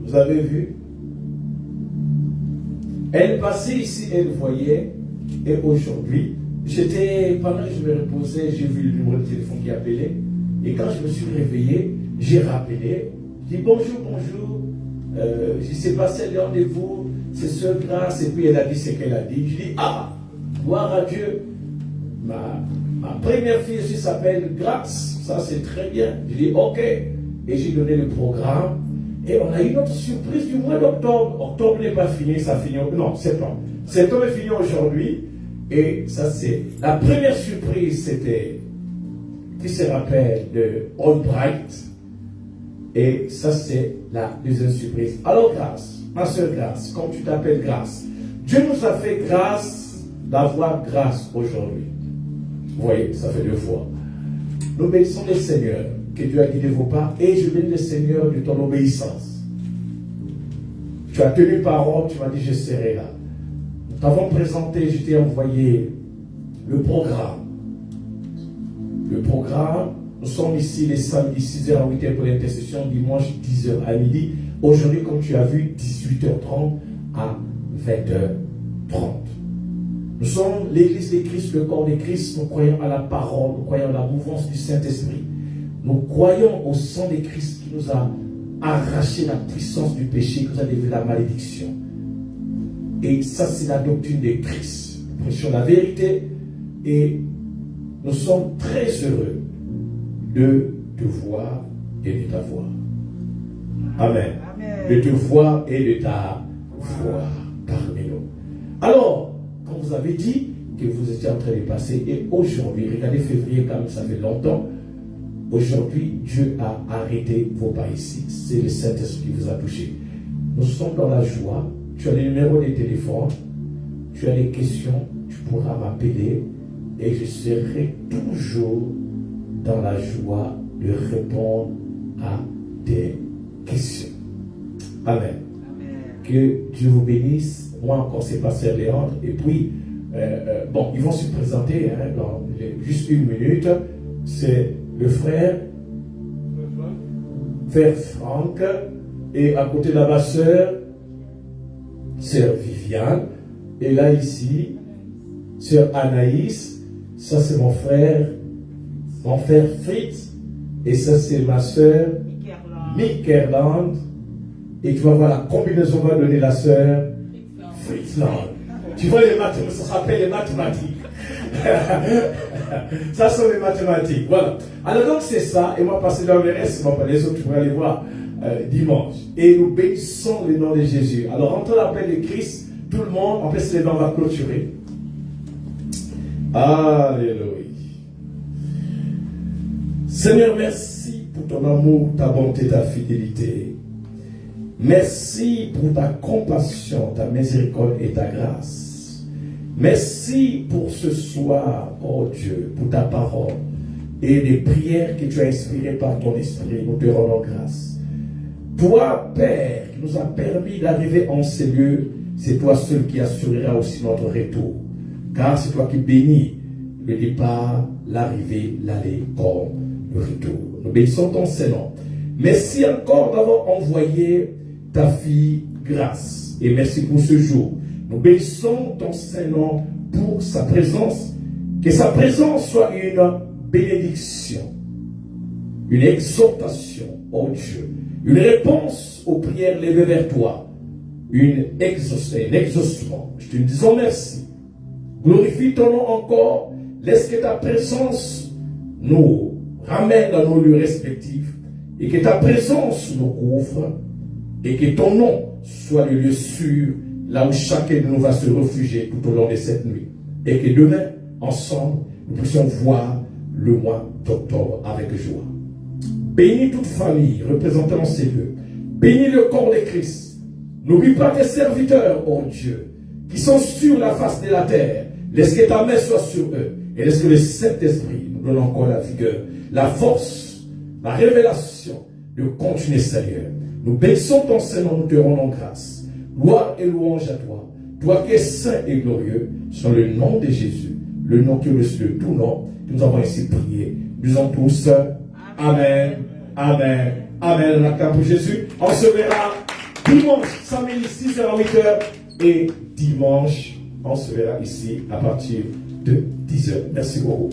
Vous avez vu? Elle passait ici, elle voyait, et aujourd'hui, pendant que je me reposais, j'ai vu le numéro de téléphone qui appelait, et quand je me suis réveillé, j'ai rappelé, je dis bonjour, je sais pas, c'est le rendez-vous, c'est Sœur Grâce, et puis elle a dit ce qu'elle a dit. Je dis, gloire à Dieu, ma première fille aussi s'appelle Grâce, ça c'est très bien. Je dis, ok. Et j'ai donné le programme. Et on a eu notre surprise du mois d'octobre. Octobre n'est pas fini, ça finit. Non, septembre. Septembre est fini aujourd'hui. Et ça, c'est. La première surprise, c'était. Qui se rappelle de Albright. Et ça, c'est la deuxième surprise. Alors, Grâce, ma soeur Grâce, comme tu t'appelles Grâce, Dieu nous a fait grâce d'avoir grâce aujourd'hui. Vous voyez, ça fait 2 fois. Nous bénissons le Seigneur, que Dieu a guidé vos pas, et je bénis le Seigneur de ton obéissance. Tu as tenu parole, tu m'as dit je serai là. Nous t'avons présenté, je t'ai envoyé le programme. Le programme, nous sommes ici les samedis 6h à 8h pour l'intercession, dimanche 10h à midi. Aujourd'hui, comme tu as vu, 18h30 à 20h30. Nous sommes l'église de Christ, le corps de Christ. Nous croyons à la parole, nous croyons à la mouvance du Saint-Esprit. Nous croyons au sang de Christ qui nous a arraché la puissance du péché, qui nous a délivré la malédiction. Et ça, c'est la doctrine de Christ. Nous prêchons la vérité et nous sommes très heureux de te voir et de t'avoir. Amen. Amen. De te voir et de t'avoir parmi nous. Alors, quand vous avez dit que vous étiez en train de passer, et aujourd'hui, regardez février comme ça fait longtemps, aujourd'hui, Dieu a arrêté vos pas ici. C'est le Saint-Esprit qui vous a touché. Nous sommes dans la joie. Tu as les numéros des téléphones, tu as des questions, tu pourras m'appeler et je serai toujours dans la joie de répondre à des questions. Amen. Amen. Que Dieu vous bénisse. Moi encore, c'est Pasteur Léandre. Et puis, bon, ils vont se présenter dans juste 1 minute. C'est le frère Franck et à côté de la ma sœur, sœur Viviane. Et là ici, sœur Anaïs. Ça c'est mon frère Fritz. Et ça c'est ma sœur Mikerland. Et tu vas voir la combinaison va donner la sœur Fritzland. Tu vois les mathématiques, ça s'appelle les mathématiques. Ça sont les mathématiques. Voilà. Alors donc c'est ça. Et moi passer dans le reste, bon, les autres, tu pourras les voir dimanche. Et nous bénissons le nom de Jésus. Alors entre l'appel de Christ, tout le monde, en plus les noms va clôturer. Alléluia. Seigneur, merci pour ton amour, ta bonté, ta fidélité. Merci pour ta compassion, ta miséricorde et ta grâce. Merci pour ce soir, oh Dieu, pour ta parole et les prières que tu as inspirées par ton esprit. Nous te rendons grâce. Toi, Père, qui nous a permis d'arriver en ces lieux, c'est toi seul qui assurera aussi notre retour. Car c'est toi qui bénis le départ, l'arrivée, l'aller comme le retour. Nous bénissons ton Seigneur. Merci encore d'avoir envoyé ta fille Grâce. Et merci pour ce jour. Nous bénissons ton Seigneur pour sa présence. Que sa présence soit une bénédiction, une exhortation, oh Dieu, une réponse aux prières levées vers toi, un exaucement. Je te disons merci. Glorifie ton nom encore. Laisse que ta présence nous ramène dans nos lieux respectifs et que ta présence nous couvre et que ton nom soit le lieu sûr là où chacun de nous va se réfugier tout au long de cette nuit. Et que demain, ensemble, nous puissions voir le mois d'octobre avec joie. Bénis toute famille représentant ces lieux. Bénis le corps de Christ. N'oublie pas tes serviteurs, oh Dieu, qui sont sur la face de la terre. Laisse que ta main soit sur eux. Et laisse que le Saint-Esprit nous donne encore la vigueur, la force, la révélation de continuer, Seigneur. Nous bénissons ton Seigneur, nous te rendons grâce. Gloire et louange à toi. Toi qui es saint et glorieux, sur le nom de Jésus, le nom qui est au-dessus de tout nom, nous avons ici prié. Nous disons tous Amen, Amen, Amen. On acclame pour Jésus. On se verra dimanche, samedi 6h à 8h et dimanche, on se verra ici à partir de 10h. Merci beaucoup.